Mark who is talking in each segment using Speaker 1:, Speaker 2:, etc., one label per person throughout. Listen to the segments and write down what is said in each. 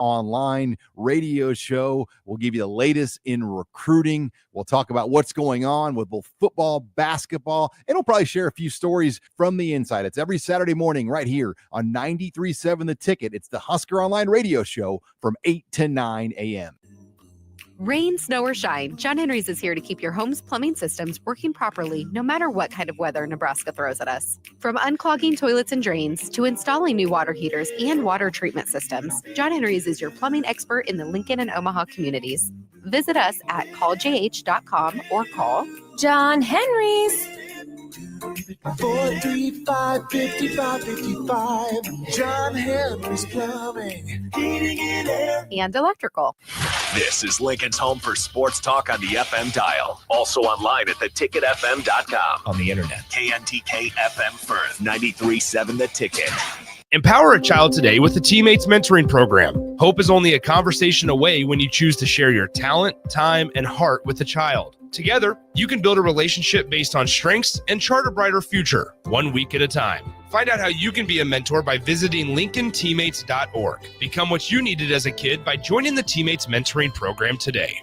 Speaker 1: Online radio show. We'll give you the latest in recruiting. We'll talk about what's going on with both football, basketball, and we'll probably share a few stories from the inside. It's every Saturday morning right here on 93.7 The Ticket. It's the Husker Online radio show from 8 to 9 a.m.
Speaker 2: Rain, snow, or shine, John Henry's is here to keep your home's plumbing systems working properly no matter what kind of weather Nebraska throws at us. From unclogging toilets and drains to installing new water heaters and water treatment systems, John Henry's is your plumbing expert in the Lincoln and Omaha communities. Visit us at calljh.com or call
Speaker 3: John Henry's.
Speaker 4: 435-5555. John Henry's Plumbing, Heating and Air,
Speaker 2: and Electrical.
Speaker 5: This is Lincoln's home for sports talk on the FM dial. Also online at theticketfm.com. On the internet, KNTK FM Firth, 93.7 The Ticket.
Speaker 6: Empower a child today with the Teammates Mentoring Program. Hope is only a conversation away when you choose to share your talent, time, and heart with a child. Together, you can build a relationship based on strengths and chart a brighter future, 1 week at a time. Find out how you can be a mentor by visiting LincolnTeammates.org. Become what you needed as a kid by joining the Teammates Mentoring Program today.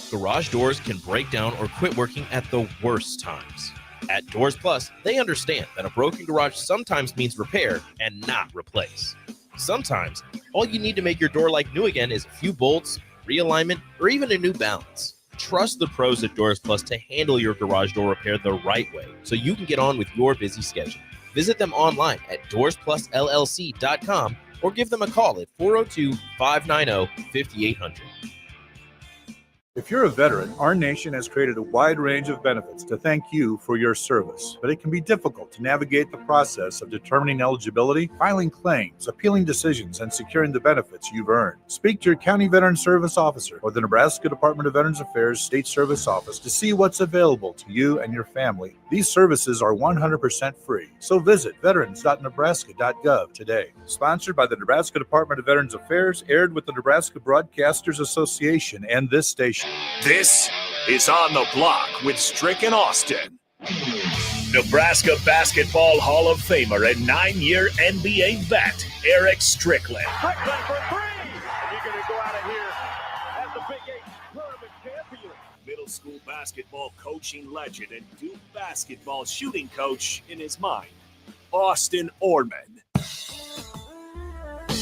Speaker 7: Garage doors can break down or quit working at the worst times. At Doors Plus, they understand that a broken garage sometimes means repair and not replace. Sometimes, all you need to make your door like new again is a few bolts, realignment, or even a new balance. Trust the pros at Doors Plus to handle your garage door repair the right way so you can get on with your busy schedule. Visit them online at doorsplusllc.com or give them a call at 402-590-5800.
Speaker 8: If you're a veteran, our nation has created a wide range of benefits to thank you for your service, but it can be difficult to navigate the process of determining eligibility, filing claims, appealing decisions, and securing the benefits you've earned. Speak to your County Veteran Service Officer or the Nebraska Department of Veterans Affairs State Service Office to see what's available to you and your family. These services are 100% free, so visit veterans.nebraska.gov today. Sponsored by the Nebraska Department of Veterans Affairs, aired with the Nebraska Broadcasters Association and this station.
Speaker 5: This is On the Block with Strick and Austin. Nebraska Basketball Hall of Famer and 9-year NBA vet, Eric Strickland.
Speaker 9: Strickland for three! And you're going to go out of here as the Big 8 tournament champion.
Speaker 5: Middle school basketball coaching legend and Duke basketball shooting coach in his mind, Austin Orman.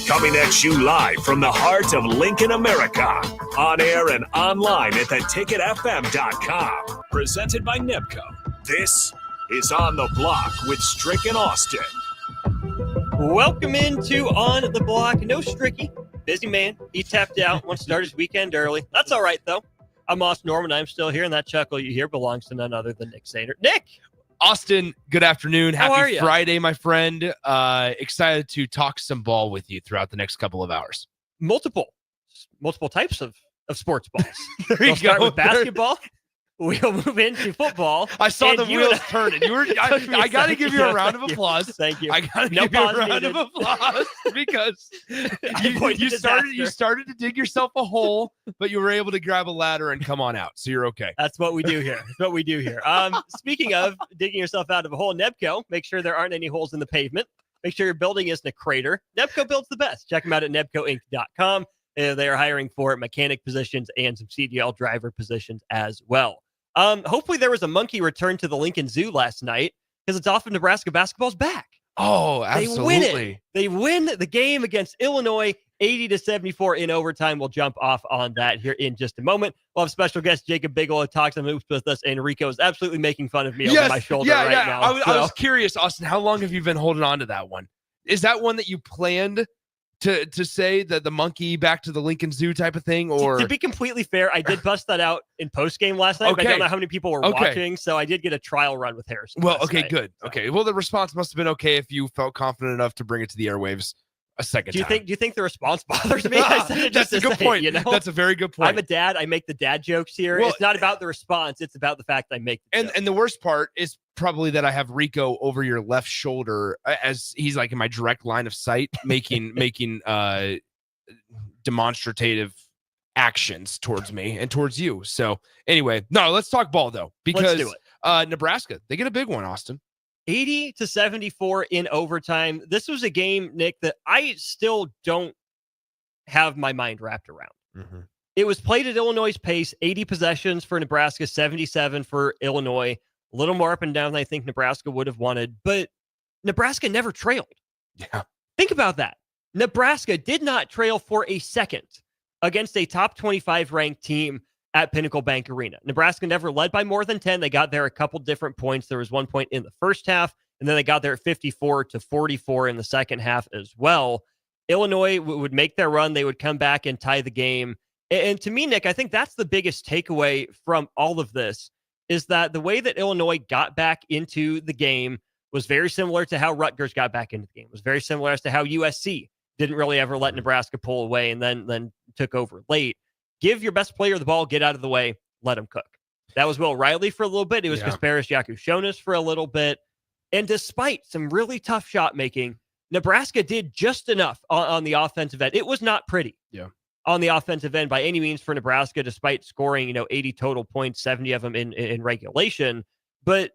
Speaker 5: Coming at you live from the heart of Lincoln, America. On air and online at theticketfm.com. Presented by NEBCO. This is On the Block with Strick and Austin.
Speaker 10: Welcome into On the Block. No Stricky. Busy man. He tapped out. Wants to start his weekend early. That's all right, though. I'm Austin Norman. I'm still here, and that chuckle you hear belongs to none other than Nick Sater. Nick!
Speaker 6: Austin, good afternoon.
Speaker 10: How are
Speaker 6: Happy
Speaker 10: ya?
Speaker 6: Friday, my friend. Excited to talk some ball with you throughout the next couple of hours.
Speaker 10: Multiple types of sports balls.
Speaker 6: There
Speaker 10: We'll
Speaker 6: you
Speaker 10: start
Speaker 6: go.
Speaker 10: with basketball. We'll move into football.
Speaker 6: I saw
Speaker 10: And
Speaker 6: the
Speaker 10: you
Speaker 6: wheels
Speaker 10: and I-
Speaker 6: turning. I got to give you a round of applause.
Speaker 10: Thank you.
Speaker 6: I got to
Speaker 10: No
Speaker 6: give you a
Speaker 10: pause
Speaker 6: round of
Speaker 10: needed.
Speaker 6: applause because
Speaker 10: avoided
Speaker 6: you
Speaker 10: disaster.
Speaker 6: started to dig yourself a hole, but you were able to grab a ladder and come on out. So you're okay.
Speaker 10: That's what we do here. Speaking of digging yourself out of a hole, Nebco, make sure there aren't any holes in the pavement. Make sure your building isn't a crater. Nebco builds the best. Check them out at nebcoinc.com. They are hiring for mechanic positions and some CDL driver positions as well. Hopefully there was a monkey return to the Lincoln Zoo last night because it's off of Nebraska basketball's back.
Speaker 6: Oh, absolutely.
Speaker 10: They win it. They win the game against Illinois 80-74 in overtime. We'll jump off on that here in just a moment. We'll have special guest Jacob Bigelow talks some hoops with us, and Rico is absolutely making fun of me over my shoulder right now.
Speaker 6: I was curious, Austin, how long have you been holding on to that one? Is that one that you planned to say that the monkey back to the Lincoln Zoo type of thing? Or
Speaker 10: to be completely fair, I did bust that out in post game last night.
Speaker 6: Okay.
Speaker 10: But I don't know how many people were watching, so I did get a trial run with Harrison.
Speaker 6: Well,
Speaker 10: last
Speaker 6: okay,
Speaker 10: night.
Speaker 6: good. Okay, well, the response must have been okay if you felt confident enough to bring it to the airwaves a second
Speaker 10: Do you
Speaker 6: time.
Speaker 10: think the response bothers me? I said it just
Speaker 6: That's a good
Speaker 10: to say,
Speaker 6: point.
Speaker 10: You know?
Speaker 6: That's a very good point.
Speaker 10: I'm a dad. I make the dad jokes here.
Speaker 6: Well,
Speaker 10: it's not about the response. It's about the fact I make the
Speaker 6: and the worst part is probably that I have Rico over your left shoulder as he's like in my direct line of sight, making demonstrative actions towards me and towards you. So anyway, no, let's talk ball though, because
Speaker 10: Let's do it.
Speaker 6: Nebraska, they get a big one, Austin.
Speaker 10: 80-74 in overtime. This was a game, Nick, that I still don't have my mind wrapped around. It was played at Illinois' pace, 80 possessions for Nebraska, 77 for Illinois. A little more up and down than I think Nebraska would have wanted, but Nebraska never trailed.
Speaker 6: Yeah.
Speaker 10: Think about that. Nebraska did not trail for a second against a top 25 ranked team at Pinnacle Bank Arena. Nebraska never led by more than 10. They got there a couple different points. There was 1 point in the first half, and then they got there at 54-44 in the second half as well. Illinois would make their run. They would come back and tie the game. And to me, Nick, I think that's the biggest takeaway from all of this, is that the way that Illinois got back into the game was very similar to how Rutgers got back into the game. It was very similar as to how USC didn't really ever let Nebraska pull away and then took over late. Give your best player the ball, get out of the way, let him cook. That was Will Riley for a little bit. It was Kasparis Yakushonis for a little bit. And despite some really tough shot making, Nebraska did just enough on the offensive end. It was not pretty on the offensive end by any means for Nebraska, despite scoring 80 total points, 70 of them in regulation. But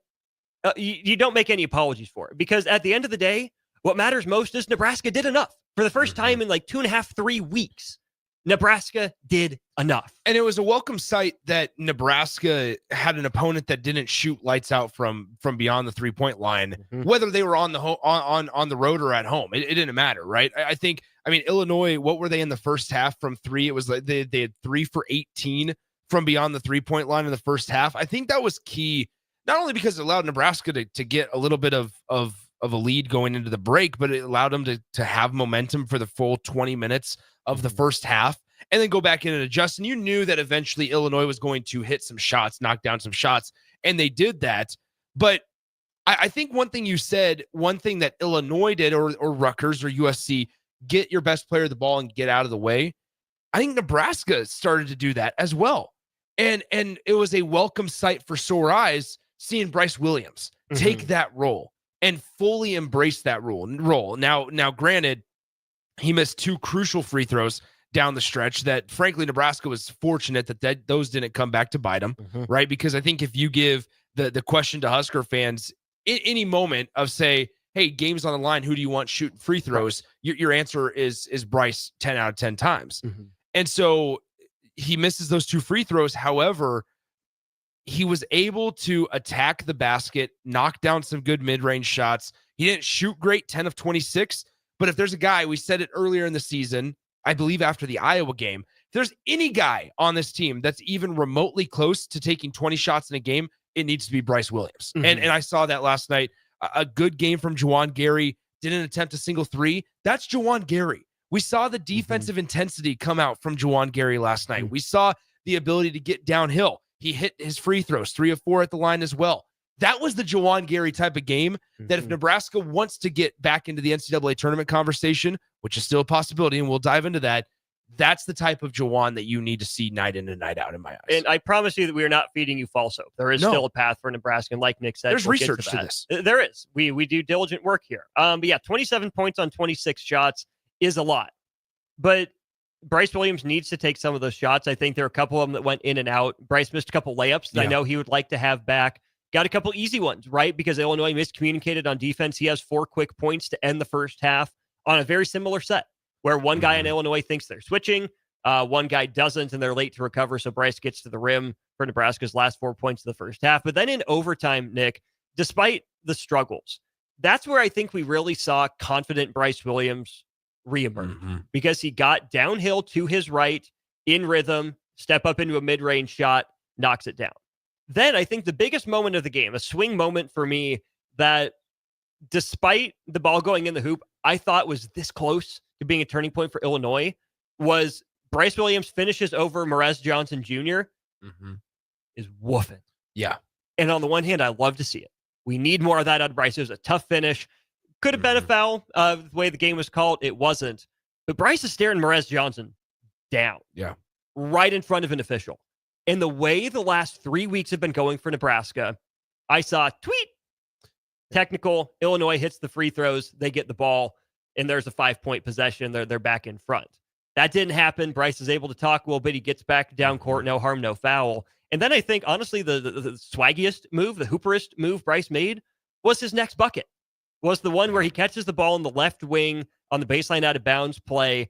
Speaker 10: you don't make any apologies for it, because at the end of the day, what matters most is Nebraska did enough. For the first time in like 2.5, 3 weeks, Nebraska did enough.
Speaker 6: And it was a welcome sight that Nebraska had an opponent that didn't shoot lights out from beyond the 3-point line, whether they were on the on the road or at home. It didn't matter, right? I think, Illinois, what were they in the first half from three? It was like they had 3 for 18 from beyond the 3-point line in the first half. I think that was key, not only because it allowed Nebraska to get a little bit of a lead going into the break, but it allowed them to have momentum for the full 20 minutes of the first half and then go back in and adjust. And you knew that eventually Illinois was going to hit some shots, knock down some shots, and they did that. But I think one thing you said, one thing that Illinois did, or Rutgers or USC, get your best player the ball and get out of the way. I think Nebraska started to do that as well. And it was a welcome sight for sore eyes seeing Bryce Williams take that role and fully embrace that role. Now, granted, he missed 2 crucial free throws down the stretch that, frankly, Nebraska was fortunate that those didn't come back to bite them, right? Because I think if you give the question to Husker fans in any moment of, say, hey, game's on the line, who do you want shooting free throws? Your answer is Bryce 10 out of 10 times. And so he misses those 2 free throws. However, he was able to attack the basket, knock down some good mid-range shots. He didn't shoot great, 10 of 26. But if there's a guy, we said it earlier in the season, I believe after the Iowa game, if there's any guy on this team that's even remotely close to taking 20 shots in a game, it needs to be Bryce Williams. And I saw that last night. A good game from Juwan Gary. Didn't attempt a single 3. That's Juwan Gary. We saw the defensive intensity come out from Juwan Gary last night. We saw the ability to get downhill. He hit his free throws, 3 of 4 at the line as well. That was the Juwan Gary type of game that if Nebraska wants to get back into the NCAA tournament conversation, which is still a possibility, and we'll dive into that, that's the type of Juwan that you need to see night in and night out in my eyes.
Speaker 10: And I promise you that we are not feeding you false hope. There is still a path for Nebraska. And like Nick said,
Speaker 6: there's research to this.
Speaker 10: There is. We do diligent work here. But yeah, 27 points on 26 shots is a lot. But Bryce Williams needs to take some of those shots. I think there are a couple of them that went in and out. Bryce missed a couple layups that I know he would like to have back. Got a couple easy ones, right? Because Illinois miscommunicated on defense. He has 4 quick points to end the first half on a very similar set where one guy in Illinois thinks they're switching. One guy doesn't, and they're late to recover. So Bryce gets to the rim for Nebraska's last 4 points of the first half. But then in overtime, Nick, despite the struggles, that's where I think we really saw confident Bryce Williams reemerge because he got downhill to his right in rhythm, step up into a mid-range shot, knocks it down. Then I think the biggest moment of the game, a swing moment for me that despite the ball going in the hoop, I thought was this close to being a turning point for Illinois, was Bryce Williams finishes over Merez Johnson Jr. Is woofing.
Speaker 6: Yeah.
Speaker 10: And on the one hand, I love to see it. We need more of that out of Bryce. It was a tough finish. Could have been a foul the way the game was called. It wasn't. But Bryce is staring Merez Johnson down.
Speaker 6: Yeah.
Speaker 10: Right in front of an official. And the way the last 3 weeks have been going for Nebraska, I saw tweet. Technical. Illinois hits the free throws. They get the ball. And there's a 5-point possession. They're back in front. That didn't happen. Bryce is able to talk a little bit. He gets back down court. No harm, no foul. And then I think, honestly, the swaggiest move, the hooperist move Bryce made was his next bucket. Was the one where he catches the ball in the left wing on the baseline out of bounds play,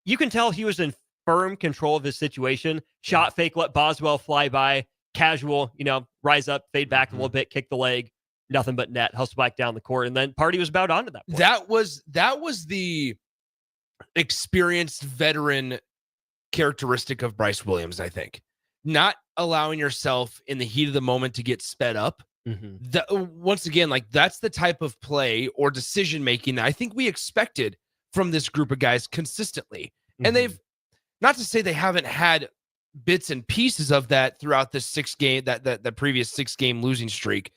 Speaker 10: you can tell he was in firm control of his situation. Shot fake, let Boswell fly by, casual, rise up, fade back a little bit, kick the leg, nothing but net, hustle back down the court, and then Party was about onto that point.
Speaker 6: That was the experienced veteran characteristic of Bryce Williams, I think. Not allowing yourself in the heat of the moment to get sped up. Once again, like that's the type of play or decision making that I think we expected from this group of guys consistently. And they've, not to say they haven't had bits and pieces of that throughout this that previous 6-game losing streak,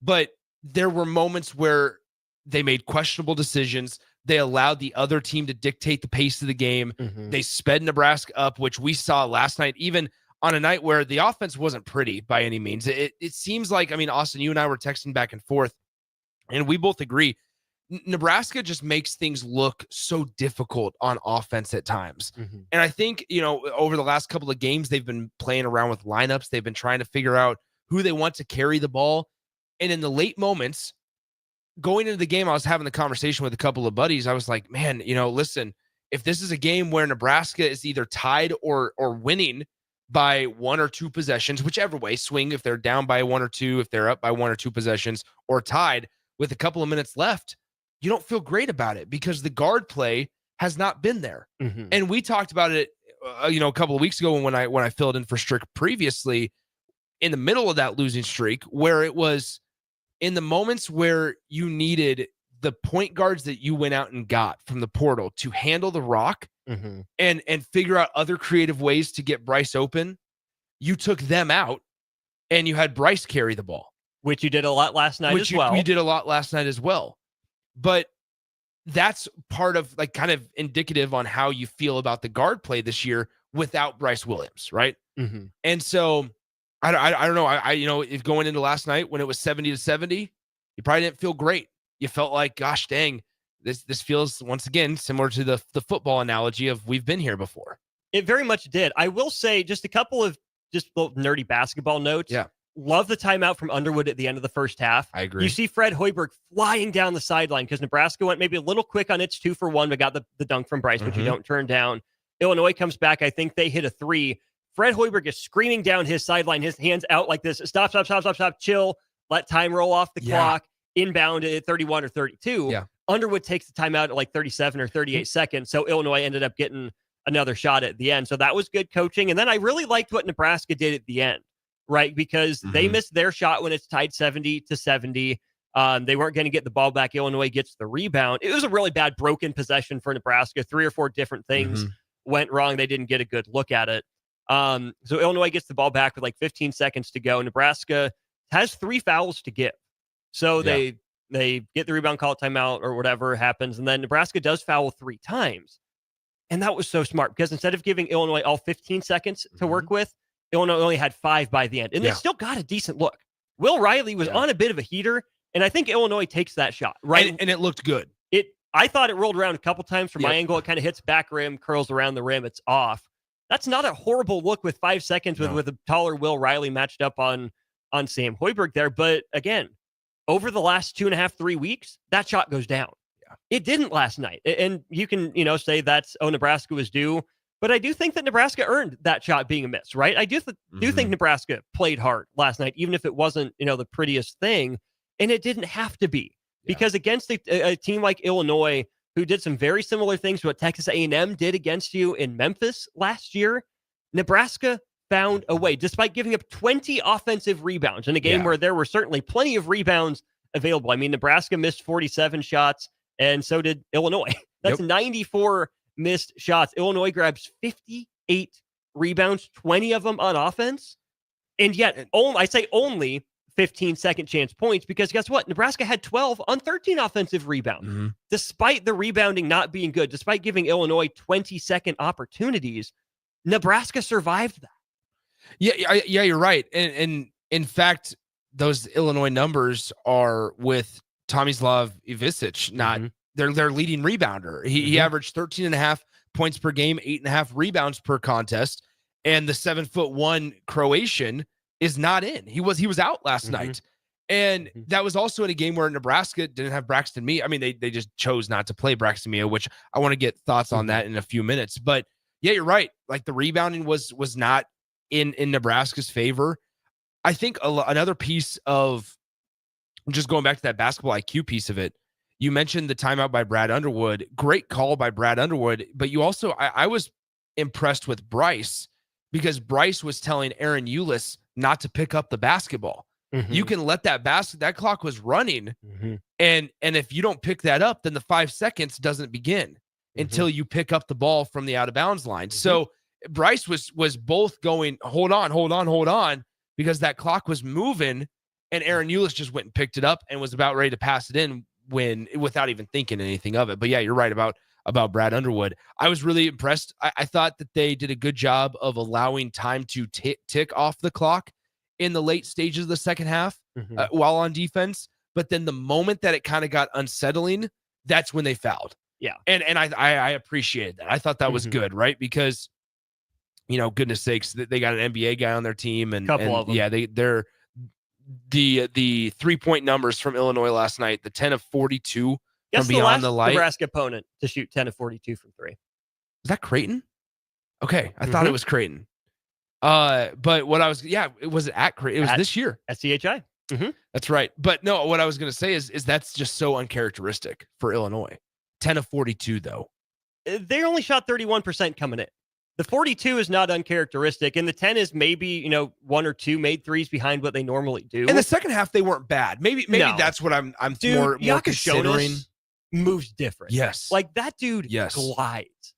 Speaker 6: but there were moments where they made questionable decisions. They allowed the other team to dictate the pace of the game. They sped Nebraska up, which we saw last night, even on a night where the offense wasn't pretty by any means. It seems like, I mean, Austin, you and I were texting back and forth, and we both agree, Nebraska just makes things look so difficult on offense at times. And I think, over the last couple of games, they've been playing around with lineups. They've been trying to figure out who they want to carry the ball. And in the late moments, going into the game, I was having the conversation with a couple of buddies. I was like, man, listen, if this is a game where Nebraska is either tied or winning by 1 or 2 possessions, whichever way, swing, if they're down by 1 or 2, if they're up by 1 or 2 possessions, or tied with a couple of minutes left, you don't feel great about it because the guard play has not been there. And we talked about it, a couple of weeks ago when I filled in for Strick previously, in the middle of that losing streak, where it was in the moments where you needed the point guards that you went out and got from the portal to handle the rock and figure out other creative ways to get Bryce open. You took them out and you had Bryce carry the ball,
Speaker 10: which you did a lot last night as well.
Speaker 6: You did a lot last night as well. But that's part of kind of indicative on how you feel about the guard play this year without Bryce Williams, right? And so I don't know. If going into last night when it was 70-70, you probably didn't feel great. You felt like, gosh dang, this feels once again similar to the football analogy of we've been here before.
Speaker 10: It very much did. I will say just a couple of just little nerdy basketball notes.
Speaker 6: Yeah.
Speaker 10: Love the timeout from Underwood at the end of the first half.
Speaker 6: I agree.
Speaker 10: You see Fred Hoiberg flying down the sideline because Nebraska went maybe a little quick on its 2-for-1, but got the dunk from Bryce, which you don't turn down. Illinois comes back. I think they hit a 3. Fred Hoiberg is screaming down his sideline, his hands out like this. Stop, chill. Let time roll off the clock. Inbound at 31 or 32.
Speaker 6: Yeah.
Speaker 10: Underwood takes the timeout at 37 or 38 seconds. So Illinois ended up getting another shot at the end. So that was good coaching. And then I really liked what Nebraska did at the end, right? Because they missed their shot when it's tied 70-70. They weren't going to get the ball back. Illinois gets the rebound. It was a really bad broken possession for Nebraska. 3 or 4 different things went wrong. They didn't get a good look at it. So Illinois gets the ball back with 15 seconds to go. Nebraska has 3 fouls to give. So they get the rebound, call it timeout or whatever happens. And then Nebraska does foul 3 times. And that was so smart because instead of giving Illinois all 15 seconds to work with, Illinois only had 5 by the end. And they still got a decent look. Will Riley was on a bit of a heater. And I think Illinois takes that shot, right?
Speaker 6: And it looked good.
Speaker 10: I thought it rolled around a couple times from my angle. It kind of hits back rim, curls around the rim. It's off. That's not a horrible look with 5 seconds with a taller Will Riley matched up on Sam Hoiberg there. But again, over the last 2.5, 3 weeks, that shot goes down. It didn't last night. And you can, say that's, Nebraska was due. But I do think that Nebraska earned that shot being a miss, right? I do think Nebraska played hard last night, even if it wasn't, the prettiest thing. And it didn't have to be. Because against a team like Illinois, who did some very similar things to what Texas A&M did against you in Memphis last year, Nebraska found a way, despite giving up 20 offensive rebounds in a game where there were certainly plenty of rebounds available. I mean, Nebraska missed 47 shots, and so did Illinois. That's 94 missed shots. Illinois grabs 58 rebounds, 20 of them on offense, and yet I say only 15 second chance points because guess what? Nebraska had 12 on 13 offensive rebounds. Despite the rebounding not being good, despite giving Illinois 20-second opportunities, Nebraska survived that.
Speaker 6: Yeah, you're right. And in fact, those Illinois numbers are with Tomislav Ivicic, not their leading rebounder. He averaged 13.5 points per game, 8.5 rebounds per contest, and the 7'1" Croatian is not in. He was out last night. And that was also in a game where Nebraska didn't have Braxton Mia. I mean, they just chose not to play Braxton Mia, which I want to get thoughts on that in a few minutes. But yeah, you're right. Like the rebounding was not in Nebraska's favor. I think another piece of just going back to that basketball IQ piece of it, you mentioned the timeout by Brad Underwood. Great call by Brad Underwood. But you also, I was impressed with Bryce because Bryce was telling Aaron Eulis not to pick up the basketball. You can let that clock was running. And if you don't pick that up, then the 5 seconds doesn't begin until you pick up the ball from the out of bounds line. So Bryce was both going, hold on, because that clock was moving and Aaron Eulis just went and picked it up and was about ready to pass it in without even thinking anything of it. But yeah, you're right about Brad Underwood. I was really impressed. I thought that they did a good job of allowing time to tick off the clock in the late stages of the second half while on defense. But then the moment that it kind of got unsettling, that's when they fouled. Yeah. And I appreciated that. I thought that was good, right? Because, goodness sakes, they got an NBA guy on their team and couple of them. Yeah, they're the 3-point numbers from Illinois last night, the 10 of 42 from beyond the light.
Speaker 10: Nebraska opponent to shoot 10 of 42 from 3.
Speaker 6: Is that Creighton? Okay. I thought it was Creighton. But what I was, was it at Creighton? It was this year
Speaker 10: at CHI.
Speaker 6: That's right. But no, what I was going to say is that's just so uncharacteristic for Illinois. 10 of 42 though.
Speaker 10: They only shot 31% coming in. The 42 is not uncharacteristic, and the 10 is maybe, 1 or 2 made threes behind what they normally do.
Speaker 6: In the second half, they weren't bad. Maybe that's what I'm more considering.
Speaker 10: Moves different.
Speaker 6: Yes.
Speaker 10: Like that dude glides.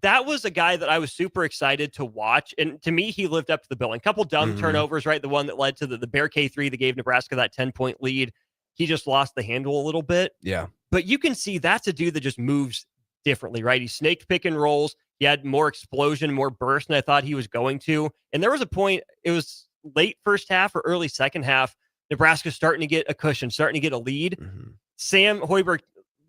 Speaker 10: That was a guy that I was super excited to watch. And to me, he lived up to the billing. A couple dumb turnovers, right? The one that led to the Bear K3 that gave Nebraska that 10-point lead. He just lost the handle a little bit.
Speaker 6: Yeah.
Speaker 10: But you can see that's a dude that just moves differently, right? He snaked pick and rolls. He had more explosion, more burst than I thought he was going to. And there was a point, it was late first half or early second half, Nebraska's starting to get a cushion, starting to get a lead. Sam Hoiberg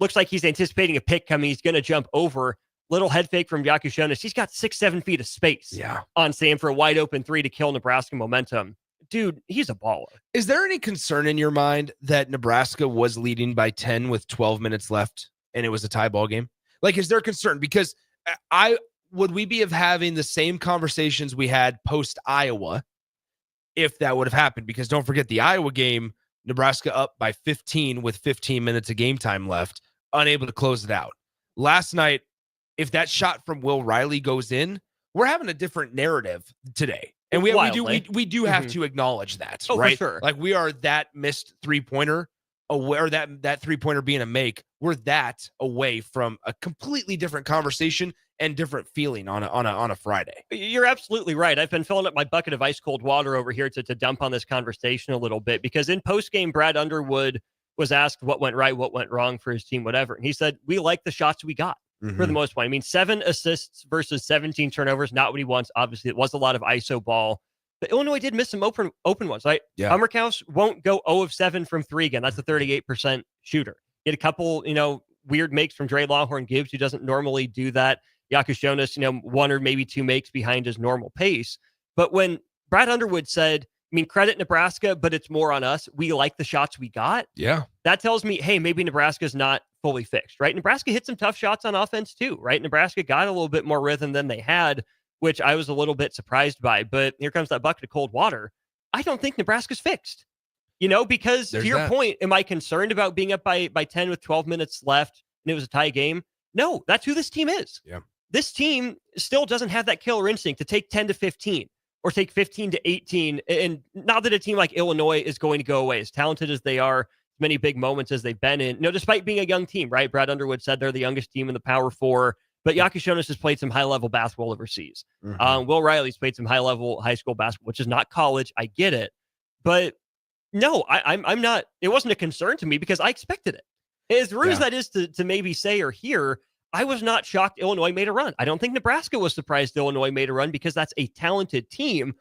Speaker 10: looks like he's anticipating a pick coming. He's going to jump over. Little head fake from Yakushonis. He's got 6-7 feet of space on Sam for a wide open 3 to kill Nebraska momentum. Dude, he's a baller.
Speaker 6: Is there any concern in your mind that Nebraska was leading by 10 with 12 minutes left and it was a tie ball game? Like, is there concern? Because would we be having the same conversations we had post Iowa if that would have happened? Because don't forget the Iowa game, Nebraska up by 15 with 15 minutes of game time left, unable to close it out. Last night, if that shot from Will Riley goes in, we're having a different narrative today. And we do have to acknowledge that, right?
Speaker 10: For sure.
Speaker 6: Like we are that missed 3-pointer aware that 3-pointer being a make. We're that away from a completely different conversation and different feeling on a Friday.
Speaker 10: You're absolutely right. I've been filling up my bucket of ice cold water over here to dump on this conversation a little bit, because in postgame, Brad Underwood was asked what went right, what went wrong for his team, whatever. And he said, we like the shots we got. For the most part. I mean, 7 assists versus 17 turnovers, not what he wants. Obviously, it was a lot of ISO ball. But Illinois did miss some open ones, right?
Speaker 6: Yeah.
Speaker 10: Hummerkaus won't go 0 of 7 from 3 again. That's a 38% shooter. He had a couple, weird makes from Dre Longhorn Gibbs, who doesn't normally do that. Yakushonis, 1 or maybe 2 makes behind his normal pace. But when Brad Underwood said, credit Nebraska, but it's more on us. We like the shots we got.
Speaker 6: Yeah.
Speaker 10: That tells me, hey, maybe Nebraska's not fully fixed, right? Nebraska hit some tough shots on offense too, right? Nebraska got a little bit more rhythm than they had, which I was a little bit surprised by. But here comes that bucket of cold water. I don't think Nebraska's fixed, because to your point, am I concerned about being up by 10 with 12 minutes left and it was a tie game? No, that's who this team is.
Speaker 6: Yeah.
Speaker 10: This team still doesn't have that killer instinct to take 10 to 15. Or take 15 to 18. And not that a team like Illinois is going to go away, as talented as they are, many big moments as they've been in. Despite being a young team, right? Brad Underwood said they're the youngest team in the Power 4. But Yakushonis has played some high-level basketball overseas. Will Riley's played some high-level high school basketball, which is not college. I get it. But no, I'm not. It wasn't a concern to me because I expected it. As rude as that is to maybe say or hear, I was not shocked Illinois made a run. I don't think Nebraska was surprised Illinois made a run because that's a talented team.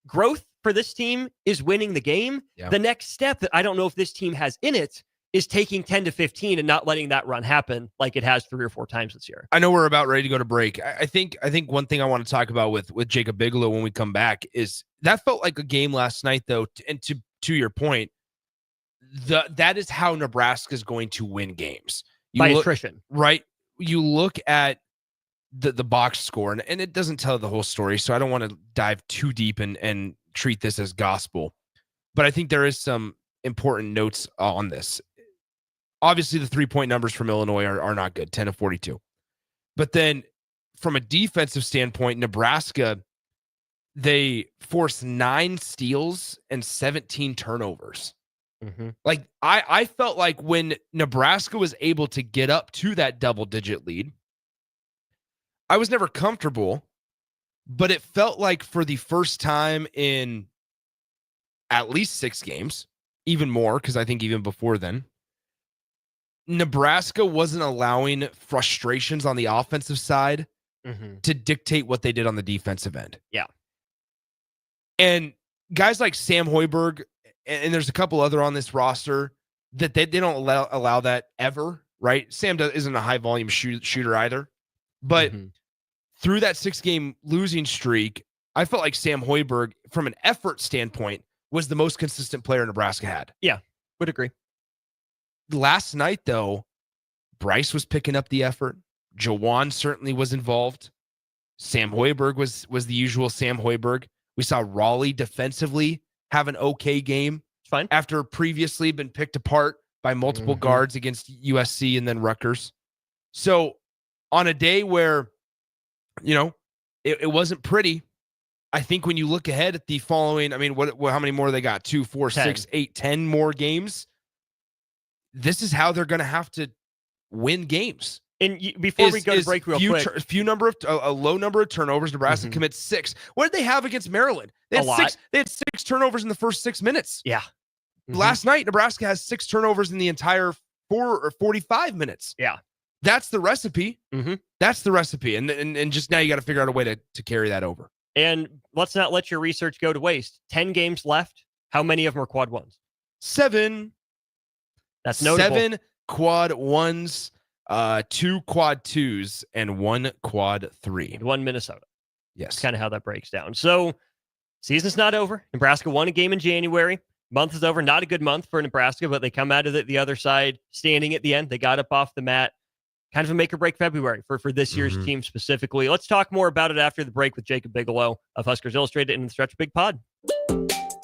Speaker 10: Growth for this team is winning the game. Yeah. The next step that I don't know if this team has in it is taking 10 to 15 and not letting that run happen like it has 3 or 4 times this year.
Speaker 6: I know we're about ready to go to break. I think one thing I want to talk about with Jacob Bigelow when we come back is that felt like a game last night, though. And to your point, that is how Nebraska is going to win games.
Speaker 10: By attrition.
Speaker 6: Right? You look at the box score, and it doesn't tell the whole story, so I don't want to dive too deep and treat this as gospel. But I think there is some important notes on this. Obviously, the 3-point numbers from Illinois are not good, 10 of 42. But then from a defensive standpoint, Nebraska, they forced 9 steals and 17 turnovers.
Speaker 10: Mm-hmm.
Speaker 6: Like, I felt like when Nebraska was able to get up to that double-digit lead, I was never comfortable, but it felt like for the first time in at least 6 games, even more, because I think even before then, Nebraska wasn't allowing frustrations on the offensive side to dictate what they did on the defensive end.
Speaker 10: Yeah.
Speaker 6: And guys like Sam Hoiberg, and there's a couple other on this roster that they don't allow that ever, right? Sam isn't a high volume shooter either. But through that 6-game losing streak, I felt like Sam Hoiberg, from an effort standpoint, was the most consistent player Nebraska had.
Speaker 10: Yeah, would agree.
Speaker 6: Last night, though, Bryce was picking up the effort. Jawan certainly was involved. Sam Hoiberg was the usual Sam Hoiberg. We saw Raleigh defensively have an okay game.
Speaker 10: Fine.
Speaker 6: After previously been picked apart by multiple guards against USC and then Rutgers. So on a day where, it wasn't pretty, I think when you look ahead at the following, I mean, how many more they got? 2, 4,
Speaker 10: 10.
Speaker 6: 6, 8, 10 more games. This is how they're going to have to win games.
Speaker 10: And before we go to break real quick,
Speaker 6: a low number of turnovers. Nebraska commits 6. What did they have against Maryland? They had 6. They had 6 turnovers in the first 6 minutes.
Speaker 10: Yeah.
Speaker 6: Last night, Nebraska has 6 turnovers in the entire 4 or 45 minutes.
Speaker 10: Yeah.
Speaker 6: That's the recipe. That's the recipe. And just now you got to figure out a way to carry that over.
Speaker 10: And let's not let your research go to waste. 10 games left. How many of them are quad 1s?
Speaker 6: 7.
Speaker 10: That's notable.
Speaker 6: 7 quad 1s, 2 quad 2s, and 1 quad 3.
Speaker 10: And 1 Minnesota.
Speaker 6: Yes.
Speaker 10: That's kind of how that breaks down. So season's not over. Nebraska won a game in January. Month is over. Not a good month for Nebraska, but they come out of the other side standing at the end. They got up off the mat. Kind of a make or break February for this year's team specifically. Let's talk more about it after the break with Jacob Bigelow of Huskers Illustrated and the Stretch Big Pod.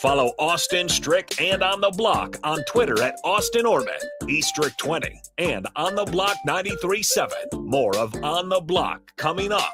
Speaker 5: Follow Austin Strick and On the Block on Twitter at Austin Orman, eStrick20, and On the Block 93.7. More of On the Block coming up.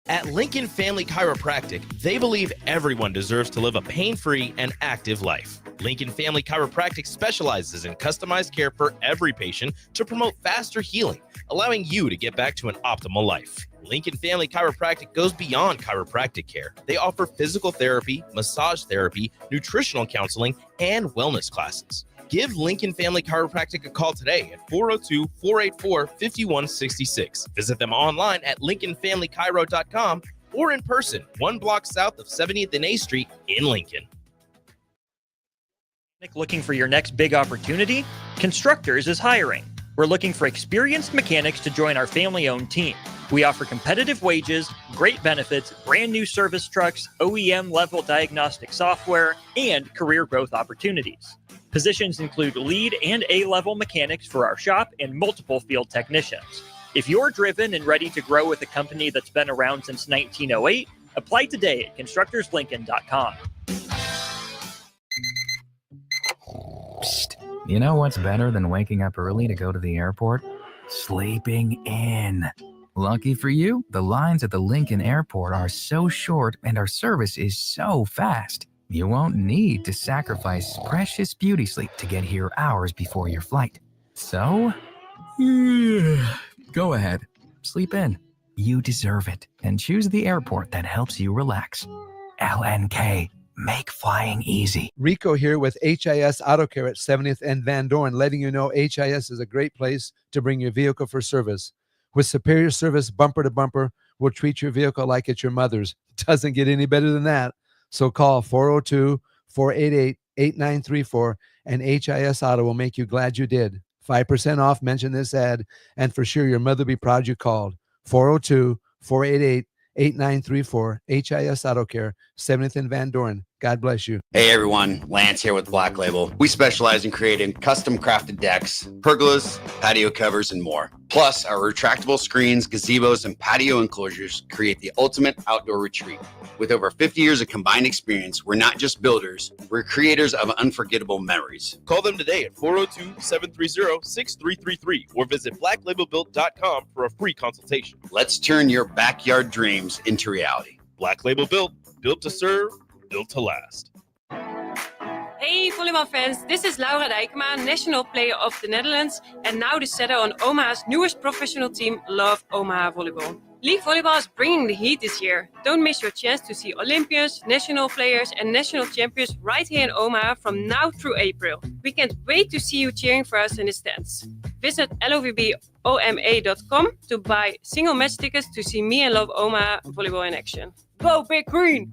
Speaker 7: At Lincoln Family Chiropractic, they believe everyone deserves to live a pain-free and active life. Lincoln Family Chiropractic specializes in customized care for every patient to promote faster healing, allowing you to get back to an optimal life. Lincoln Family Chiropractic goes beyond chiropractic care. They offer physical therapy, massage therapy, nutritional counseling, and wellness classes. Give Lincoln Family Chiropractic a call today at 402-484-5166. Visit them online at lincolnfamilychiro.com or in person, 1 block south of 70th and A Street in Lincoln.
Speaker 11: Looking for your next big opportunity? Constructors is hiring. We're looking for experienced mechanics to join our family-owned team. We offer competitive wages, great benefits, brand new service trucks, OEM-level diagnostic software, and career growth opportunities. Positions include lead and A-level mechanics for our shop and multiple field technicians. If you're driven and ready to grow with a company that's been around since 1908, apply today at constructorslincoln.com.
Speaker 12: Psst. You know what's better than waking up early to go to the airport? Sleeping in. Lucky for you, the lines at the Lincoln Airport are so short and our service is so fast. You won't need to sacrifice precious beauty sleep to get here hours before your flight. So, go ahead, sleep in. You deserve it, and choose the airport that helps you relax. LNK, make flying easy.
Speaker 13: Rico here with HIS Auto Care at 70th and Van Dorn, letting you know HIS is a great place to bring your vehicle for service. With superior service bumper to bumper, we'll treat your vehicle like it's your mother's. Doesn't get any better than that. So call 402-488-8934 and HIS Auto will make you glad you did. 5% off, mention this ad, and for sure your mother will be proud you called. 402-488-8934, HIS Auto Care, 70th and Van Dorn. God bless you.
Speaker 14: Hey everyone, Lance here with Black Label. We specialize in creating custom crafted decks, pergolas, patio covers, and more. Plus, our retractable screens, gazebos, and patio enclosures create the ultimate outdoor retreat. With over 50 years of combined experience, we're not just builders, we're creators of unforgettable memories.
Speaker 7: Call them today at 402-730-6333 or visit blacklabelbuilt.com for a free consultation.
Speaker 14: Let's turn your backyard dreams into reality.
Speaker 7: Black Label Built, built to serve, built to last.
Speaker 15: Hey volleyball fans, this is Laura Dijkema, national player of the Netherlands and now the setter on Omaha's newest professional team, Love Omaha Volleyball. League volleyball is bringing the heat this year. Don't miss your chance to see Olympians, national players and national champions right here in Omaha from now through April. We can't wait to see you cheering for us in the stands. Visit lovboma.com to buy single match tickets to see me and Love Omaha Volleyball in action. Go Big Green!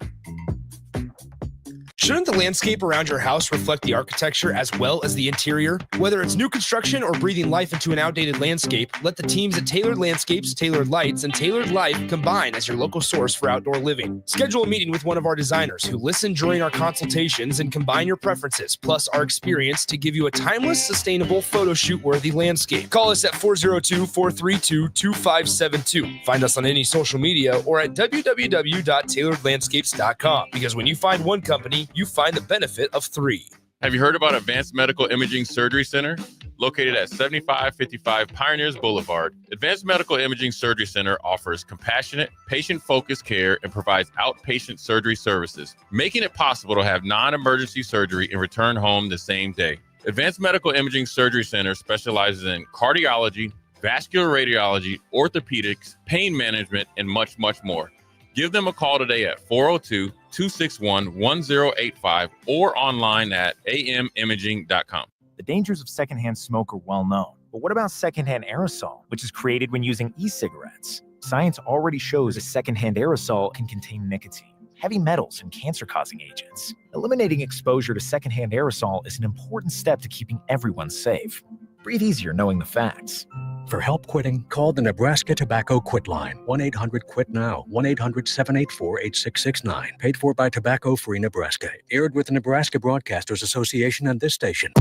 Speaker 6: Shouldn't the landscape around your house reflect the architecture as well as the interior? Whether it's new construction or breathing life into an outdated landscape, let the teams at Tailored Landscapes, Tailored Lights, and Tailored Life combine as your local source for outdoor living. Schedule a meeting with one of our designers who listen during our consultations and combine your preferences, plus our experience to give you a timeless, sustainable, photo shoot-worthy landscape. Call us at 402-432-2572. Find us on any social media or at www.tailoredlandscapes.com, because when you find one company, you find the benefit of three.
Speaker 16: Have you heard about Advanced Medical Imaging Surgery Center? Located at 7555 Pioneers Boulevard, Advanced Medical Imaging Surgery Center offers compassionate, patient-focused care and provides outpatient surgery services, making it possible to have non-emergency surgery and return home the same day. Advanced Medical Imaging Surgery Center specializes in cardiology, vascular radiology, orthopedics, pain management, and much, much more. Give them a call today at 402-261-1085 or online at amimaging.com.
Speaker 17: The dangers of secondhand smoke are well known. But what about secondhand aerosol, which is created when using e-cigarettes? Science already shows a secondhand aerosol can contain nicotine, heavy metals, and cancer-causing agents. Eliminating exposure to secondhand aerosol is an important step to keeping everyone safe. Breathe easier knowing the facts.
Speaker 18: For help quitting, call the Nebraska Tobacco Quit Line, 1-800-QUIT-NOW, 1-800-784-8669. Paid for by Tobacco Free Nebraska. Aired with the Nebraska Broadcasters Association and this station.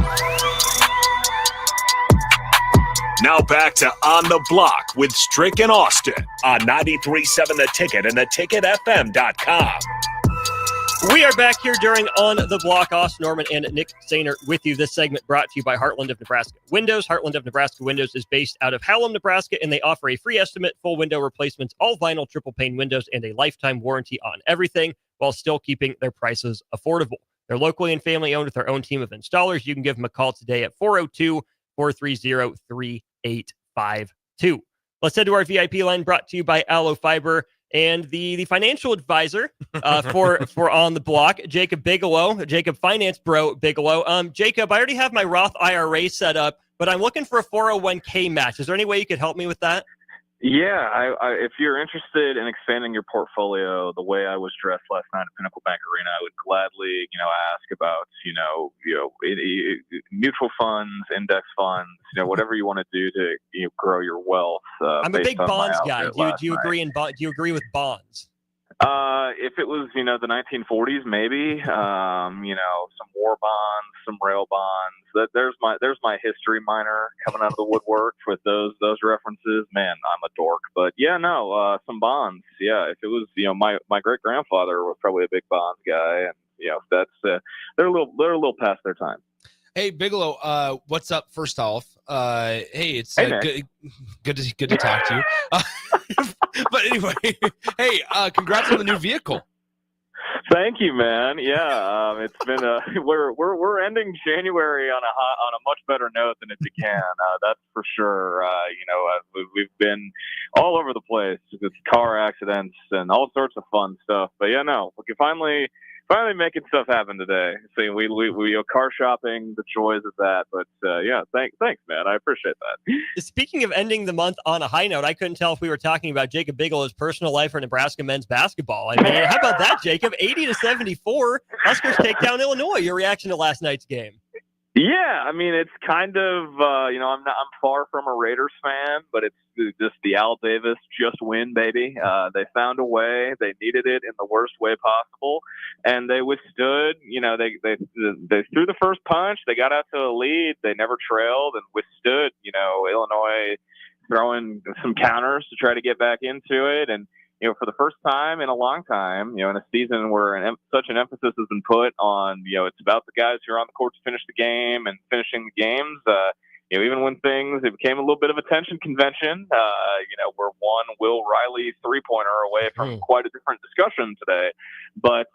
Speaker 5: Now back to On the Block with Strick and Austin on 93.7 The Ticket and theticketfm.com.
Speaker 10: We are back here during On the Block. Austin Norman and Nick Sainer with you. This segment brought to you by Heartland of Nebraska Windows. Heartland of Nebraska Windows is based out of Hallam, Nebraska, and they offer a free estimate, full window replacements, all vinyl triple pane windows, and a lifetime warranty on everything while still keeping their prices affordable. They're locally and family owned with their own team of installers. You can give them a call today at 402-430-3852. Let's head to our VIP line brought to you by Allo Fiber. And the financial advisor for On the Block, Jacob Bigelow, Jacob Finance Bro Bigelow. Jacob, I already have my Roth IRA set up, but I'm looking for a 401k match. Is there any way you could help me with that?
Speaker 19: Yeah, if you're interested in expanding your portfolio the way I was dressed last night at Pinnacle Bank Arena, I would gladly, ask about, mutual funds, index funds, whatever you want to do to grow your wealth.
Speaker 10: I'm a big bonds guy. Do you agree do you agree with bonds?
Speaker 19: If it was, the 1940s, maybe, some war bonds, some rail bonds. There's my history minor coming out of the woodwork with those references. Man, I'm a dork, but some bonds. Yeah, if it was, my great grandfather was probably a big bonds guy, and that's they're a little past their time.
Speaker 6: Hey Bigelow, what's up? First off, hey, it's good to talk to you. But anyway, hey, congrats on the new vehicle.
Speaker 19: Thank you, man. Yeah, it's been we're ending January on a much better note than it began. That's for sure. We've been all over the place with car accidents and all sorts of fun stuff. But we can finally making stuff happen today. See, we car shopping, the joys of that. But thanks, man. I appreciate that.
Speaker 10: Speaking of ending the month on a high note, I couldn't tell if we were talking about Jacob Bigelow's personal life or Nebraska men's basketball. I mean, how about that, Jacob? 80-74, Huskers take down Illinois. Your reaction to last night's game?
Speaker 19: Yeah, I mean, it's kind of I'm far from a Raiders fan, but it's just the Al Davis just win, baby. They found a way. They needed it in the worst way possible, and they withstood. They threw the first punch. They got out to a lead. They never trailed and withstood. Illinois throwing some counters to try to get back into it, and for the first time in a long time, in a season where such an emphasis has been put on, it's about the guys who are on the court to finish the game and finishing the games. Even when it became a little bit of a tension convention, we're one Will Riley 3-pointer away from quite a different discussion today. But,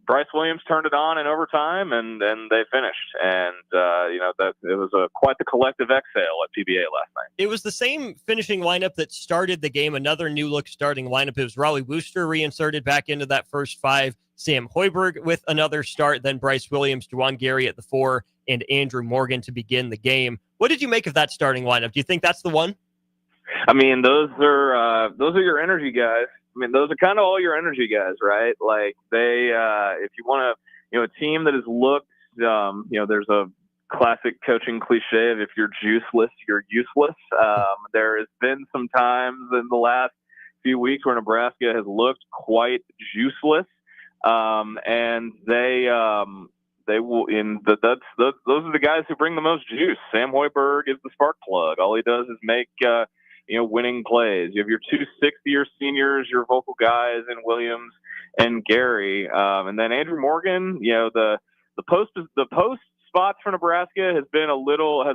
Speaker 19: Bryce Williams turned it on in overtime, and they finished. And that it was quite the collective exhale at PBA last night.
Speaker 10: It was the same finishing lineup that started the game. Another new look starting lineup. It was Raleigh Wooster reinserted back into that first five. Sam Hoiberg with another start. Then Bryce Williams, Juwan Gary at the 4, and Andrew Morgan to begin the game. What did you make of that starting lineup? Do you think that's the one?
Speaker 19: I mean, those are your energy guys. I mean, those are kind of all your energy guys, right? Like if you want to, a team that has looked, there's a classic coaching cliche of if you're juiceless, you're useless. There has been some times in the last few weeks where Nebraska has looked quite juiceless, and they will. Those are the guys who bring the most juice. Sam Hoiberg is the spark plug. All he does is make winning plays. You have your 2 sixth-year seniors, your vocal guys, in Williams and Gary, and then Andrew Morgan. The post spots for Nebraska has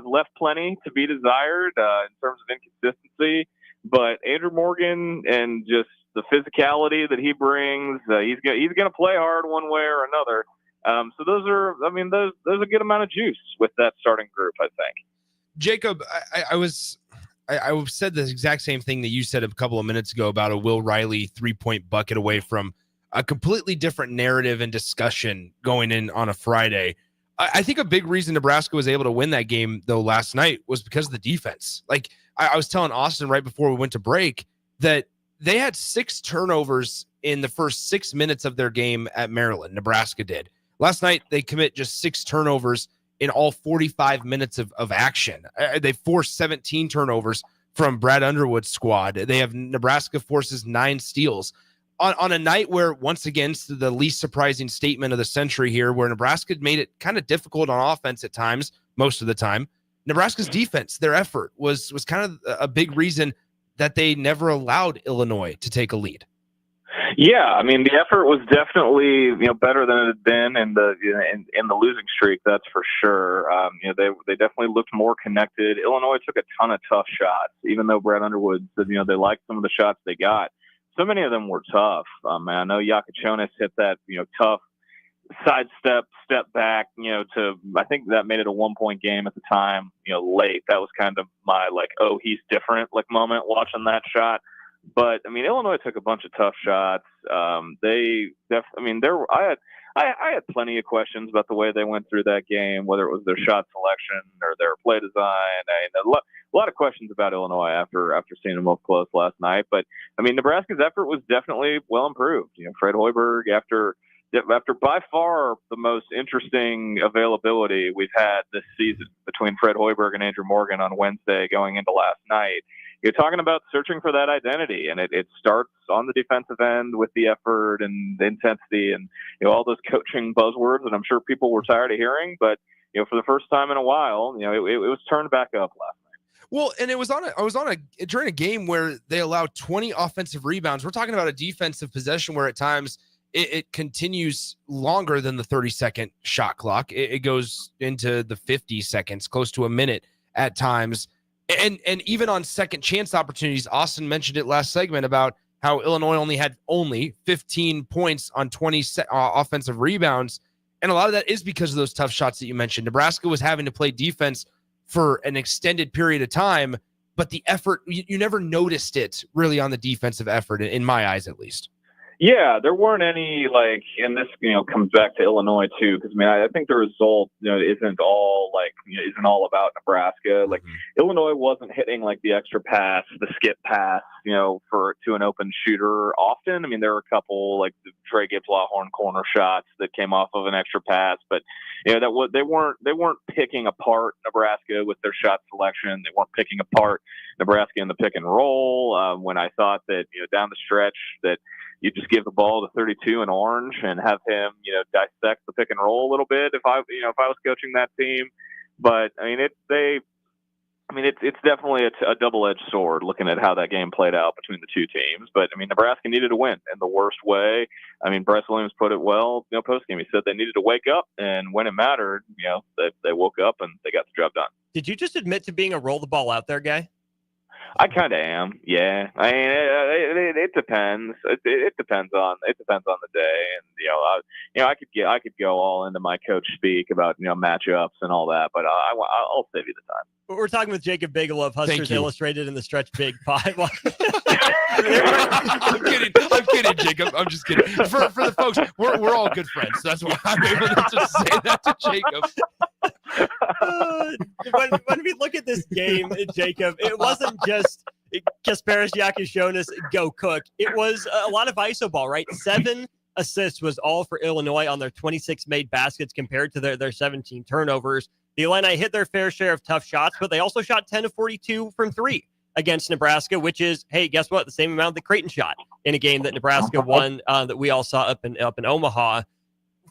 Speaker 19: left plenty to be desired in terms of inconsistency. But Andrew Morgan and just the physicality that he brings, he's going to play hard one way or another. So there's a good amount of juice with that starting group, I think.
Speaker 6: Jacob, I said the exact same thing that you said a couple of minutes ago about a Will Riley 3-point bucket away from a completely different narrative and discussion going in on a Friday. I think a big reason Nebraska was able to win that game, though, last night was because of the defense. Like I was telling Austin right before we went to break that they had 6 turnovers in the first 6 minutes of their game at Maryland. Nebraska did. Last night, they commit just 6 turnovers in all 45 minutes of action. They forced 17 turnovers from Brad Underwood's squad. They have Nebraska forces 9 steals. On a night where, once again, the least surprising statement of the century here, where Nebraska made it kind of difficult on offense at times, most of the time, Nebraska's defense, their effort was kind of a big reason that they never allowed Illinois to take a lead.
Speaker 19: Yeah, I mean, the effort was definitely better than it had been in the losing streak. That's for sure. They definitely looked more connected. Illinois took a ton of tough shots, even though Brad Underwood said they liked some of the shots they got. So many of them were tough. I know Yakachonis hit that tough sidestep, step back. I think that made it a 1-point game at the time. Late. That was kind of my he's different moment watching that shot. But I mean, Illinois took a bunch of tough shots. I had plenty of questions about the way they went through that game, whether it was their shot selection or their play design. A lot of questions about Illinois after seeing them up close last night. But I mean, Nebraska's effort was definitely well improved. Fred Hoiberg, after by far the most interesting availability we've had this season between Fred Hoiberg and Andrew Morgan on Wednesday going into last night. You're talking about searching for that identity, and it starts on the defensive end with the effort and the intensity and all those coaching buzzwords that I'm sure people were tired of hearing. But for the first time in a while, it was turned back up last night.
Speaker 6: Well, and I was during a game where they allowed 20 offensive rebounds. We're talking about a defensive possession where at times it continues longer than the 30-second shot clock. It goes into the 50 seconds, close to a minute at times. And even on second chance opportunities, Austin mentioned it last segment about how Illinois only had 15 points on 20 offensive rebounds. And a lot of that is because of those tough shots that you mentioned. Nebraska was having to play defense for an extended period of time, but the effort, you never noticed it really on the defensive effort, in my eyes at least.
Speaker 19: Yeah, there weren't any and this comes back to Illinois too, because I think the result isn't all about Nebraska. Like Illinois wasn't hitting the extra pass, the skip pass, to an open shooter often. There were a couple the Trey Gibbs Lawhorn corner shots that came off of an extra pass, but they weren't picking apart Nebraska with their shot selection. They weren't picking apart Nebraska in the pick and roll. When I thought that down the stretch that you just give the ball to 32 and Orange and have him, dissect the pick and roll a little bit. If I was coaching that team, but it's definitely a double-edged sword looking at how that game played out between the two teams. But Nebraska needed to win in the worst way. Bryce Williams put it well, post game. He said they needed to wake up, and when it mattered, they woke up and they got the job done.
Speaker 10: Did you just admit to being a roll the ball out there guy?
Speaker 19: I kind of am, yeah. It depends. It depends on the day, and I could go all into my coach speak about matchups and all that, but I'll save you the time.
Speaker 10: We're talking with Jacob Bigelow of Huskers Illustrated in the Stretch Big Five.
Speaker 6: I'm kidding, Jacob. I'm just kidding. For the folks, we're all good friends. So that's why I'm able to just say that to Jacob.
Speaker 10: When we look at this game, Jacob, it wasn't just Kasparis Yakishonis go cook. It was a lot of iso ball, right? 7 assists was all for Illinois on their 26 made baskets compared to their 17 turnovers. The Illini hit their fair share of tough shots, but they also shot 10 of 42 from 3 against Nebraska, which is, hey, guess what? The same amount that Creighton shot in a game that Nebraska won that we all saw up in Omaha.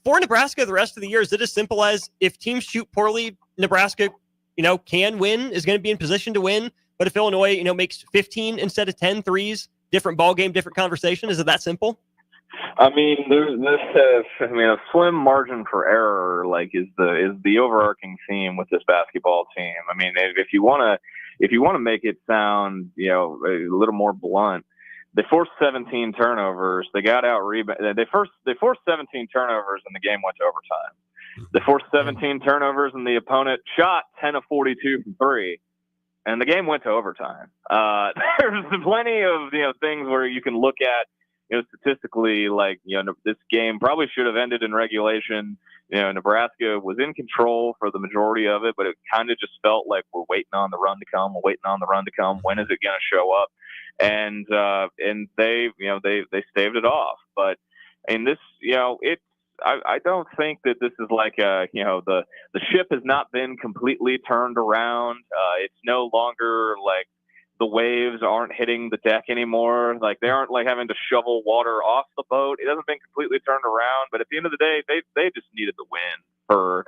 Speaker 10: For Nebraska, the rest of the year, is it as simple as if teams shoot poorly, Nebraska, can win, is going to be in position to win. But if Illinois, makes 15 instead of 10 threes, different ball game, different conversation. Is it that simple?
Speaker 19: There's a slim margin for error, is the overarching theme with this basketball team. If you want to make it sound, a little more blunt, they forced 17 turnovers. They got out rebounded. They forced 17 turnovers, and the game went to overtime. They forced 17 turnovers, and the opponent shot 10 of 42 from 3, and the game went to overtime. There's plenty of things where you can look at statistically, this game probably should have ended in regulation. Nebraska was in control for the majority of it, but it kind of just felt like we're waiting on the run to come. We're waiting on the run to come. When is it going to show up? And they staved it off. But this, I don't think that this is the ship has not been completely turned around. It's no longer the waves aren't hitting the deck anymore. They aren't having to shovel water off the boat. It hasn't been completely turned around, but at the end of the day, they just needed the win for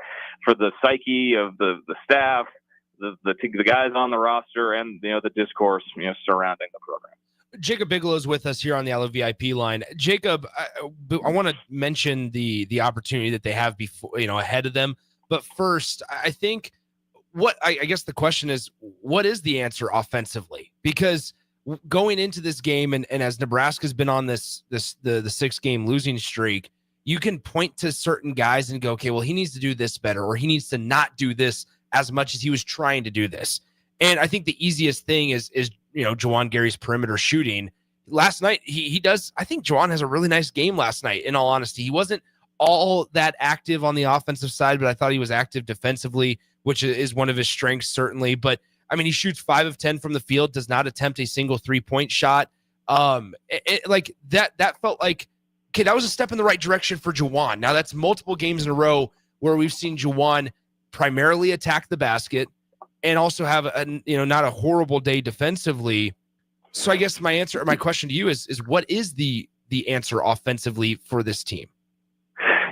Speaker 19: the psyche of the staff, the guys on the roster, and the discourse surrounding the program.
Speaker 6: Jacob Bigelow is with us here on the LVIP line. Jacob, I want to mention the opportunity that they have before ahead of them, but first, I think. I guess the question is, what is the answer offensively? Because going into this game, and as Nebraska's been on the 6-game losing streak, you can point to certain guys and go, okay, well, he needs to do this better, or he needs to not do this as much as he was trying to do this. And I think the easiest thing is Juwan Gary's perimeter shooting. Last night, he does. I think Juwan has a really nice game last night, in all honesty. He wasn't all that active on the offensive side, but I thought he was active defensively, which is one of his strengths, certainly. But, he shoots 5 of 10 from the field, does not attempt a single 3-point shot. That felt like, okay, that was a step in the right direction for Juwan. Now, that's multiple games in a row where we've seen Juwan primarily attack the basket and also have not a horrible day defensively. So I guess my question to you is what is the answer offensively for this team?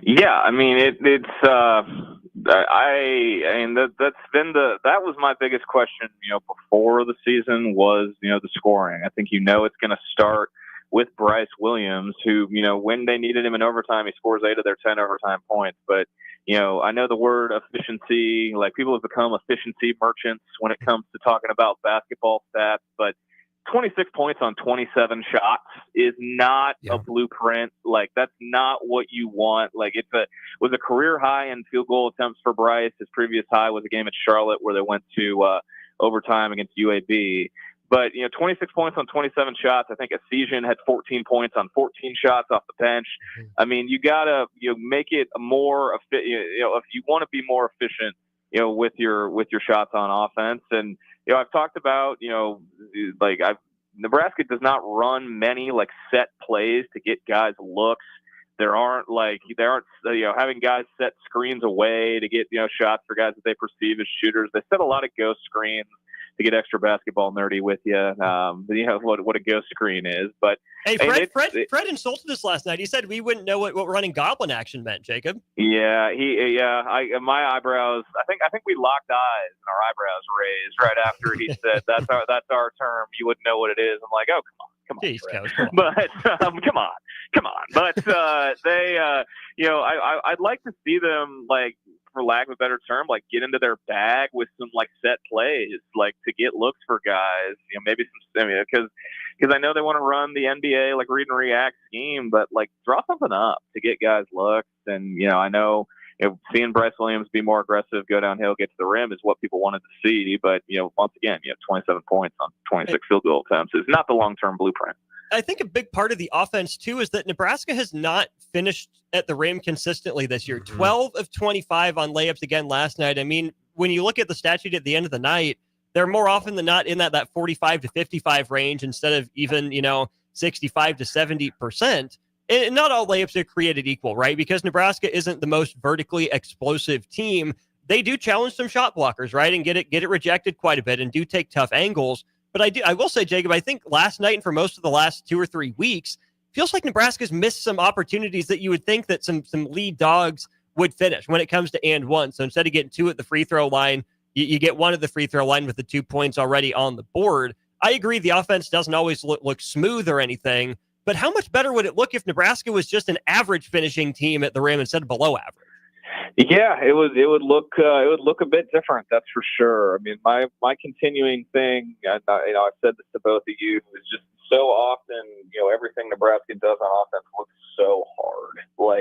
Speaker 19: Yeah, that was my biggest question, before the season was, the scoring. I think it's going to start with Bryce Williams, who, when they needed him in overtime, he scores 8 of their 10 overtime points. But, I know the word efficiency, people have become efficiency merchants when it comes to talking about basketball stats, but 26 points on 27 shots is not a blueprint. That's not what you want. Was a career high in field goal attempts for Bryce. His previous high was a game at Charlotte where they went to overtime against UAB. But, 26 points on 27 shots. I think Essegian had 14 points on 14 shots off the bench. I mean, you got to make it more efficient. If you want to be more efficient, with your shots on offense. And, I've talked about, Nebraska does not run many set plays to get guys looks. They aren't having guys set screens away to get shots for guys that they perceive as shooters. They set a lot of ghost screens to get extra basketball nerdy with you. What a ghost screen is. But
Speaker 10: hey, Fred insulted us last night. He said we wouldn't know what running goblin action meant, Jacob.
Speaker 19: Yeah, my eyebrows. I think we locked eyes and our eyebrows raised right after he said that's our term. You wouldn't know what it is. I'm like, oh come on.
Speaker 10: Jeez, Coach, come on.
Speaker 19: But come on. But they, I'd like to see them for lack of a better term, get into their bag with some set plays, to get looks for guys. Maybe because I know they want to run the NBA read and react scheme, but draw something up to get guys looks. And I know seeing Bryce Williams be more aggressive, go downhill, get to the rim is what people wanted to see. But once again, 27 points on 26 field goal attempts is not the long-term blueprint.
Speaker 10: I think a big part of the offense, too, is that Nebraska has not finished at the rim consistently this year. 12 of 25 on layups again last night. I mean, when you look at the stat sheet at the end of the night, they're more often than not in that 45 to 55 range instead of even, 65 to 70%. And not all layups are created equal, right? Because Nebraska isn't the most vertically explosive team. They do challenge some shot blockers, right? And get it rejected quite a bit and do take tough angles. But I will say, Jacob, I think last night and for most of the last 2 or 3 weeks, feels like Nebraska's missed some opportunities that you would think that some lead dogs would finish when it comes to and one. So instead of getting 2 at the free throw line, you get 1 at the free throw line with the 2 points already on the board. I agree the offense doesn't always look smooth or anything, but how much better would it look if Nebraska was just an average finishing team at the rim instead of below average?
Speaker 19: Yeah, it would look a bit different, that's for sure. I mean, my continuing thing, and I've said this to both of you, is just so often, everything Nebraska does on offense looks so hard.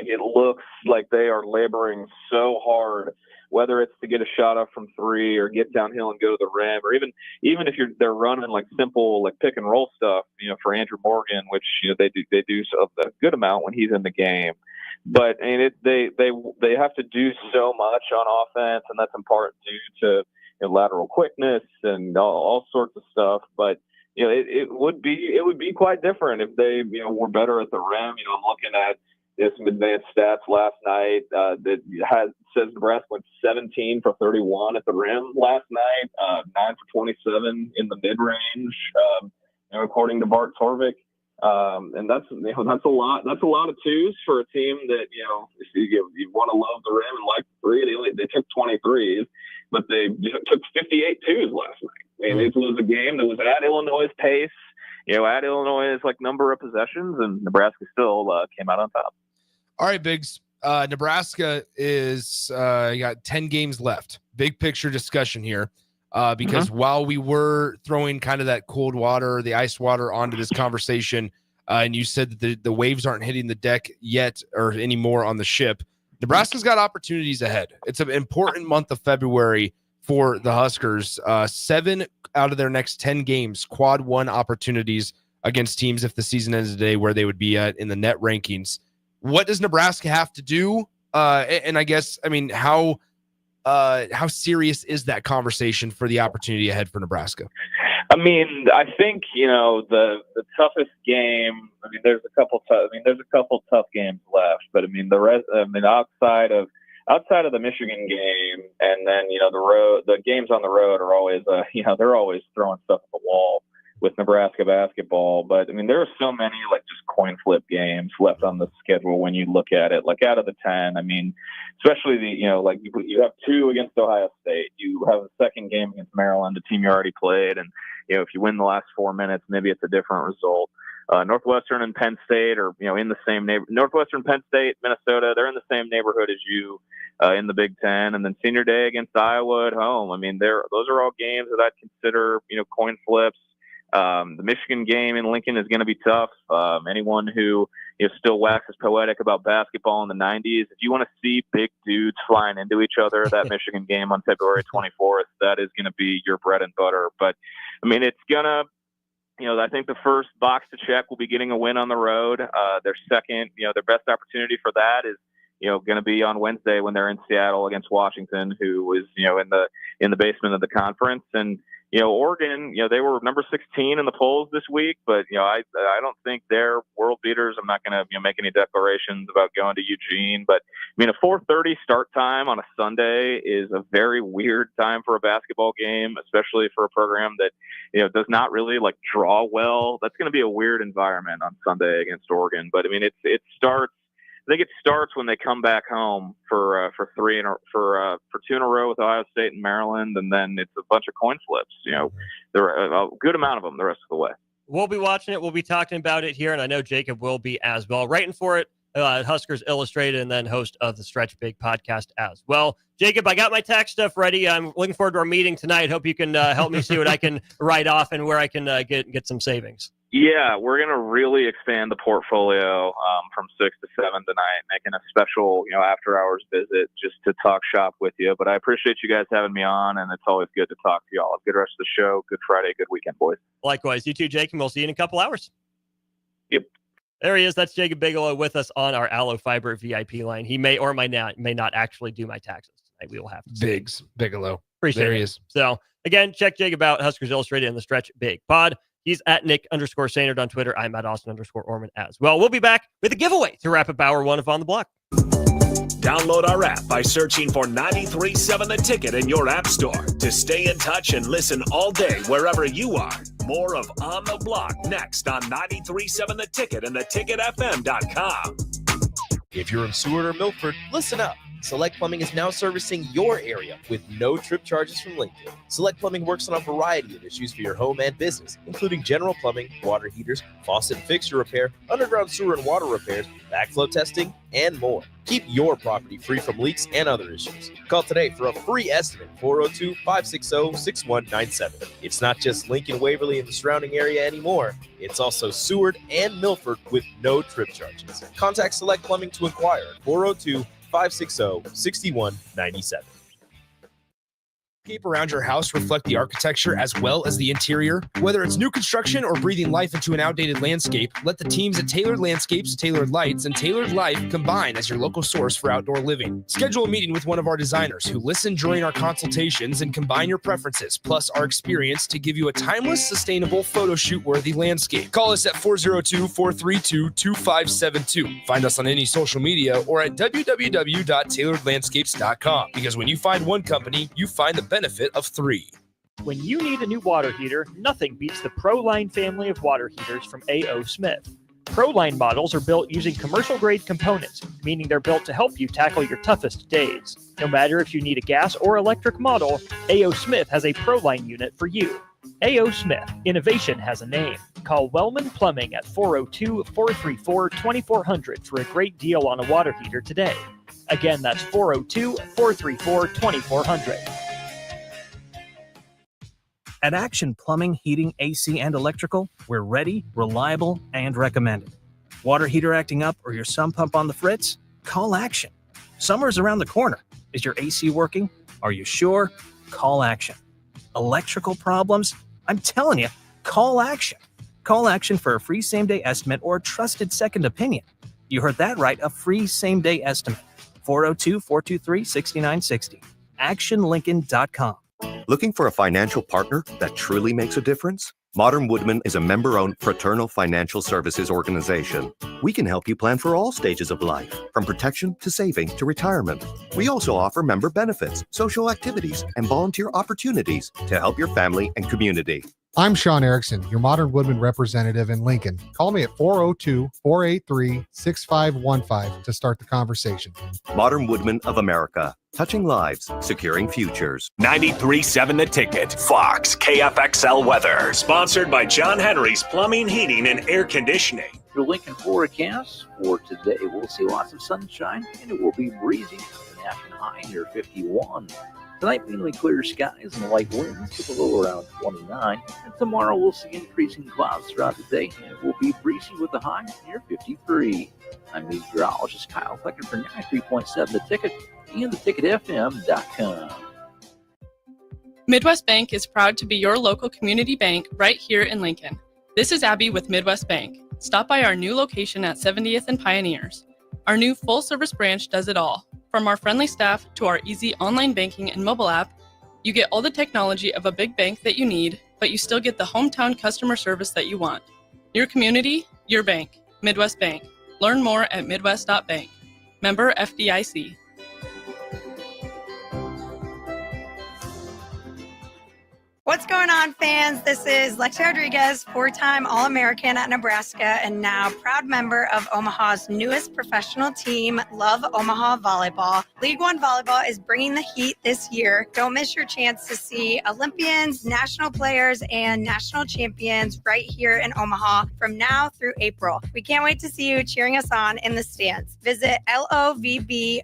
Speaker 19: It looks like they are laboring so hard, whether it's to get a shot up from 3 or get downhill and go to the rim, or even if they're running simple pick and roll stuff, for Andrew Morgan, which they do a good amount when he's in the game. But they have to do so much on offense, and that's in part due to lateral quickness and all sorts of stuff. But it would be quite different if they were better at the rim. I'm looking at some advanced stats last night that says Nebraska went 17 for 31 at the rim last night, 9 for 27 in the mid range, according to Bart Torvik. And that's a lot. That's a lot of 2s for a team that if you want to love the rim and like the 3. They took 23s, but they took 58 2s last night. And it was a game that was at Illinois' pace, at Illinois' number of possessions, and Nebraska still came out on top.
Speaker 6: All right, Biggs. Nebraska is got 10 games left. Big picture discussion here. Because while we were throwing kind of that cold water, the ice water onto this conversation, and you said that the waves aren't hitting the deck yet or anymore on the ship, Nebraska's got opportunities ahead. It's an important month of February for the Huskers. 7 out of their next 10 games, quad 1 opportunities against teams if the season ends today where they would be at in the net rankings. What does Nebraska have to do? And I guess, how serious is that conversation for the opportunity ahead for Nebraska?
Speaker 19: I think the toughest game. There's a couple tough games left, but the rest. Outside of the Michigan game, and then the games on the road are always they're always throwing stuff at the wall with Nebraska basketball. But there are so many just coin flip games left on the schedule when you look at it. Out of the 10, especially you have 2 against Ohio State. You have a second game against Maryland, a team you already played, and if you win the last 4 minutes, maybe it's a different result. Northwestern and Penn State are in the same neighborhood. Northwestern, Penn State, Minnesota, they're in the same neighborhood as you in the Big Ten, and then Senior Day against Iowa at home. Those are all games that I'd consider coin flips. The Michigan game in Lincoln is going to be tough. Anyone who still waxes poetic about basketball in the 90s, if you want to see big dudes flying into each other, that Michigan game on February 24th, that is going to be your bread and butter. But it's gonna I think the first box to check will be getting a win on the road. Their second, their best opportunity for that is, going to be on Wednesday when they're in Seattle against Washington, who was, in the basement of the conference. And, Oregon, they were number 16 in the polls this week, but, I don't think they're world beaters. I'm not going to make any declarations about going to Eugene, but a 4:30 start time on a Sunday is a very weird time for a basketball game, especially for a program that, does not really draw well. That's going to be a weird environment on Sunday against Oregon. But it starts. I think it starts when they come back home for 2 in a row with Ohio State and Maryland, and then it's a bunch of coin flips. There are a good amount of them the rest of the way.
Speaker 10: We'll be watching it. We'll be talking about it here, and I know Jacob will be as well. Writing for it, Huskers Illustrated, and then host of the Stretch Big podcast as well. Jacob, I got my tax stuff ready. I'm looking forward to our meeting tonight. Hope you can help me see what I can write off and where I can get some savings.
Speaker 19: Yeah, we're going to really expand the portfolio from 6 to 7 tonight, making a special, after-hours visit just to talk shop with you. But I appreciate you guys having me on, and it's always good to talk to y'all. Good rest of the show. Good Friday. Good weekend, boys.
Speaker 10: Likewise. You too, Jake, and we'll see you in a couple hours.
Speaker 19: Yep.
Speaker 10: There he is. That's Jacob Bigelow with us on our Aloe Fiber VIP line. He may or may not actually do my taxes tonight. We will have to see.
Speaker 6: Biggs, Bigelow.
Speaker 10: Appreciate
Speaker 6: there
Speaker 10: it.
Speaker 6: he is.
Speaker 10: So, again, check Jacob out, Huskers Illustrated and the Stretch Big Pod. He's at Nick_Sainerd on Twitter. I'm at Austin_Orman as well. We'll be back with a giveaway to wrap up hour one of On the Block.
Speaker 5: Download our app by searching for 93.7 The Ticket in your app store to stay in touch and listen all day wherever you are. More of On the Block next on 93.7 The Ticket and theticketfm.com.
Speaker 7: If you're in Seward or Milford, listen up. Select Plumbing is now servicing your area with no trip charges from Lincoln. Select Plumbing works on a variety of issues for your home and business, including general plumbing, water heaters, faucet and fixture repair, underground sewer and water repairs, backflow testing, and more. Keep your property free from leaks and other issues. Call today for a free estimate, 402-560-6197. It's not just Lincoln, Waverly, and the surrounding area anymore. It's also Seward and Milford with no trip charges. Contact Select Plumbing to inquire at 402-560-6197.
Speaker 6: Landscape around your house reflect the architecture as well as the interior. Whether it's new construction or breathing life into an outdated landscape, let the teams at Tailored Landscapes, Tailored Lights, and Tailored Life combine as your local source for outdoor living. Schedule a meeting with one of our designers who listen during our consultations and combine your preferences, plus our experience to give you a timeless, sustainable, photo shoot-worthy landscape. Call us at 402-432-2572. Find us on any social media or at www.tailoredlandscapes.com, because when you find one company, you find the benefit of 3.
Speaker 11: When you need a new water heater, nothing beats the ProLine family of water heaters from A.O. Smith. ProLine models are built using commercial-grade components, meaning they're built to help you tackle your toughest days. No matter if you need a gas or electric model, A.O. Smith has a ProLine unit for you. A.O. Smith, innovation has a name. Call Wellman Plumbing at 402-434-2400 for a great deal on a water heater today. Again, that's 402-434-2400.
Speaker 20: At Action Plumbing, Heating, AC, and Electrical, we're ready, reliable, and recommended. Water heater acting up or your sump pump on the fritz? Call Action. Summer's around the corner. Is your AC working? Are you sure? Call Action. Electrical problems? I'm telling you, call Action. Call Action for a free same-day estimate or a trusted second opinion. You heard that right, a free same-day estimate. 402-423-6960. ActionLincoln.com.
Speaker 21: Looking for a financial partner that truly makes a difference? Modern Woodman is a member-owned fraternal financial services organization. We can help you plan for all stages of life, from protection to saving to retirement. We also offer member benefits, social activities, and volunteer opportunities to help your family and community.
Speaker 22: I'm Sean Erickson, your Modern Woodman representative in Lincoln. Call me at 402-483-6515 to start the conversation.
Speaker 21: Modern Woodman of America, touching lives, securing futures.
Speaker 5: 93.7 The Ticket, Fox, KFXL weather. Sponsored by John Henry's Plumbing, Heating, and Air Conditioning.
Speaker 23: Your Lincoln forecast for today, we'll see lots of sunshine, and it will be breezy with an afternoon high near 51. Tonight, mainly clear skies and light winds with a low around 29. And tomorrow, we'll see increasing clouds throughout the day, and it will be breezy with a high near 53. I'm meteorologist Kyle Flecker for 93.7 The Ticket and theticketfm.com.
Speaker 24: Midwest Bank is proud to be your local community bank right here in Lincoln.
Speaker 1: This is Abby with Midwest Bank. Stop by our new location at 70th and Pioneers. Our new full-service branch does it all. From our friendly staff to our easy online banking and mobile app, you get all the technology of a big bank that you need, but you still get the hometown customer service that you want. Your community, your bank. Midwest Bank. Learn more at midwest.bank. Member FDIC.
Speaker 3: What's going on, fans? This is Lexi Rodriguez, four-time All-American at Nebraska and now proud member of Omaha's newest professional team, Love Omaha Volleyball. League One Volleyball is bringing the heat this year. Don't miss your chance to see Olympians, national players, and national champions right here in Omaha from now through April. We can't wait to see you cheering us on in the stands. Visit lovboma.com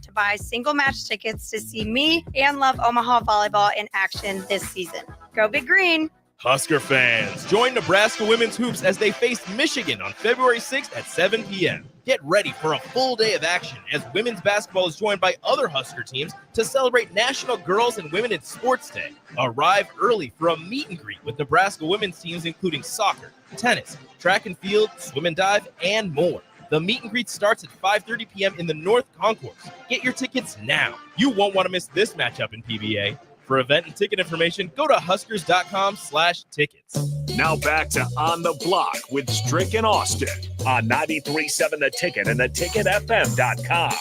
Speaker 3: to buy single match tickets to see me and Love Omaha Volleyball in action this season. Go Big Green!
Speaker 7: Husker fans, join Nebraska Women's Hoops as they face Michigan on February 6th at 7 p.m. Get ready for a full day of action as women's basketball is joined by other Husker teams to celebrate National Girls and Women in Sports Day. Arrive early for a meet and greet with Nebraska women's teams including soccer, tennis, track and field, swim and dive, and more. The meet and greet starts at 5:30 p.m. in the North Concourse. Get your tickets now. You won't want to miss this matchup in PBA. For event and ticket information, go to huskers.com/tickets.
Speaker 5: Now back to On the Block with Strick and Austin on 93.7 The Ticket and theticketfm.com.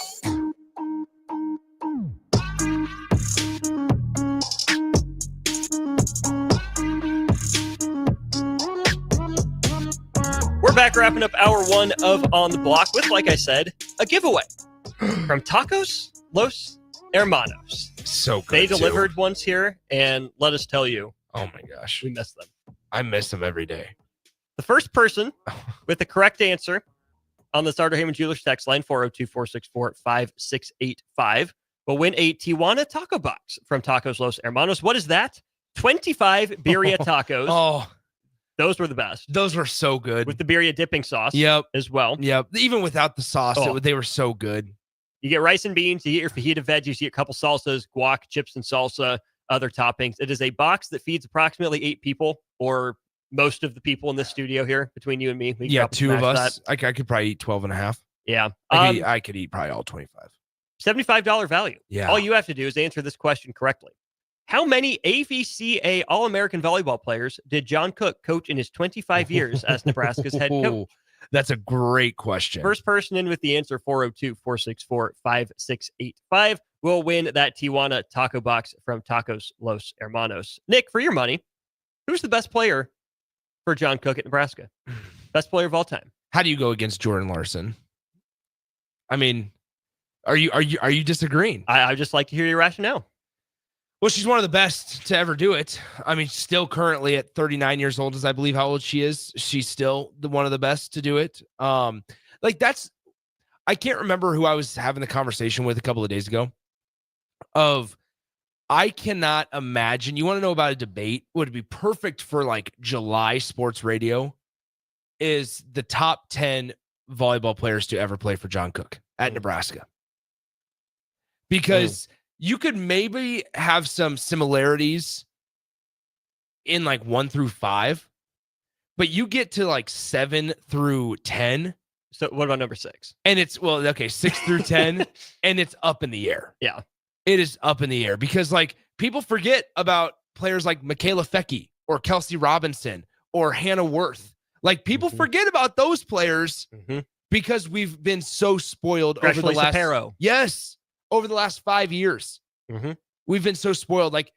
Speaker 10: We're back wrapping up hour one of On the Block with, like I said, a giveaway from Tacos Los Hermanos.
Speaker 6: So good.
Speaker 10: They delivered once here, and let us tell you.
Speaker 6: Oh my gosh.
Speaker 10: We miss them.
Speaker 6: I miss them every day.
Speaker 10: The first person with the correct answer on the Starter Heyman Jewelers text line, 402-464-5685, will win a Tijuana taco box from Tacos Los Hermanos. What is that? 25 birria tacos.
Speaker 6: Oh,
Speaker 10: those were the best.
Speaker 6: Those were so good.
Speaker 10: With the birria dipping sauce as well.
Speaker 6: Yep. Even without the sauce, they were so good.
Speaker 10: You get rice and beans, you get your fajita veggies, you get a couple salsas, guac, chips and salsa, other toppings. It is a box that feeds approximately 8 people, or most of the people in this studio here, between you and me. We
Speaker 6: two of us. I could probably eat 12 and a half.
Speaker 10: Yeah.
Speaker 6: I could eat probably all 25.
Speaker 10: $75 value.
Speaker 6: Yeah.
Speaker 10: All you have to do is answer this question correctly. How many AVCA All-American volleyball players did John Cook coach in his 25 years as Nebraska's head coach?
Speaker 6: That's a great question.
Speaker 10: First person in with the answer, 402-464-5685, will win that Tijuana taco box from Tacos Los Hermanos. Nick, for your money, who's the best player for John Cook at Nebraska? Best player of all time.
Speaker 6: How do you go against Jordan Larson? I mean, are you disagreeing?
Speaker 10: I just like to hear your rationale.
Speaker 6: Well, she's one of the best to ever do it. I mean, still currently at 39 years old, as I believe how old she is. She's still one of the best to do it. I can't remember who I was having the conversation with a couple of days ago. I cannot imagine. You want to know about a debate? Would be perfect for like July sports radio. Is the top 10 volleyball players to ever play for John Cook at Nebraska? Because you could maybe have some similarities in like 1 through 5, but you get to like 7 through 10.
Speaker 10: So what about number 6?
Speaker 6: And it's 6 through 10, and it's up in the air.
Speaker 10: Yeah.
Speaker 6: It is up in the air because like people forget about players like Michaela Fecke or Kelsey Robinson or Hannah Worth. Like people forget about those players because we've been so spoiled over the last over the last 5 years. We've been so spoiled. Like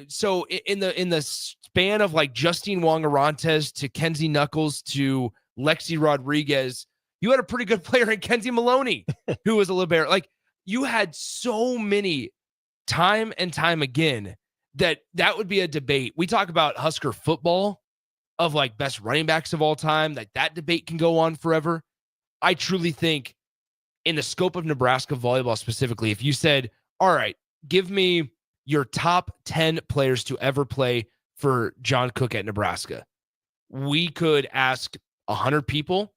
Speaker 6: so in the span of like Justine Wong-Arantes to Kenzie Knuckles to Lexi Rodriguez, you had a pretty good player in Kenzie Maloney who was a libero. Like you had so many time and time again that would be a debate. We talk about Husker football of like best running backs of all time. Like that debate can go on forever. I truly think in the scope of Nebraska volleyball specifically, if you said, all right, give me your top 10 players to ever play for John Cook at Nebraska, we could ask 100 people,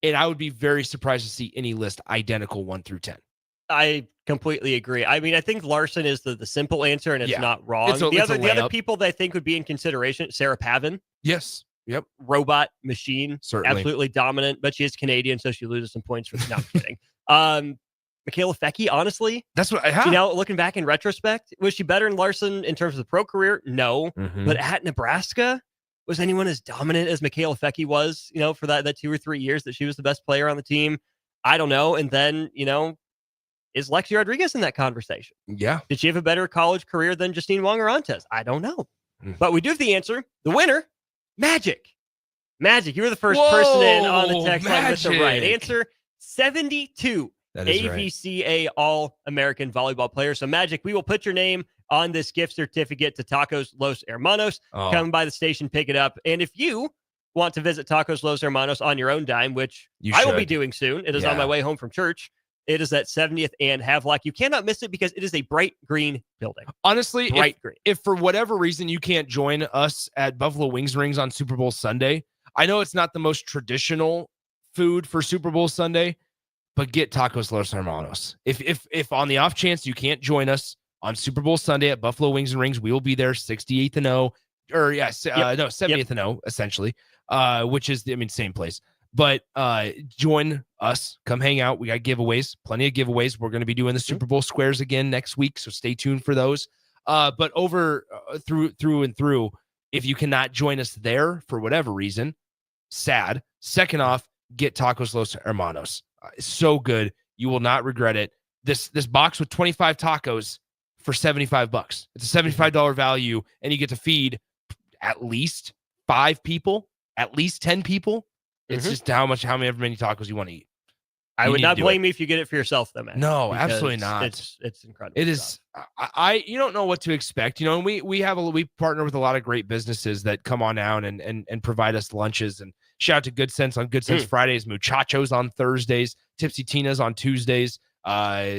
Speaker 6: and I would be very surprised to see any list identical 1 through 10.
Speaker 10: I completely agree. I mean, I think Larson is the simple answer, and it's not wrong.
Speaker 6: It's a
Speaker 10: the other
Speaker 6: layup.
Speaker 10: people that I think would be in consideration, Sarah Pavin.
Speaker 6: Yes. Yep.
Speaker 10: Robot machine.
Speaker 6: Certainly.
Speaker 10: Absolutely dominant, but she is Canadian, so she loses some points for no, I'm kidding. Michaela Fecki, honestly.
Speaker 6: That's what
Speaker 10: looking back in retrospect, was she better than Larson in terms of the pro career? No.
Speaker 6: Mhm.
Speaker 10: But at Nebraska, was anyone as dominant as Michaela Fecki was, for that 2 or 3 years that she was the best player on the team? I don't know. And then, is Lexi Rodriguez in that conversation?
Speaker 6: Yeah.
Speaker 10: Did she have a better college career than Justine Wong-Orantes? I don't know. But we do have the answer. The winner, Magic. Magic, you were the first person in on the text line with the right answer. 72
Speaker 6: That is
Speaker 10: AVCA All-American volleyball players. So, Magic, we will put your name on this gift certificate to Tacos Los Hermanos.
Speaker 6: Oh.
Speaker 10: Come by the station, pick it up. And if you want to visit Tacos Los Hermanos on your own dime, which I will be doing soon, it is on my way home from church. It is at 70th and Havelock. You cannot miss it because it is a bright green building.
Speaker 6: Honestly,
Speaker 10: bright green.
Speaker 6: If for whatever reason you can't join us at Buffalo Wings Rings on Super Bowl Sunday, I know it's not the most traditional food for Super Bowl Sunday, but get Tacos Los Hermanos. If on the off chance you can't join us on Super Bowl Sunday at Buffalo Wings and Rings, we will be there 68th and 0, or 70th and 0 essentially, which is same place. But join us, come hang out. We got giveaways, plenty of giveaways. We're going to be doing the Super Bowl squares again next week, so stay tuned for those. But over through and through, if you cannot join us there for whatever reason, sad. Second off, get Tacos Los Hermanos. It's so good. You will not regret it. This box with 25 tacos for $75. It's a $75 value, and you get to feed at least 5 people, at least 10 people. It's just how many tacos you want to eat.
Speaker 10: I would not blame you if you get it for yourself, though, man.
Speaker 6: No, absolutely not.
Speaker 10: It's incredible.
Speaker 6: It is. You don't know what to expect. And we partner with a lot of great businesses that come on down and provide us lunches. And shout out to Good Sense on Good Sense Fridays, Muchachos on Thursdays, Tipsy Tina's on Tuesdays,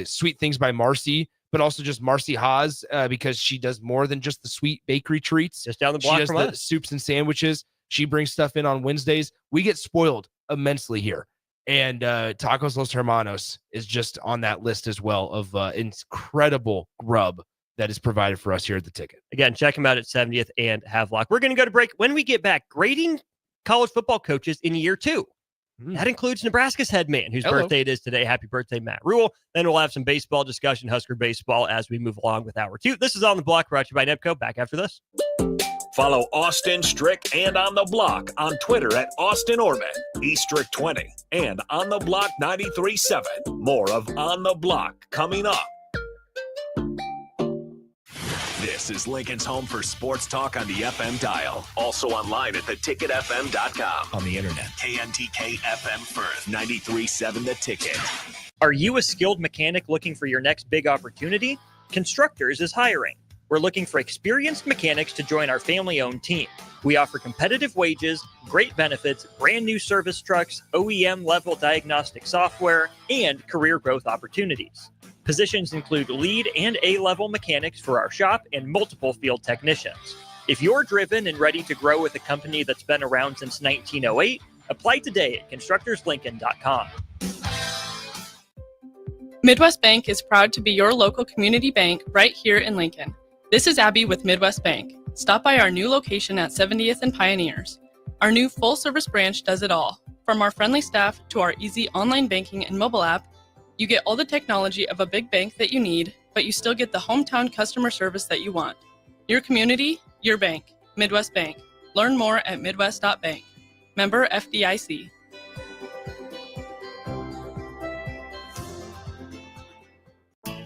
Speaker 6: Sweet Things by Marcy, but also just Marcy Haas because she does more than just the sweet bakery treats.
Speaker 10: Just down the block from us.
Speaker 6: She does the soups and sandwiches. She brings stuff in on Wednesdays. We get spoiled immensely here. And Tacos Los Hermanos is just on that list as well of incredible grub that is provided for us here at the Ticket.
Speaker 10: Again, check them out at 70th and Havelock. We're going to go to break. When we get back, grading college football coaches in year 2. That includes Nebraska's head man, whose birthday it is today. Happy birthday, Matt Rule. Then we'll have some baseball discussion, Husker baseball, as we move along with hour 2. This is On the Block, brought to you by Nebco. Back after this.
Speaker 5: Follow Austin Strick and On the Block on Twitter at Austin Orman, eStrick20, and On the Block 93.7. More of On the Block coming up. This is Lincoln's home for sports talk on the FM dial. Also online at theticketfm.com. On the internet, KNTK FM Firth, 93.7 The Ticket.
Speaker 11: Are you a skilled mechanic looking for your next big opportunity? Constructors is hiring. We're looking for experienced mechanics to join our family-owned team. We offer competitive wages, great benefits, brand new service trucks, OEM-level diagnostic software, and career growth opportunities. Positions include lead and A-level mechanics for our shop and multiple field technicians. If you're driven and ready to grow with a company that's been around since 1908, apply today at constructorslincoln.com.
Speaker 1: Midwest Bank is proud to be your local community bank right here in Lincoln. This is Abby with Midwest Bank. Stop by our new location at 70th and Pioneers. Our new full-service branch does it all. From our friendly staff to our easy online banking and mobile app, you get all the technology of a big bank that you need, but you still get the hometown customer service that you want. Your community, your bank. Midwest Bank. Learn more at midwest.bank. Member FDIC.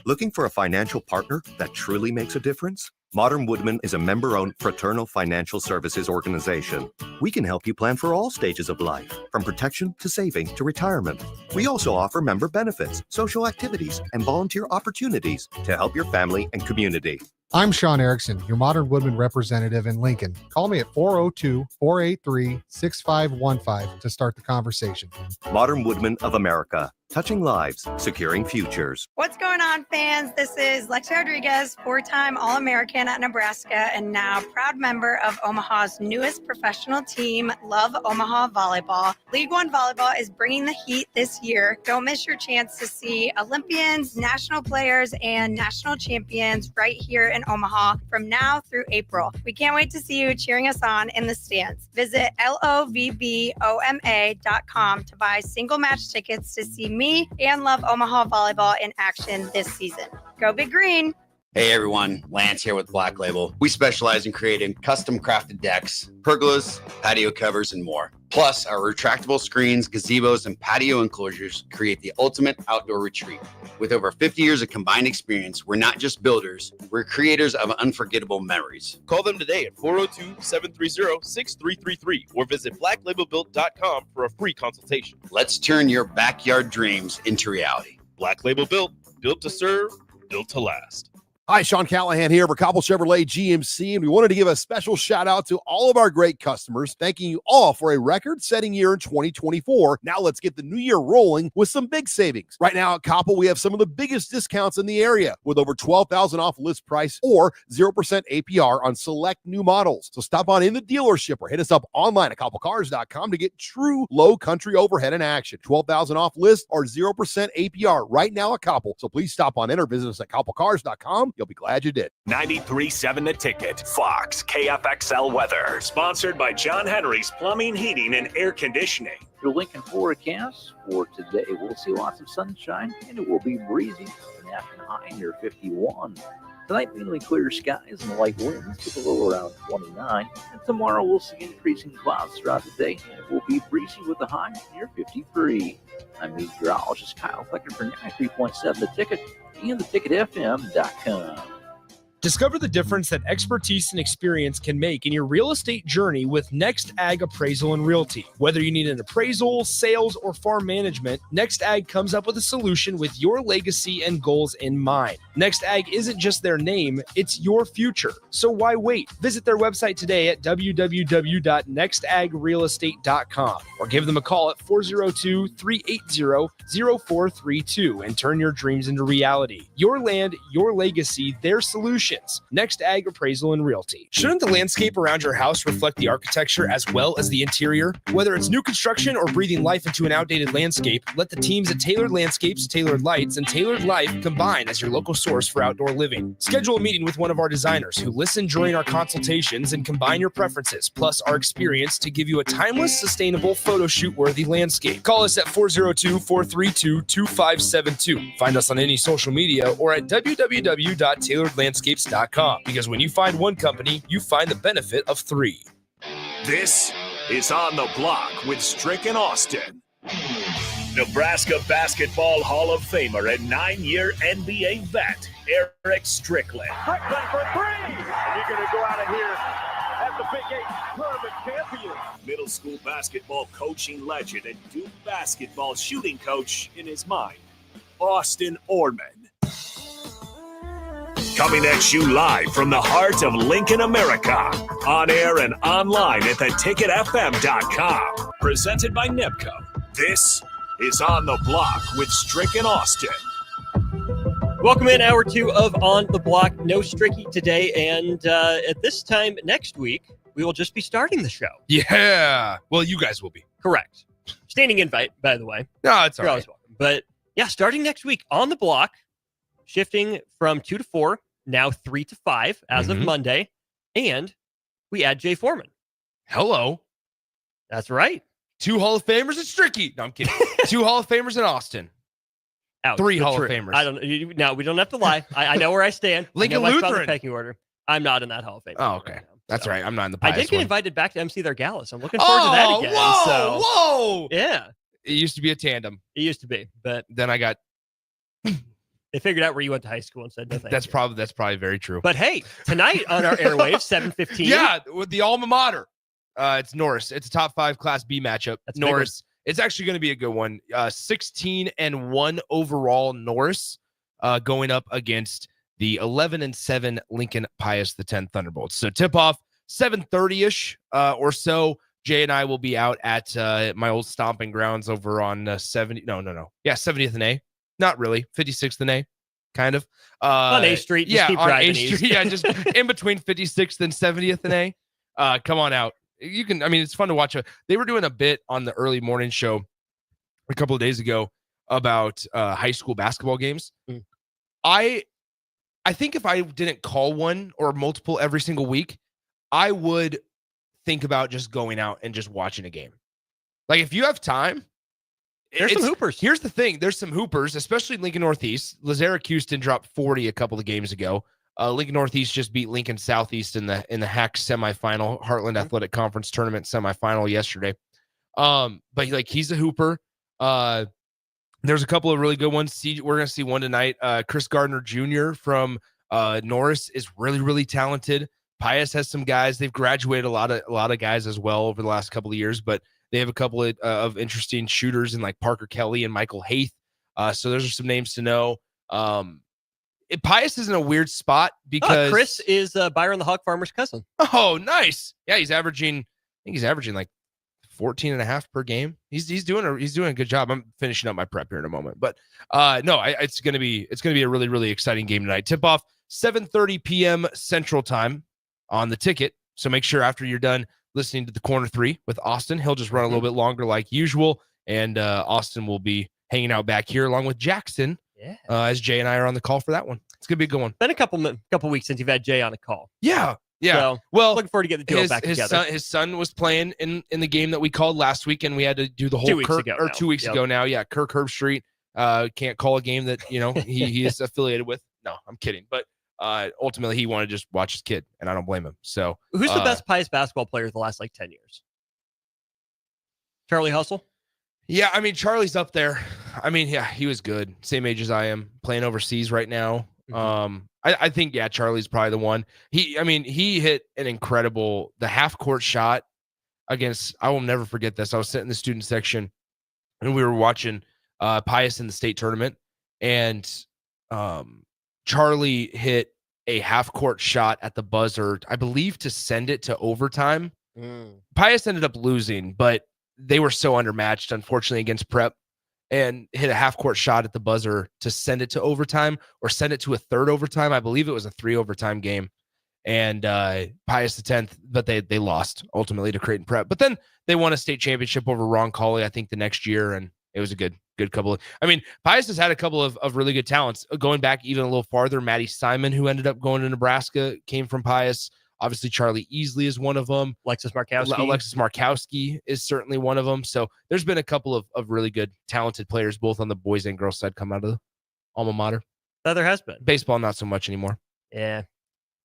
Speaker 21: Looking for a financial partner that truly makes a difference? Modern Woodman is a member-owned fraternal financial services organization. We can help you plan for all stages of life, from protection to saving to retirement. We also offer member benefits, social activities, and volunteer opportunities to help your family and community.
Speaker 22: I'm Sean Erickson, your Modern Woodman representative in Lincoln. Call me at 402-483-6515 to start the conversation.
Speaker 21: Modern Woodmen of America, touching lives, securing futures.
Speaker 3: What's going on, fans? This is Lexi Rodriguez, four-time All-American at Nebraska and now proud member of Omaha's newest professional team, Love Omaha Volleyball. League One Volleyball is bringing the heat this year. Don't miss your chance to see Olympians, national players, and national champions right here in Omaha from now through April. We can't wait to see you cheering us on in the stands. Visit lovboma.com to buy single match tickets to see me and Love Omaha Volleyball in action this season. Go Big Green!
Speaker 14: Hey everyone, Lance here with Black Label. We specialize in creating custom crafted decks, pergolas, patio covers, and more. Plus, our retractable screens, gazebos, and patio enclosures create the ultimate outdoor retreat. With over 50 years of combined experience, we're not just builders, we're creators of unforgettable memories.
Speaker 7: Call them today at 402-730-6333 or visit blacklabelbuilt.com for a free consultation.
Speaker 14: Let's turn your backyard dreams into reality.
Speaker 7: Black Label Built, built to serve, built to last.
Speaker 2: Hi, Sean Callahan here for Cobble Chevrolet GMC, and we wanted to give a special shout out to all of our great customers, thanking you all for a record-setting year in 2024. Now let's get the new year rolling with some big savings. Right now at Cobble, we have some of the biggest discounts in the area with over $12,000 off list price or 0% APR on select new models. So stop on in the dealership or hit us up online at cobblecars.com to get true low country overhead in action. $12,000 off list or 0% APR right now at Cobble. So please stop on in or visit us at cobblecars.com. You'll be glad you did.
Speaker 5: 93.7 The Ticket, Fox, KFXL weather. Sponsored by John Henry's Plumbing, Heating, and Air Conditioning.
Speaker 23: Your Lincoln forecast for today, we'll see lots of sunshine and it will be breezy with an afternoon high near 51. Tonight, mainly clear skies and light winds with a low around 29. And tomorrow, we'll see increasing clouds throughout the day and it will be breezy with a high near 53. I'm meteorologist Kyle Flecker for 93.7 The Ticket and theticketfm.com.
Speaker 6: Discover the difference that expertise and experience can make in your real estate journey with Next Ag Appraisal and Realty. Whether you need an appraisal, sales, or farm management, Next Ag comes up with a solution with your legacy and goals in mind. Next Ag isn't just their name, it's your future. So why wait? Visit their website today at www.nextagrealestate.com or give them a call at 402-380-0432 and turn your dreams into reality. Your land, your legacy, their solution. Next Ag Appraisal and Realty. Shouldn't the landscape around your house reflect the architecture as well as the interior? Whether it's new construction or breathing life into an outdated landscape, let the teams at Tailored Landscapes, Tailored Lights, and Tailored Life combine as your local source for outdoor living. Schedule a meeting with one of our designers who listen during our consultations and combine your preferences, plus our experience to give you a timeless, sustainable, photo shoot-worthy landscape. Call us at 402-432-2572. Find us on any social media or at www.tailoredlandscapes.com because when you find one company, you find the benefit of three.
Speaker 5: This is On the Block with Strick and Austin. Nebraska Basketball Hall of Famer and 9-year NBA vet, Eric Strickland.
Speaker 9: Strickland for three! And you're going to go out of here as the Big 8 tournament champion.
Speaker 5: Middle school basketball coaching legend and Duke basketball shooting coach in his mind, Austin Orman. Coming at you live from the heart of Lincoln, America. On air and online at theticketfm.com. Presented by NEBCO. This is On the Block with Strick and Austin.
Speaker 10: Welcome in hour 2 of On the Block. No Stricky today. And at this time next week, we will just be starting the show.
Speaker 6: Yeah. Well, you guys will be.
Speaker 10: Correct. Standing invite, by the way.
Speaker 6: No, it's all
Speaker 10: You're
Speaker 6: right.
Speaker 10: always welcome. But yeah, starting next week on the block, shifting from 2 to 4. Now 3 to 5 as of Monday. And we add Jay Foreman.
Speaker 6: Hello.
Speaker 10: That's right.
Speaker 6: 2 Hall of Famers and Stricky. No, I'm kidding. 2 Hall of Famers and Austin.
Speaker 10: Ouch,
Speaker 6: 3
Speaker 10: but
Speaker 6: Hall
Speaker 10: true.
Speaker 6: of Famers.
Speaker 10: I don't. No, we don't have to lie. I know where I stand.
Speaker 6: Lincoln
Speaker 10: I know my
Speaker 6: Lutheran.
Speaker 10: pecking order. I'm not in that Hall of Fame.
Speaker 6: Oh, okay. That's right. I'm not in the
Speaker 10: I
Speaker 6: biased
Speaker 10: did get
Speaker 6: one.
Speaker 10: invited back to MC their gala, so I'm looking forward to that again.
Speaker 6: Whoa!
Speaker 10: Yeah.
Speaker 6: It used to be a tandem.
Speaker 10: It used to be, but
Speaker 6: then I got.
Speaker 10: They figured out where you went to high school and said no thank you.
Speaker 6: That's probably very true.
Speaker 10: But hey, tonight on our airwaves, 7:15.
Speaker 6: Yeah, with the alma mater. It's Norris. It's a top 5 Class B matchup.
Speaker 10: That's a big
Speaker 6: Norris. It's actually going to be a good one. 16-1 overall Norris going up against the 11-7 Lincoln Pius X Thunderbolts. So tip-off 7:30-ish or so. Jay and I will be out at my old stomping grounds over on 70th and A. Not really, 56th and A, kind of.
Speaker 10: On A Street, just keep
Speaker 6: on
Speaker 10: driving
Speaker 6: A Street,
Speaker 10: east.
Speaker 6: yeah, just in between 56th and 70th and A. Come on out. You can. I mean, it's fun to watch. They were doing a bit on the early morning show a couple of days ago about high school basketball games. I think if I didn't call one or multiple every single week, I would think about just going out and just watching a game. Like, if you have time,
Speaker 10: there's some hoopers.
Speaker 6: Here's the thing. There's some hoopers, especially Lincoln Northeast. Lazarick Houston dropped 40 a couple of games ago. Lincoln Northeast just beat Lincoln Southeast in the HAC semifinal, Heartland Athletic Conference tournament semifinal yesterday. But like, he's a hooper. There's a couple of really good ones. We're going to see one tonight. Chris Gardner Jr. from Norris is really, really talented. Pius has some guys. They've graduated a lot of guys as well over the last couple of years, but they have a couple of interesting shooters in like Parker Kelly and Michael Haith. So those are some names to know. Pius is in a weird spot because
Speaker 10: Chris is Byron the Hog Farmer's cousin.
Speaker 6: Oh, nice. Yeah, I think he's averaging like 14 and a half per game. He's doing a good job. I'm finishing up my prep here in a moment, but it's going to be a really, really exciting game tonight. Tip off 7:30 p.m. Central Time on the ticket. So make sure after you're done listening to the Corner 3 with Austin, he'll just run a little bit longer like usual. And Austin will be hanging out back here along with Jackson as Jay and I are on the call for that one. It's going to be a good one.
Speaker 10: Been a couple weeks since you've had Jay on a call.
Speaker 6: Yeah.
Speaker 10: So,
Speaker 6: well,
Speaker 10: looking forward to get the duo back together.
Speaker 6: His son was playing in the game that we called last week, and we had to do the whole
Speaker 10: 2 weeks ago
Speaker 6: 2 weeks ago now. Yeah, Kirk Herbstreit can't call a game that he is affiliated with. No, I'm kidding. But ultimately, he wanted to just watch his kid, and I don't blame him. So,
Speaker 10: who's the best Pius basketball player of the last 10 years? Charlie Hustle?
Speaker 6: Yeah, I mean, Charlie's up there. I mean, yeah, he was good. Same age as I am, playing overseas right now. I think, Charlie's probably the one. He hit an incredible, the half-court shot against, I will never forget this. I was sitting in the student section, and we were watching Pius in the state tournament, and Charlie hit a half-court shot at the buzzer, I believe, to send it to overtime. Pius ended up losing, but they were so undermatched, unfortunately, against Prep, and hit a half-court shot at the buzzer to send it to overtime or send it to a third overtime. I believe it was a 3-overtime game. And Pius X, but they lost ultimately to Creighton Prep. But then they won a state championship over Ron Colley, I think, the next year, and it was a good couple of. I mean, Pius has had a couple of really good talents. Going back even a little farther, Maddie Simon, who ended up going to Nebraska, came from Pius. Obviously, Charlie Easley is one of them.
Speaker 10: Alexis
Speaker 6: Markowski is certainly one of them. So there's been a couple of really good, talented players, both on the boys and girls side, come out of the alma mater.
Speaker 10: There has been.
Speaker 6: Baseball, not so much anymore.
Speaker 10: Yeah,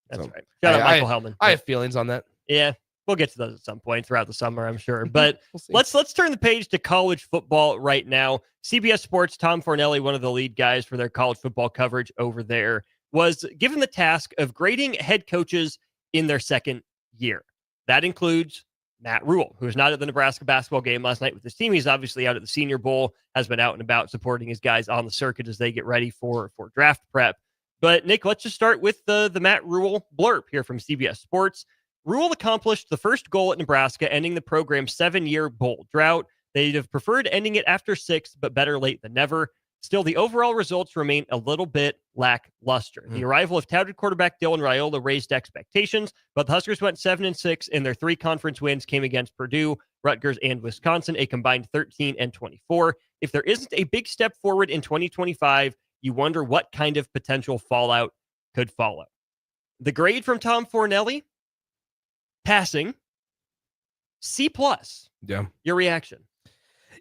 Speaker 10: that's right. Shout out Michael Hellman.
Speaker 6: I have feelings on that.
Speaker 10: Yeah, we'll get to those at some point throughout the summer, I'm sure. But let's turn the page to college football right now. CBS Sports, Tom Fornelli, one of the lead guys for their college football coverage over there, was given the task of grading head coaches in their second year. That includes Matt Rule, who was not at the Nebraska basketball game last night with his team. He's obviously out at the Senior Bowl, has been out and about supporting his guys on the circuit as they get ready for draft prep. But Nick, let's just start with the Matt Rule blurb here from CBS Sports. Rule accomplished the first goal at Nebraska, ending the program's 7-year bowl drought. They'd have preferred ending it after 6, but better late than never. Still, the overall results remain a little bit lackluster. The arrival of touted quarterback Dylan Raiola raised expectations, but the Huskers went 7-6, and their 3 conference wins came against Purdue, Rutgers, and Wisconsin, a combined 13-24. If there isn't a big step forward in 2025, you wonder what kind of potential fallout could follow. The grade from Tom Fornelli, passing, C+.
Speaker 6: Yeah.
Speaker 10: Your reaction?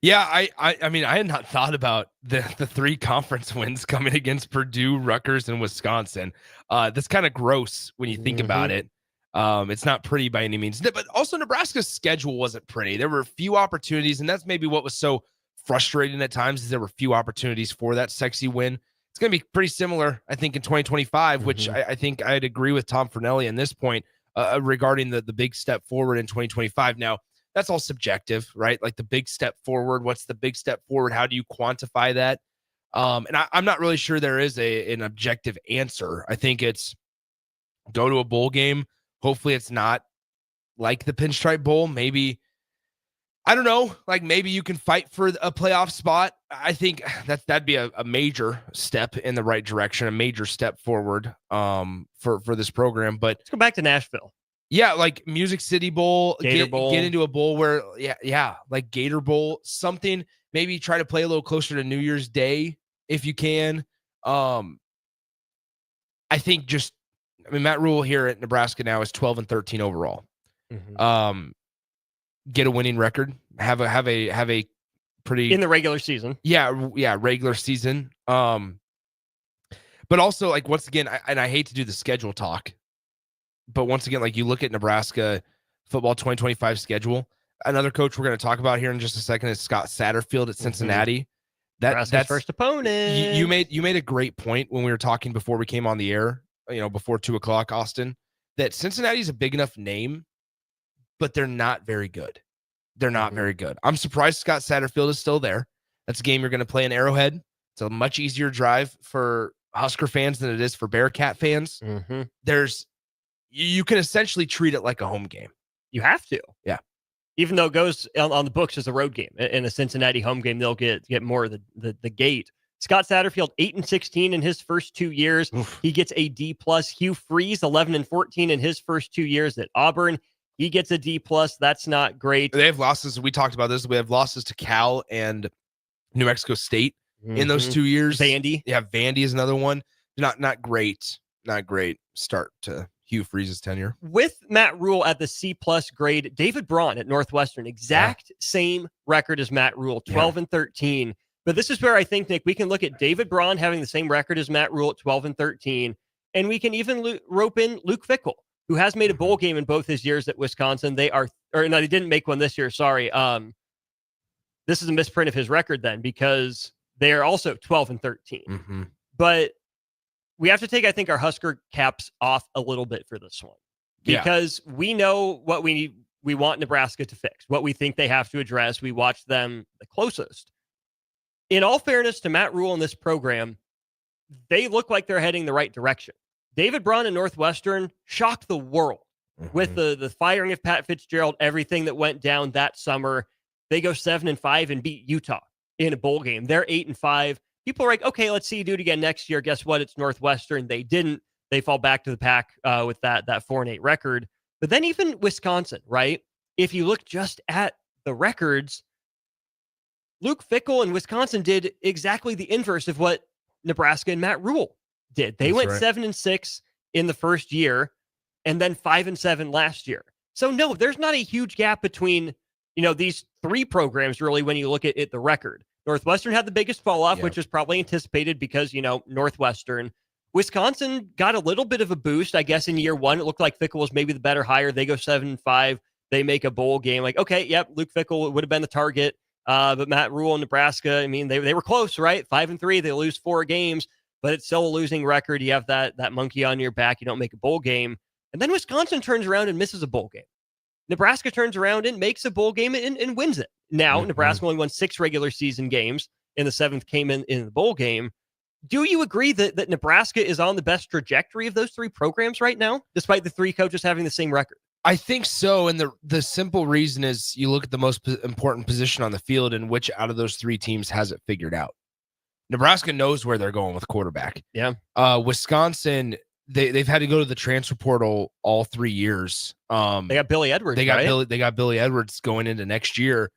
Speaker 6: Yeah, I mean, I had not thought about the 3 conference wins coming against Purdue, Rutgers, and Wisconsin. That's kind of gross when you think about it. It's not pretty by any means. But also, Nebraska's schedule wasn't pretty. There were few opportunities, and that's maybe what was so frustrating at times, is there were few opportunities for that sexy win. It's going to be pretty similar, I think, in 2025, which I think I'd agree with Tom Fornelli in this point regarding the big step forward in 2025. Now, that's all subjective, right? Like the big step forward. What's the big step forward? How do you quantify that? And I'm not really sure there is an objective answer. I think it's go to a bowl game. Hopefully it's not like the Pinstripe Bowl. Maybe, I don't know, like maybe you can fight for a playoff spot. I think that'd be a major step in the right direction, a major step forward for this program. But
Speaker 10: let's go back to Nashville.
Speaker 6: Yeah, like Music City Bowl,
Speaker 10: Gator Bowl.
Speaker 6: Get into a bowl where, like Gator Bowl, something, maybe try to play a little closer to New Year's Day if you can. I think Matt Rule here at Nebraska now is 12-13 overall.
Speaker 10: Mm-hmm.
Speaker 6: Get a winning record, have a pretty
Speaker 10: in the regular season.
Speaker 6: Yeah, regular season. But also, like, once again, I hate to do the schedule talk, but once again, like, you look at Nebraska football 2025 schedule. Another coach we're going to talk about here in just a second is Scott Satterfield at Cincinnati.
Speaker 10: That's first opponent.
Speaker 6: You made a great point when we were talking before we came on the air, before 2:00, Austin, that Cincinnati's a big enough name, but they're not very good. They're not very good. I'm surprised Scott Satterfield is still there. That's a game you're going to play in Arrowhead. It's a much easier drive for Husker fans than it is for Bearcat fans.
Speaker 10: Mm-hmm.
Speaker 6: You can essentially treat it like a home game.
Speaker 10: You have to.
Speaker 6: Yeah.
Speaker 10: Even though it goes on the books as a road game. In a Cincinnati home game, they'll get more of the gate. Scott Satterfield, 8-16 in his first 2 years.
Speaker 6: Oof.
Speaker 10: He gets a D+. Hugh Freeze, 11-14 in his first 2 years at Auburn. He gets a D+. That's not great.
Speaker 6: They have losses. We talked about this. We have losses to Cal and New Mexico State in those 2 years.
Speaker 10: Vandy.
Speaker 6: Yeah, Vandy is another one. Not great. Not great start to Hugh Freeze's tenure.
Speaker 10: With Matt Rule at the C+ grade, David Braun at Northwestern, same record as Matt Rule, 12-13. But this is where I think, Nick, we can look at David Braun having the same record as Matt Rule at 12-13, and we can even rope in Luke Fickell, who has made a bowl game in both his years at Wisconsin. They didn't make one this year. Sorry. This is a misprint of his record then, because they are also 12-13.
Speaker 6: Mm-hmm.
Speaker 10: But we have to take, I think, our Husker caps off a little bit for this one, because we know what we want Nebraska to fix, what we think they have to address. We watch them the closest. In all fairness to Matt Rule in this program, they look like they're heading the right direction. David Braun and Northwestern shocked the world with the firing of Pat Fitzgerald, everything that went down that summer. They go 7-5 and beat Utah in a bowl game. They're 8-5. People are like, okay, let's see you do it again next year. Guess what? It's Northwestern. They didn't. They fall back to the pack with that 4-8 record. But then even Wisconsin, right? If you look just at the records, Luke Fickell and Wisconsin did exactly the inverse of what Nebraska and Matt Rule did. They went 7-6 in the first year and then 5-7 last year. So no, there's not a huge gap between, these three programs really when you look at the record. Northwestern had the biggest fall off, which was probably anticipated because, Northwestern. Wisconsin got a little bit of a boost, I guess, in year one. It looked like Fickell was maybe the better hire. They go 7-5. They make a bowl game. Like, okay, yep, Luke Fickell would have been the target. But Matt Rule in Nebraska, I mean, they were close, right? 5-3. They lose 4 games, but it's still a losing record. You have that monkey on your back. You don't make a bowl game. And then Wisconsin turns around and misses a bowl game. Nebraska turns around and makes a bowl game and wins it. Now, Nebraska only won 6 regular season games, and the 7th came in the bowl game. Do you agree that Nebraska is on the best trajectory of those 3 programs right now, despite the 3 coaches having the same record?
Speaker 6: I think so. And the simple reason is you look at the most important position on the field and which out of those 3 teams has it figured out. Nebraska knows where they're going with quarterback.
Speaker 10: Yeah.
Speaker 6: Wisconsin, they've had to go to the transfer portal all 3 years.
Speaker 10: They got Billy Edwards.
Speaker 6: They got Billy Edwards going into next year,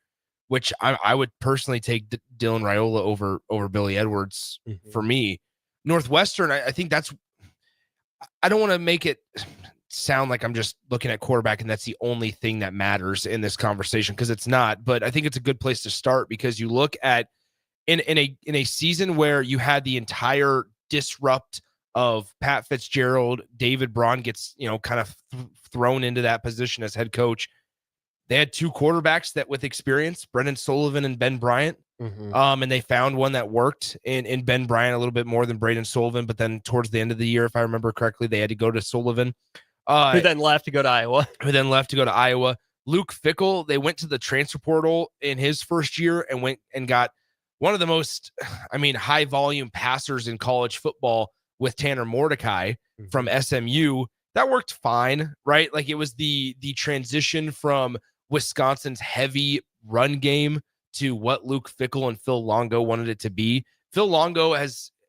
Speaker 6: which I would personally take Dylan Raiola over Billy Edwards for me. Northwestern, I think I don't want to make it sound like I'm just looking at quarterback and that's the only thing that matters in this conversation, because it's not. But I think it's a good place to start, because you look at in a season where you had the entire disrupt of Pat Fitzgerald, David Braun gets kind of thrown into that position as head coach. They had 2 quarterbacks that with experience, Brendan Sullivan and Ben Bryant. And they found one that worked in Ben Bryant a little bit more than Braden Sullivan. But then towards the end of the year, if I remember correctly, they had to go to Sullivan.
Speaker 10: Who then left to go to Iowa. Luke Fickell, they went to the transfer portal in his first year and went and got
Speaker 6: one of the most, high volume passers in college football with Tanner Mordecai from SMU. That worked fine, right? Like, it was the transition from Wisconsin's heavy run game to what Luke Fickell and Phil Longo wanted it to be. Phil Longo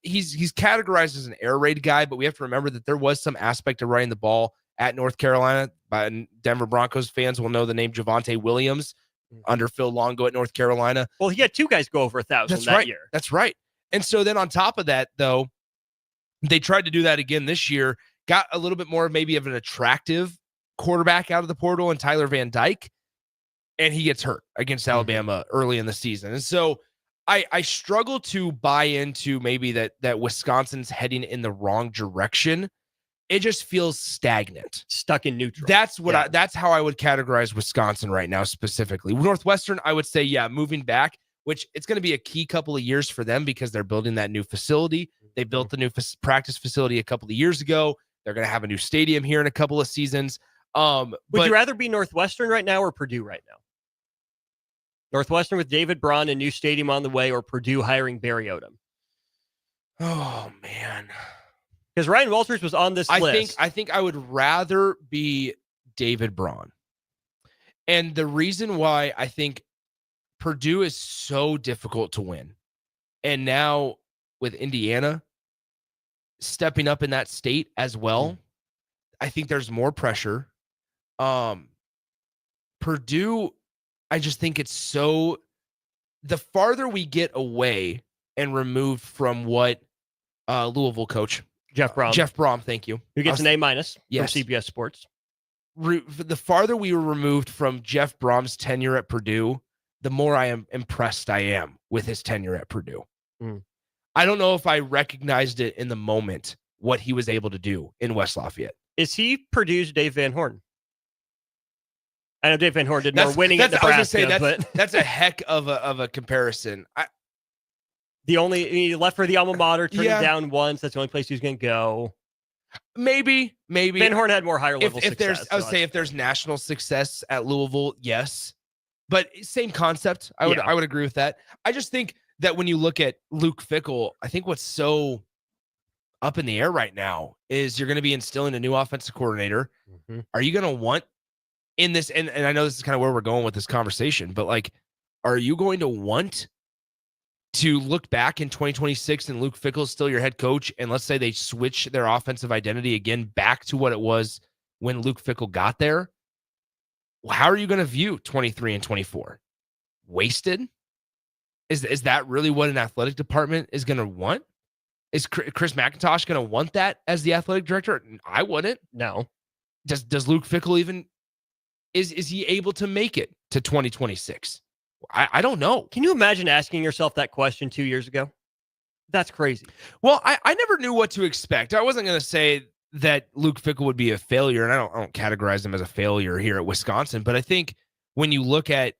Speaker 6: he's categorized as an air raid guy, but we have to remember that there was some aspect of running the ball at North Carolina. Denver Broncos fans will know the name Javonte Williams under Phil Longo at North Carolina.
Speaker 10: Well, he had 2 guys go over 1,000 that year.
Speaker 6: That's right. And so then on top of that, though, they tried to do that again this year, got a little bit more maybe of an attractive quarterback out of the portal in Tyler Van Dyke, and he gets hurt against Alabama early in the season. And so I struggle to buy into maybe that Wisconsin's heading in the wrong direction. It just feels stagnant,
Speaker 10: stuck in neutral.
Speaker 6: That's what that's how I would categorize Wisconsin right now specifically. Northwestern, I would say, moving back, which it's going to be a key couple of years for them because they're building that new facility. They built the new practice facility a couple of years ago. They're going to have a new stadium here in a couple of seasons.
Speaker 10: Would you rather be Northwestern right now or Purdue right now? Northwestern with David Braun and new stadium on the way, or Purdue hiring Barry Odom?
Speaker 6: Oh, man.
Speaker 10: Because Ryan Walters was on this list.
Speaker 6: I think I would rather be David Braun. And the reason why I think Purdue is so difficult to win, and now with Indiana stepping up in that state as well, I think there's more pressure. Purdue, I just think it's so, the farther we get away and removed from what Louisville coach
Speaker 10: Jeff Brom,
Speaker 6: thank you,
Speaker 10: who gets an A- from
Speaker 6: yes.
Speaker 10: CBS Sports.
Speaker 6: The farther we were removed from Jeff Brom's tenure at Purdue, the more I am impressed I am with his tenure at Purdue. I don't know if I recognized it in the moment what he was able to do in West Lafayette.
Speaker 10: Is he Purdue's Dave Van Horn? I know Dave Van Horn did more winning at Nebraska,
Speaker 6: I was gonna say,
Speaker 10: but
Speaker 6: that's a heck of a comparison.
Speaker 10: He left for the alma mater, turned it down once. That's the only place he was going to go.
Speaker 6: Maybe
Speaker 10: Van Horn had more higher level success.
Speaker 6: I would say if there's national success at Louisville, yes, but same concept. I would agree with that. I just think that when you look at Luke Fickell, I think what's so up in the air right now is you're going to be instilling a new offensive coordinator. Are you going to want in this? And I know this is kind of where we're going with this conversation, but like, are you going to want to look back in 2026 and Luke Fickell is still your head coach, and let's say they switch their offensive identity again back to what it was when Luke Fickell got there? Well, how are you going to view 23 and 24? Wasted? Is that really what an athletic department is going to want? Is Chris McIntosh going to want that as the athletic director? I wouldn't.
Speaker 10: No.
Speaker 6: Does Luke Fickell even, is he able to make it to 2026? I don't know.
Speaker 10: Can you imagine asking yourself that question 2 years ago? That's crazy.
Speaker 6: Well, I never knew what to expect. I wasn't going to say that Luke Fickell would be a failure, and I don't categorize him as a failure here at Wisconsin, but I think when you look at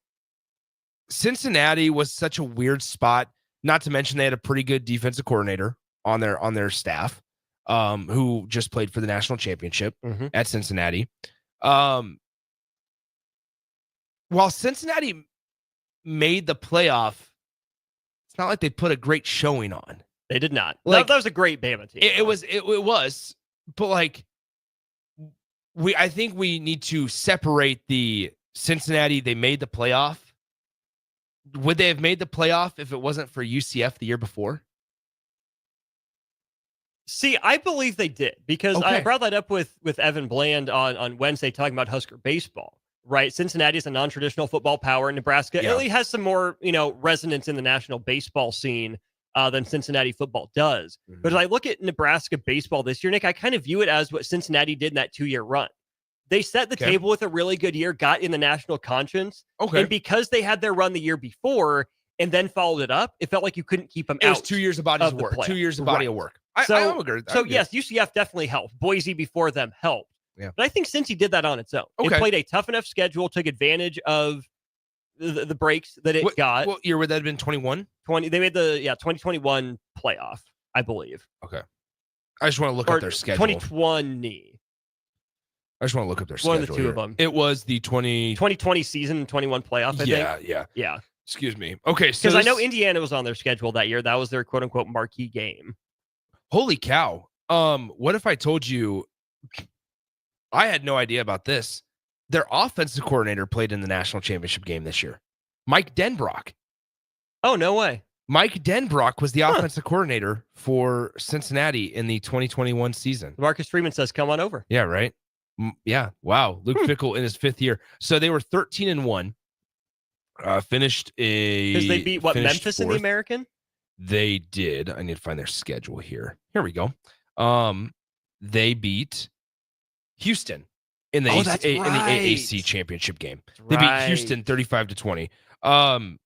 Speaker 6: Cincinnati was such a weird spot, not to mention they had a pretty good defensive coordinator on their staff who just played for the national championship at Cincinnati. While Cincinnati made the playoff, it's not like they put a great showing on.
Speaker 10: They did not.
Speaker 6: Like,
Speaker 10: that was a great Bama team.
Speaker 6: It was, but like I think we need to separate the Cincinnati. They made the playoff. Would they have made the playoff if it wasn't for UCF the year before?
Speaker 10: See, I believe they did, because I brought that up with Evan Bland on Wednesday talking about Husker baseball, right? Cincinnati is a non-traditional football power. Nebraska really has some more, resonance in the national baseball scene than Cincinnati football does. But as I look at Nebraska baseball this year, Nick, I kind of view it as what Cincinnati did in that 2-year run. They set the table with a really good year, got in the national conscience. And because they had their run the year before and then followed it up, it felt like you couldn't keep them out.
Speaker 6: It was 2 years of body of work. 2 years of body of work. I agree.
Speaker 10: So yes, UCF definitely helped. Boise before them helped.
Speaker 6: Yeah.
Speaker 10: But I think Cincy did that on its own. It played a tough enough schedule, took advantage of the breaks that it got.
Speaker 6: What year would that have been? 21?
Speaker 10: They made the 2021 playoff, I believe.
Speaker 6: Okay. I just want to look up their schedule.
Speaker 10: 2020.
Speaker 6: I just want to look up their schedule.
Speaker 10: One of the two of them.
Speaker 6: It was the
Speaker 10: 2020 season, 21 playoff, I think.
Speaker 6: Yeah.
Speaker 10: Yeah.
Speaker 6: Excuse me. Okay, so
Speaker 10: because I know Indiana was on their schedule that year. That was their quote unquote marquee game.
Speaker 6: Holy cow. What if I told you I had no idea about this? Their offensive coordinator played in the national championship game this year. Mike Denbrock.
Speaker 10: Oh, no way.
Speaker 6: Mike Denbrock was the offensive coordinator for Cincinnati in the 2021 season.
Speaker 10: Marcus Freeman says, come on over.
Speaker 6: Yeah, right. Yeah. Wow. Luke Fickell in his 5th year. So they were 13-1. Finished
Speaker 10: because they beat Memphis
Speaker 6: 4th.
Speaker 10: in the American?
Speaker 6: They did. I need to find their schedule here. Here we go. They beat Houston in the AAC championship game. They beat Houston 35-20.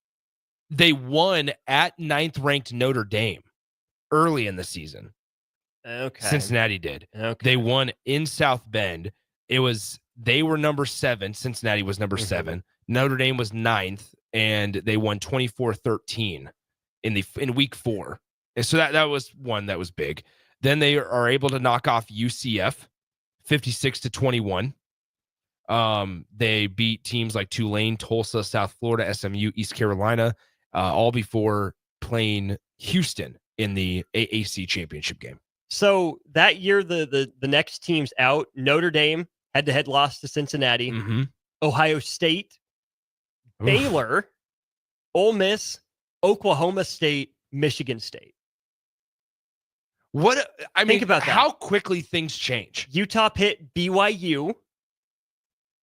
Speaker 6: They won at 9th ranked Notre Dame early in the season.
Speaker 10: Okay.
Speaker 6: Cincinnati did.
Speaker 10: Okay.
Speaker 6: They won in South Bend. They were number 7. Cincinnati was number 7. Notre Dame was 9th, and they won 24-13 in week 4. And so that was one that was big. Then they are able to knock off UCF 56-21. They beat teams like Tulane, Tulsa, South Florida, SMU, East Carolina, all before playing Houston in the AAC championship game.
Speaker 10: So that year, the next teams out, Notre Dame head-to-head loss to Cincinnati, Ohio State, Baylor, Ole Miss, Oklahoma State, Michigan State.
Speaker 6: Think
Speaker 10: about that.
Speaker 6: How quickly things change.
Speaker 10: Utah hit BYU,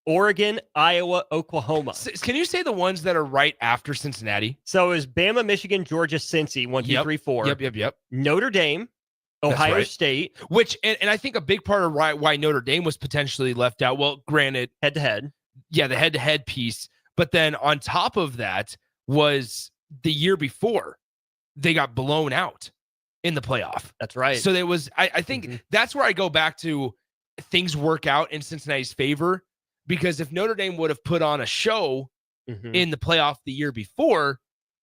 Speaker 10: Oregon, Iowa, Oklahoma.
Speaker 6: Can you say the ones that are right after Cincinnati?
Speaker 10: So it was Bama, Michigan, Georgia, Cincy, 1, 2, 3, 4.
Speaker 6: Yep.
Speaker 10: Notre Dame, Ohio State.
Speaker 6: Which, and I think a big part of why Notre Dame was potentially left out, well, granted.
Speaker 10: Head-to-head.
Speaker 6: Yeah, the head-to-head piece. But then on top of that was the year before, they got blown out in the playoff.
Speaker 10: That's right.
Speaker 6: So there was, I think that's where I go back to things work out in Cincinnati's favor, because if Notre Dame would have put on a show in the playoff the year before,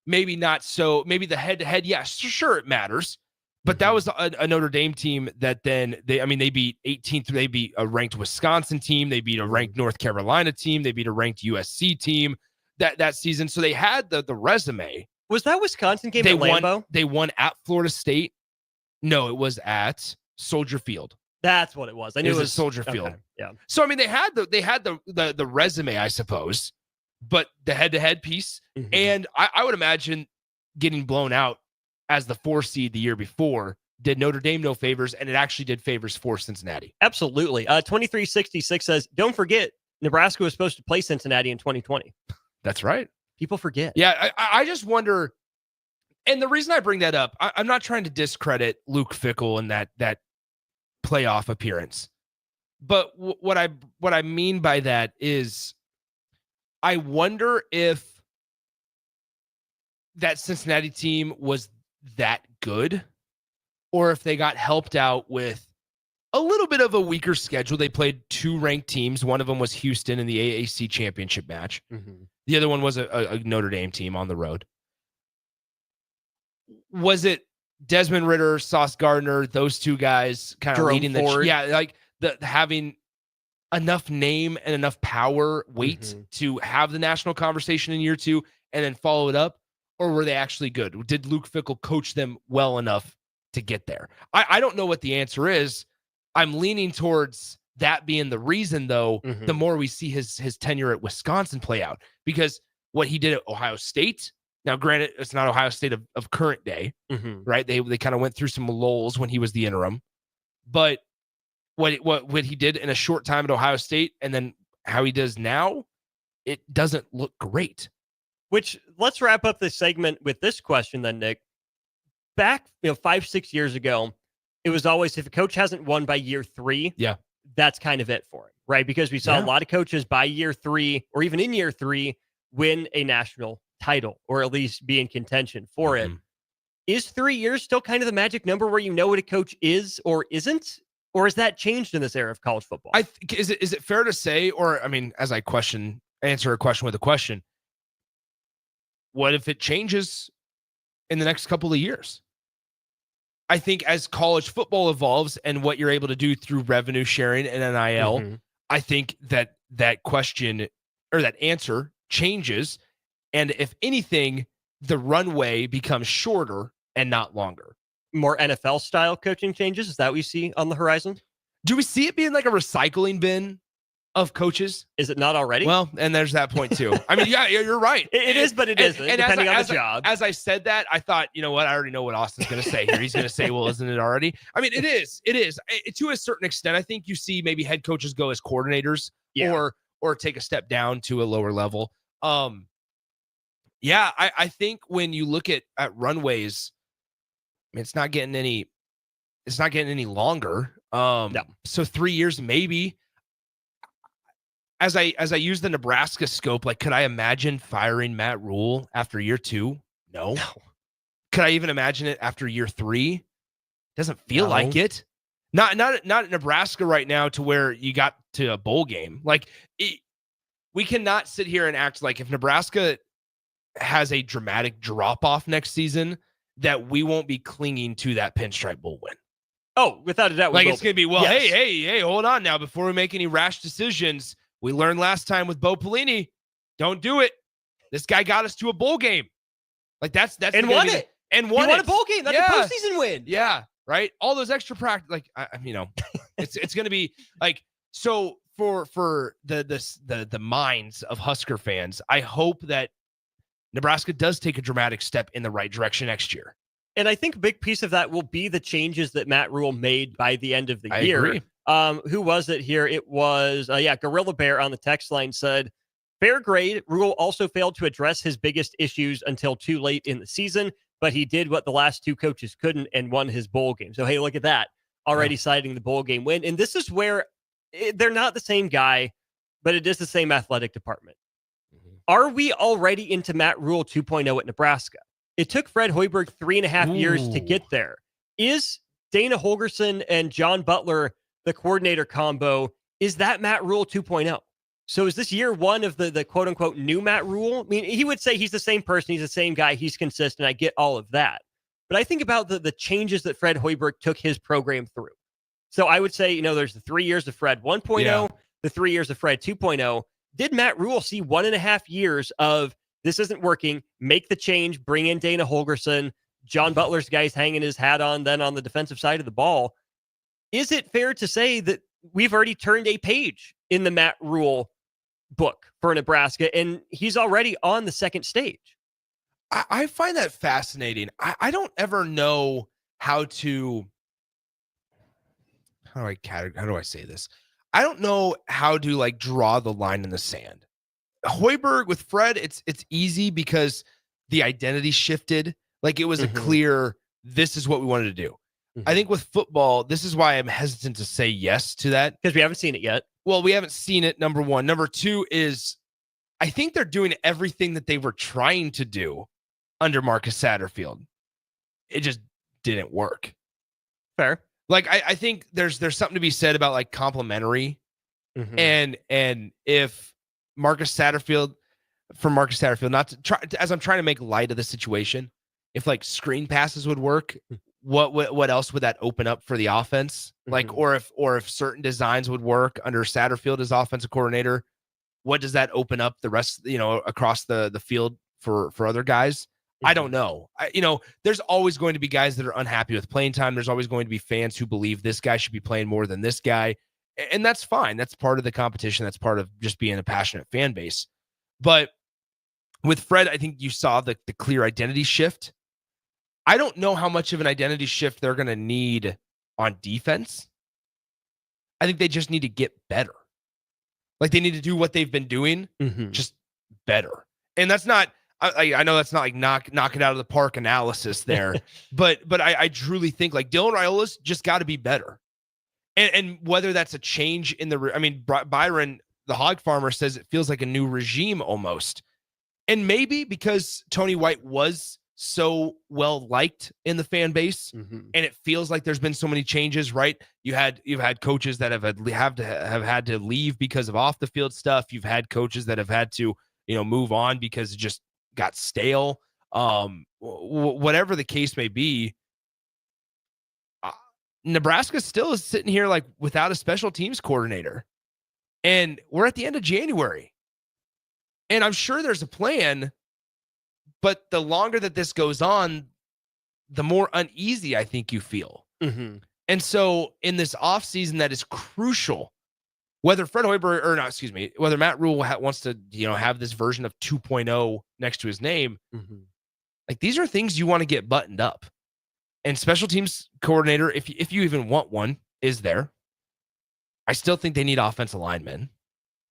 Speaker 6: maybe not so, maybe the head-to-head, yeah, sure, it matters. But that was a Notre Dame team that then they beat 18th. They beat a ranked Wisconsin team. They beat a ranked North Carolina team. They beat a ranked USC team that season. So they had the resume.
Speaker 10: Was that Wisconsin game at Lambeau?
Speaker 6: They won at Florida State. No, it was at Soldier Field.
Speaker 10: That's what it was. I knew it was
Speaker 6: Soldier Field.
Speaker 10: Okay. Yeah.
Speaker 6: So I mean, they had the resume, I suppose, but the head-to-head piece, and I would imagine getting blown out as the 4 seed the year before did Notre Dame no favors, and it actually did favors for Cincinnati.
Speaker 10: Absolutely. 2366 says, don't forget, Nebraska was supposed to play Cincinnati in 2020.
Speaker 6: That's right.
Speaker 10: People forget.
Speaker 6: Yeah, I just wonder, and the reason I bring that up, I'm not trying to discredit Luke Fickell and that playoff appearance, but what I mean by that is I wonder if that Cincinnati team was that good, or if they got helped out with a little bit of a weaker schedule. They played 2 ranked teams. One of them was Houston in the AAC championship match. The other one was a Notre Dame team on the road. Was it Desmond Ridder, Sauce Gardner, those 2 guys kind of leading the having enough name and enough power, weight to have the national conversation in year 2 and then follow it up? Or were they actually good? Did Luke Fickell coach them well enough to get there? I don't know what the answer is. I'm leaning towards that being the reason, though, the more we see his tenure at Wisconsin play out. Because what he did at Ohio State, now granted, it's not Ohio State of current day, right? They kind of went through some lulls when he was the interim. But what he did in a short time at Ohio State and then how he does now, it doesn't look great.
Speaker 10: Which, let's wrap up this segment with this question then, Nick. Back 5-6 years ago, it was always, if a coach hasn't won by year 3, that's kind of it for him, right? Because we saw a lot of coaches by year 3 or even in year 3 win a national title or at least be in contention for it. Is 3 years still kind of the magic number where you know what a coach is or isn't? Or has that changed in this era of college football?
Speaker 6: Is it fair to say, or I mean, as I answer a question with a question, what if it changes in the next couple of years? I think as college football evolves and what you're able to do through revenue sharing and NIL, I think that question or that answer changes. And if anything, the runway becomes shorter and not longer.
Speaker 10: More NFL style coaching changes. Is that what you see on the horizon?
Speaker 6: Do we see it being like a recycling bin of coaches?
Speaker 10: Is it not already?
Speaker 6: Well, and there's that point too. I mean, yeah, you're right.
Speaker 10: It is, but it isn't, depending on the job.
Speaker 6: As I said that, I thought, you know what? I already know what Austin's going to say here. He's going to say, well, isn't it already? I mean, it is. To a certain extent, I think you see maybe head coaches go as coordinators or take a step down to a lower level. Yeah, I think when you look at runways, I mean, it's not getting any longer. No. So 3 years, maybe. As I use the Nebraska scope, like, could I imagine firing Matt Rule after year 2? No. Could I even imagine it after year 3? Doesn't feel like it. Not at Nebraska right now, to where you got to a bowl game. Like, we cannot sit here and act like if Nebraska has a dramatic drop off next season, that we won't be clinging to that Pinstripe Bowl win.
Speaker 10: Oh, without a doubt.
Speaker 6: Like, it's going to be, well, yes. hey, hold on now. Before we make any rash decisions, we learned last time with Bo Pelini, don't do it. This guy got us to a bowl game. Like, that's
Speaker 10: and won it.
Speaker 6: And won
Speaker 10: a bowl game. That's a postseason win.
Speaker 6: Yeah, right. All those extra practice, like, it's going to be like, so for the minds of Husker fans, I hope that Nebraska does take a dramatic step in the right direction next year.
Speaker 10: And I think a big piece of that will be the changes that Matt Rule made by the end of the year.
Speaker 6: Agree.
Speaker 10: Who was it here? It was, Gorilla Bear on the text line said, fair grade. Rule also failed to address his biggest issues until too late in the season, but he did what the last two coaches couldn't and won his bowl game. So, hey, look at that. Already citing the bowl game win. And this is where they're not the same guy, but it is the same athletic department. Are we already into Matt Rule 2.0 at Nebraska? It took Fred Hoiberg 3.5 years to get there. Is Dana Holgorsen and John Butler the coordinator combo? Is that Matt Rule 2.0? So is this year one of the quote unquote new Matt Rule? I mean, he would say he's the same person. He's the same guy. He's consistent. I get all of that. But I think about the changes that Fred Hoiberg took his program through. So I would say, there's the 3 years of Fred 1.0, the 3 years of Fred 2.0. Did Matt Rule see 1.5 years of this isn't working, make the change, bring in Dana Holgorsen, John Butler's guys hanging his hat on, then on the defensive side of the ball? Is it fair to say that we've already turned a page in the Matt Rule book for Nebraska, and he's already on the second stage?
Speaker 6: I find that fascinating. I don't ever know how do I say this? I don't know how to like draw the line in the sand. Hoiberg with Fred, it's easy because the identity shifted. Like, it was a clear, this is what we wanted to do. I think with football, this is why I'm hesitant to say yes to that.
Speaker 10: Because we haven't seen it yet.
Speaker 6: Well, we haven't seen it, number one. Number two is, I think they're doing everything that they were trying to do under Marcus Satterfield. It just didn't work.
Speaker 10: Fair.
Speaker 6: Like, I think there's something to be said about like complementary. And if Marcus Satterfield, not to try, as I'm trying to make light of the situation, if like screen passes would work, what else would that open up for the offense? Like, or if certain designs would work under Satterfield as offensive coordinator, what does that open up the rest, across the field for other guys? I don't know. There's always going to be guys that are unhappy with playing time. There's always going to be fans who believe this guy should be playing more than this guy. And that's fine. That's part of the competition. That's part of just being a passionate fan base. But with Fred, I think you saw the clear identity shift. I don't know how much of an identity shift they're going to need on defense. I think they just need to get better. Like, they need to do what they've been doing, just better. And that's not, I know that's not like knock it out of the park analysis there, but I truly think like Dylan Raiola's just got to be better. And whether that's a change in Byron, the hog farmer, says it feels like a new regime almost. And maybe because Tony White was so well liked in the fan base, and it feels like there's been so many changes, right? You've had coaches that have had to leave because of off the field stuff. You've had coaches that have had to, move on because it just got stale. Whatever the case may be, Nebraska still is sitting here like without a special teams coordinator, and we're at the end of January. And I'm sure there's a plan But the longer that this goes on, the more uneasy I think you feel.
Speaker 10: Mm-hmm.
Speaker 6: And so in this offseason that is crucial, whether Fred Hoiberg whether Matt Rule wants to, have this version of 2.0 next to his name, like these are things you want to get buttoned up. And special teams coordinator, if you even want one, is there. I still think they need offensive linemen.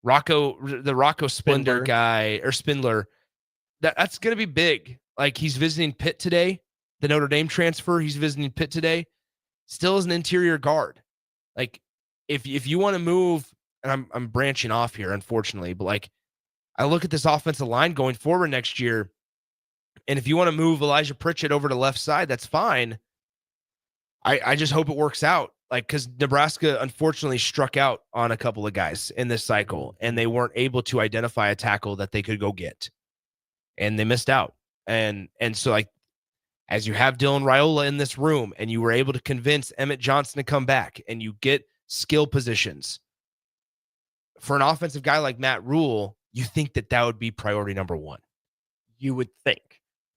Speaker 6: The Rocco Spindler guy or Spindler, that's going to be big. Like he's visiting Pitt today, the Notre Dame transfer. He's visiting Pitt today. Still as an interior guard. Like if you want to move, and I'm branching off here, unfortunately, but like I look at this offensive line going forward next year, and if you want to move Elijah Pritchett over to left side, that's fine. I just hope it works out. Like, because Nebraska unfortunately struck out on a couple of guys in this cycle, and they weren't able to identify a tackle that they could go get, and they missed out. And so, like, as you have Dylan Raiola in this room, and you were able to convince Emmett Johnson to come back, and you get skill positions for an offensive guy like Matt Rule, you think that would be priority number one.
Speaker 10: You would think.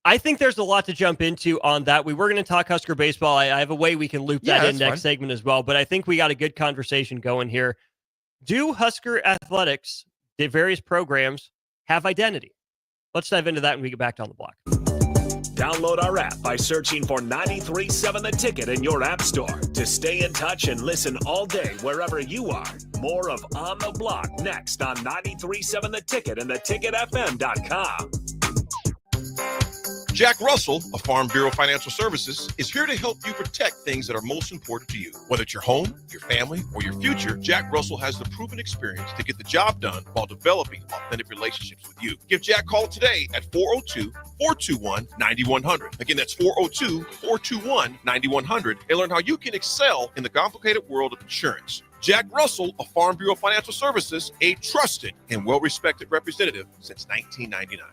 Speaker 10: I think there's a lot to jump into on that. We were going to talk Husker baseball. I have a way we can loop that in next segment as well, but I think we got a good conversation going here. Do Husker athletics, the various programs, have identity? Let's dive into that when we get back to On the Block.
Speaker 5: Download our app by searching for 93.7 The Ticket in your app store to stay in touch and listen all day wherever you are. More of On the Block next on 93.7 The Ticket and theticketfm.com.
Speaker 4: Jack Russell of Farm Bureau Financial Services is here to help you protect things that are most important to you. Whether it's your home, your family, or your future, Jack Russell has the proven experience to get the job done while developing authentic relationships with you. Give Jack a call today at 402-421-9100. Again, that's 402-421-9100 and learn how you can excel in the complicated world of insurance. Jack Russell of Farm Bureau Financial Services, a trusted and well-respected representative since 1999.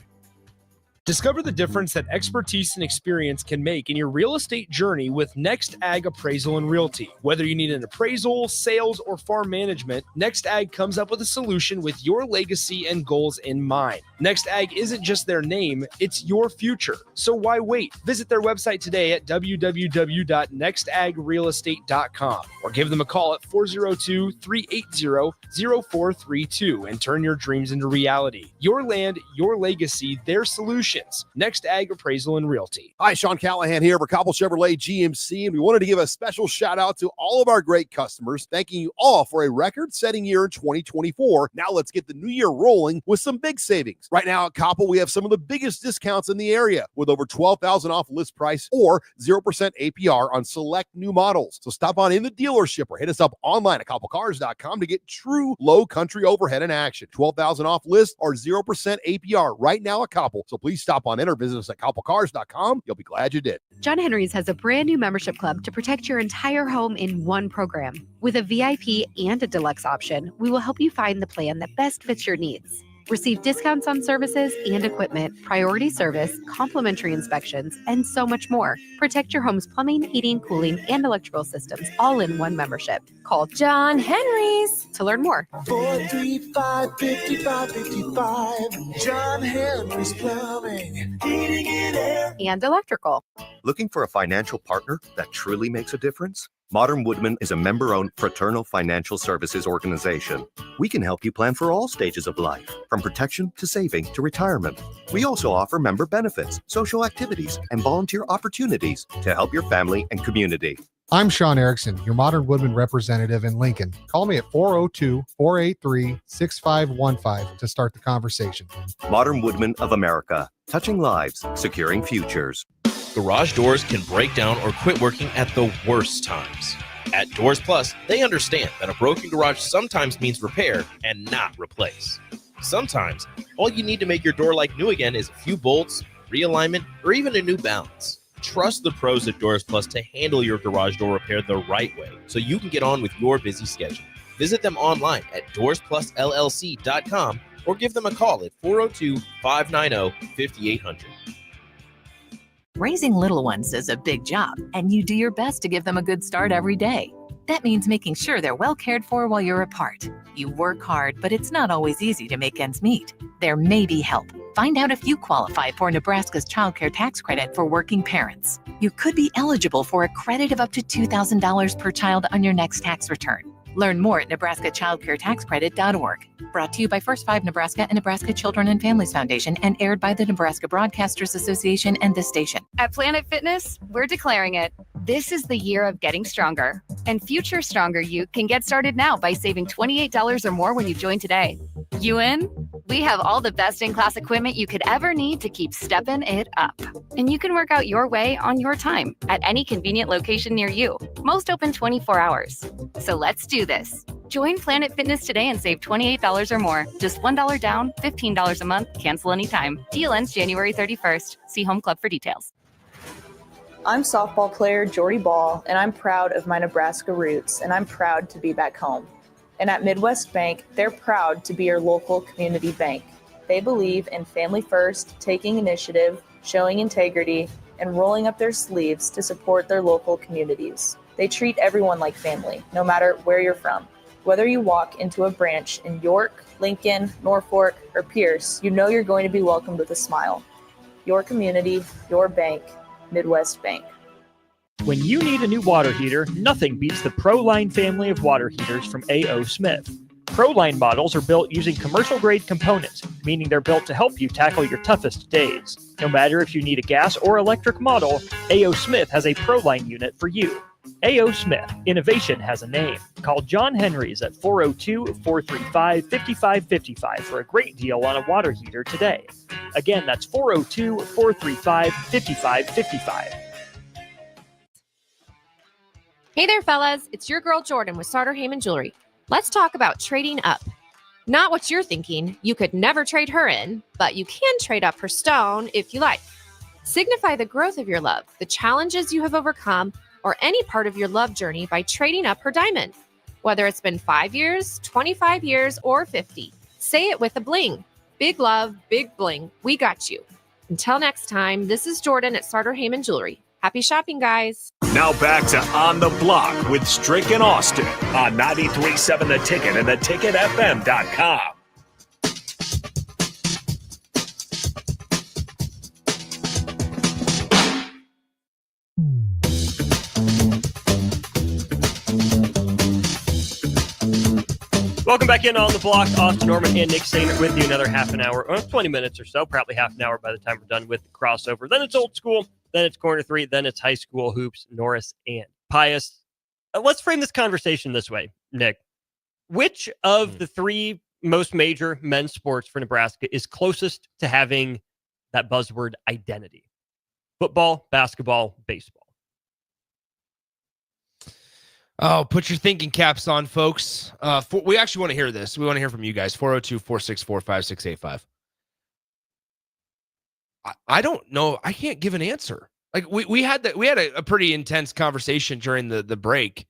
Speaker 6: Discover the difference that expertise and experience can make in your real estate journey with Next Ag Appraisal and Realty. Whether you need an appraisal, sales, or farm management, Next Ag comes up with a solution with your legacy and goals in mind. Next Ag isn't just their name, it's your future. So why wait? Visit their website today at www.nextagrealestate.com or give them a call at 402-380-0432 and turn your dreams into reality. Your land, your legacy, their solution. Next Ag Appraisal and Realty.
Speaker 2: Hi, Sean Callahan here for Cobble Chevrolet GMC, and we wanted to give a special shout out to all of our great customers, thanking you all for a record-setting year in 2024. Now let's get the new year rolling with some big savings. Right now at Cobble, we have some of the biggest discounts in the area with over $12,000 off list price or 0% APR on select new models. So stop on in the dealership or hit us up online at cobblecars.com to get true low country overhead in action. $12,000 off list or 0% APR right now at Cobble. So please stop on in or visit us at cobblecars.com. You'll be glad you did.
Speaker 8: John Henry's has a brand new membership club to protect your entire home in one program. With a VIP and a deluxe option, we will help you find the plan that best fits your needs. Receive discounts on services and equipment, priority service, complimentary inspections, and so much more. Protect your home's plumbing, heating, cooling, and electrical systems all in one membership. Call John Henry's to learn more.
Speaker 12: 435-5555. John Henry's Plumbing, Heating and Air.
Speaker 8: And electrical.
Speaker 21: Looking for a financial partner that truly makes a difference? Modern Woodman is a member-owned fraternal financial services organization. We can help you plan for all stages of life, from protection to saving to retirement. We also offer member benefits, social activities, and volunteer opportunities to help your family and community.
Speaker 22: I'm Sean Erickson, your Modern Woodman representative in Lincoln. Call me at 402-483-6515 to start the conversation.
Speaker 21: Modern Woodman of America, touching lives, securing futures.
Speaker 7: Garage doors can break down or quit working at the worst times. At Doors Plus, they understand that a broken garage sometimes means repair and not replace. Sometimes, all you need to make your door like new again is a few bolts, realignment, or even a new balance. Trust the pros at Doors Plus to handle your garage door repair the right way so you can get on with your busy schedule. Visit them online at doorsplusllc.com or give them a call at 402-590-5800.
Speaker 24: Raising little ones is a big job, and you do your best to give them a good start every day.
Speaker 13: That means making sure they're well cared for while you're apart. You work hard, but it's not always easy to make ends meet. There may be help. Find out if you qualify for Nebraska's Child Care Tax Credit for working parents. You could be eligible for a credit of up to $2,000 per child on your next tax return. Learn more at nebraskachildcaretaxcredit.org. Brought to you by First 5 Nebraska and Nebraska Children and Families Foundation and aired by the Nebraska Broadcasters Association and this station.
Speaker 15: At Planet Fitness, we're declaring it. This is the year of getting stronger. And future stronger you can get started now by saving $28 or more when you join today. You in? We have all the best-in-class equipment you could ever need to keep stepping it up. And you can work out your way on your time at any convenient location near you. Most open 24 hours. So let's do this. Join Planet Fitness today and save $28 or more. Just $1 down, $15 a month, cancel anytime. Deal ends January 31st. See Home Club for details.
Speaker 16: I'm softball player Jordy Ball, and I'm proud of my Nebraska roots, and I'm proud to be back home. And at Midwest Bank, they're proud to be your local community bank. They believe in family first, taking initiative, showing integrity, and rolling up their sleeves to support their local communities. They treat everyone like family, no matter where you're from. Whether you walk into a branch in York, Lincoln, Norfolk, or Pierce, you know you're going to be welcomed with a smile. Your community, your bank, Midwest Bank.
Speaker 11: When you need a new water heater, nothing beats the ProLine family of water heaters from A.O. Smith. ProLine models are built using commercial-grade components, meaning they're built to help you tackle your toughest days. No matter if you need a gas or electric model, A.O. Smith has a ProLine unit for you. A.O. Smith, innovation has a name. Call John Henrys at 402-435-5555 for a great deal on a water heater today. Again, that's 402-435-5555.
Speaker 24: Hey there, fellas. It's your girl Jordan with Sartor Heyman Jewelry. Let's talk about trading up. Not what you're thinking. You could never trade her in, but you can trade up her stone if you like. Signify the growth of your love, the challenges you have overcome, or any part of your love journey by trading up her diamond. Whether it's been 5 years, 25 years, or 50. Say it with a bling. Big love, big bling. We got you. Until next time, this is Jordan at Sartor Heyman Jewelry. Happy shopping, guys.
Speaker 5: Now back to On the Block with Strick and Austin on 93.7 The Ticket and theticketfm.com.
Speaker 10: Welcome back in On the Block. Austin Norman and Nick Sainer with you another half an hour, or 20 minutes or so, probably half an hour by the time we're done with the crossover. Then it's old school, then it's corner three, then it's high school hoops, Norris and Pius. Let's frame this conversation this way, Nick. Which of the three most major men's sports for Nebraska is closest to having that buzzword identity? Football, basketball, baseball.
Speaker 6: Oh, put your thinking caps on, folks. We actually want to hear this. We want to hear from you guys. 402-464-5685. I don't know. I can't give an answer. Like we had a pretty intense conversation during the break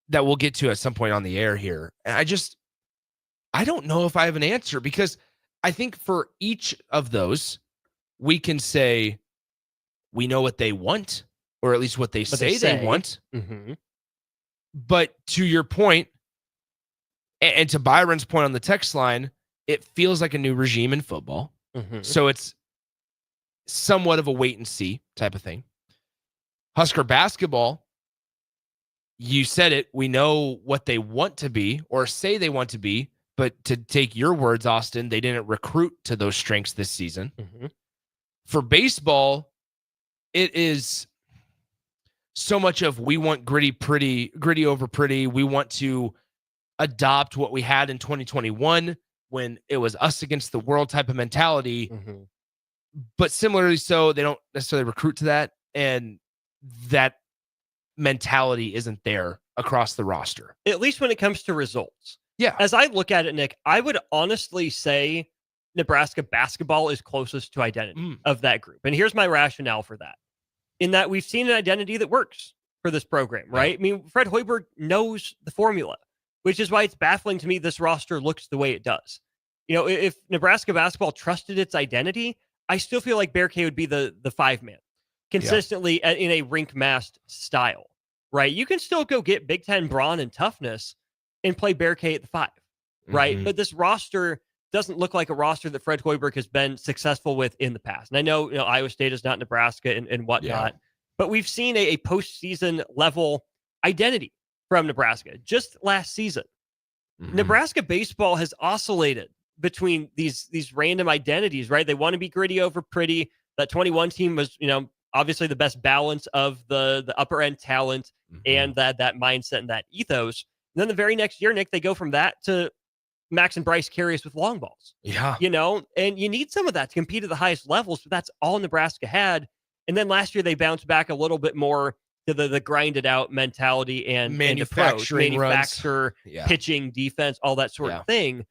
Speaker 6: that we'll get to at some point on the air here. And I don't know if I have an answer, because I think for each of those, we can say we know what they want, or at least what they say they want.
Speaker 10: Mm-hmm.
Speaker 6: But to your point, and to Byron's point on the text line, it feels like a new regime in football.
Speaker 10: Mm-hmm.
Speaker 6: So it's somewhat of a wait and see type of thing. Husker basketball, you said it. We know what they want to be, or say they want to be. But to take your words, Austin, they didn't recruit to those strengths this season.
Speaker 10: Mm-hmm.
Speaker 6: For baseball, it is so much of we want gritty over pretty. We want to adopt what we had in 2021 when it was us against the world type of mentality.
Speaker 10: Mm-hmm.
Speaker 6: But similarly, so they don't necessarily recruit to that, and that mentality isn't there across the roster.
Speaker 10: At least when it comes to results.
Speaker 6: Yeah.
Speaker 10: As I look at it, Nick, I would honestly say Nebraska basketball is closest to identity of that group. And here's my rationale for that. In that we've seen an identity that works for this program, right?
Speaker 6: Yeah.
Speaker 10: I mean, Fred Hoiberg knows the formula, which is why it's baffling to me this roster looks the way it does. You know, if Nebraska basketball trusted its identity, I still feel like Bear K would be the five-man consistently in a rink-masked style, right? You can still go get Big Ten brawn and toughness and play Bear K at the 5, right? But this roster doesn't look like a roster that Fred Hoiberg has been successful with in the past. And I know, Iowa State is not Nebraska and whatnot, but we've seen a postseason level identity from Nebraska just last season. Nebraska baseball has oscillated between these random identities, right? They want to be gritty over pretty. That 21 team was, obviously the best balance of the upper end talent and that mindset and that ethos. And then the very next year, Nick, they go from that to Max and Bryce carry us with long balls.
Speaker 6: Yeah.
Speaker 10: And you need some of that to compete at the highest levels, but that's all Nebraska had. And then last year they bounced back a little bit more to the grinded out mentality and manufacture, pitching, defense, all that sort of thing.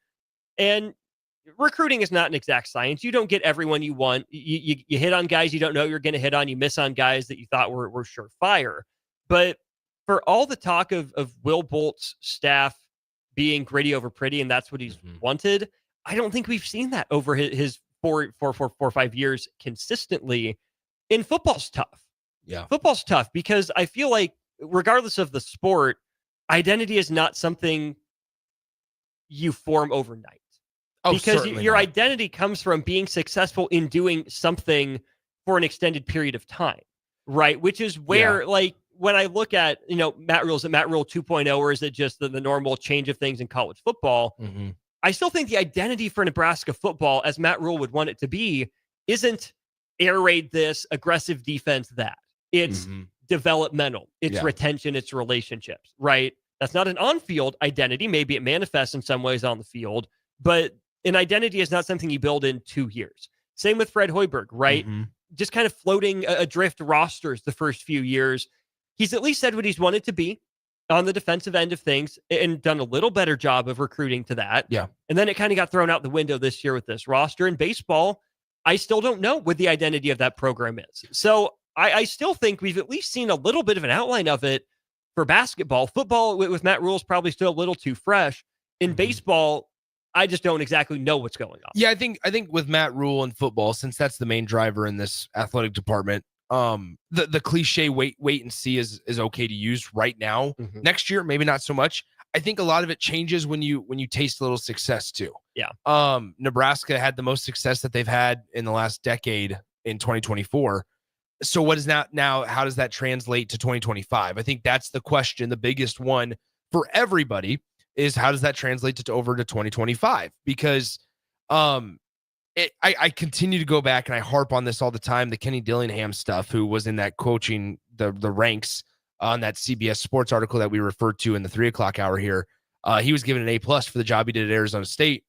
Speaker 10: And recruiting is not an exact science. You don't get everyone you want. You hit on guys you don't know you're going to hit on. You miss on guys that you thought were surefire. But for all the talk of Will Bolt's staff being gritty over pretty, and that's what he's wanted, I don't think we've seen that over his 4 or 5 years consistently. And football's tough.
Speaker 6: Yeah.
Speaker 10: Football's tough because I feel like regardless of the sport, identity is not something you form overnight. Because your identity comes from being successful in doing something for an extended period of time, right? Which is where, like, when I look at, Matt Rule, is it Matt Rule 2.0, or is it just the normal change of things in college football? I still think the identity for Nebraska football, as Matt Rule would want it to be, isn't air raid this, aggressive defense that. It's developmental. It's retention. It's relationships, right? That's not an on-field identity. Maybe it manifests in some ways on the field, but an identity is not something you build in 2 years. Same with Fred Hoiberg, right? Just kind of floating adrift rosters the first few years. He's at least said what he's wanted to be on the defensive end of things and done a little better job of recruiting to that.
Speaker 6: Yeah.
Speaker 10: And then it kind of got thrown out the window this year with this roster. In baseball, I still don't know what the identity of that program is. So I still think we've at least seen a little bit of an outline of it for basketball. Football with Matt Rule is probably still a little too fresh. In baseball, I just don't exactly know what's going on.
Speaker 6: Yeah, I think with Matt Rule and football, since that's the main driver in this athletic department, the cliche wait and see is okay to use right now. Next year, maybe not so much. I think a lot of it changes when you taste a little success too.
Speaker 10: Yeah.
Speaker 6: Nebraska had the most success that they've had in the last decade in 2024. So what is now? How does that translate to 2025? I think that's the question. The biggest one for everybody is how does that translate over to 2025? Because I continue to go back and I harp on this all the time. The Kenny Dillingham stuff, who was in that coaching the ranks on that CBS Sports article that we referred to in the 3:00 hour here. He was given an A+ for the job he did at Arizona State,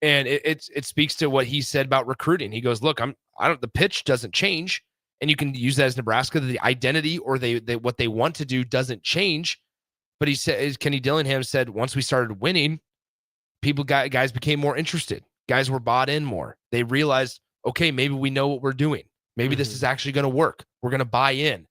Speaker 6: and it speaks to what he said about recruiting. He goes, "Look, the pitch doesn't change, and you can use that as Nebraska. The identity or they what they want to do doesn't change." But he said, Kenny Dillingham said, once we started winning, guys became more interested. Guys were bought in more. They realized, okay, maybe we know what we're doing. Maybe this is actually going to work. We're going to buy in.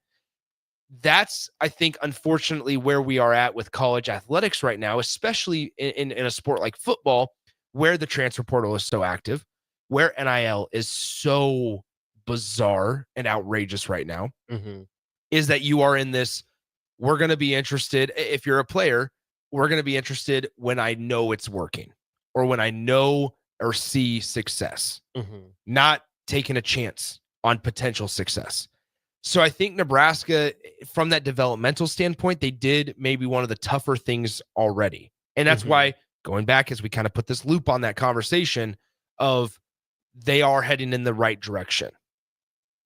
Speaker 6: That's, I think, unfortunately, where we are at with college athletics right now, especially in a sport like football, where the transfer portal is so active, where NIL is so bizarre and outrageous right now, is that you are in this, we're going to be interested, if you're a player, we're going to be interested when I know it's working or when I know or see success, not taking a chance on potential success. So I think Nebraska, from that developmental standpoint, they did maybe one of the tougher things already. And that's why, going back as we kind of put this loop on that conversation of they are heading in the right direction.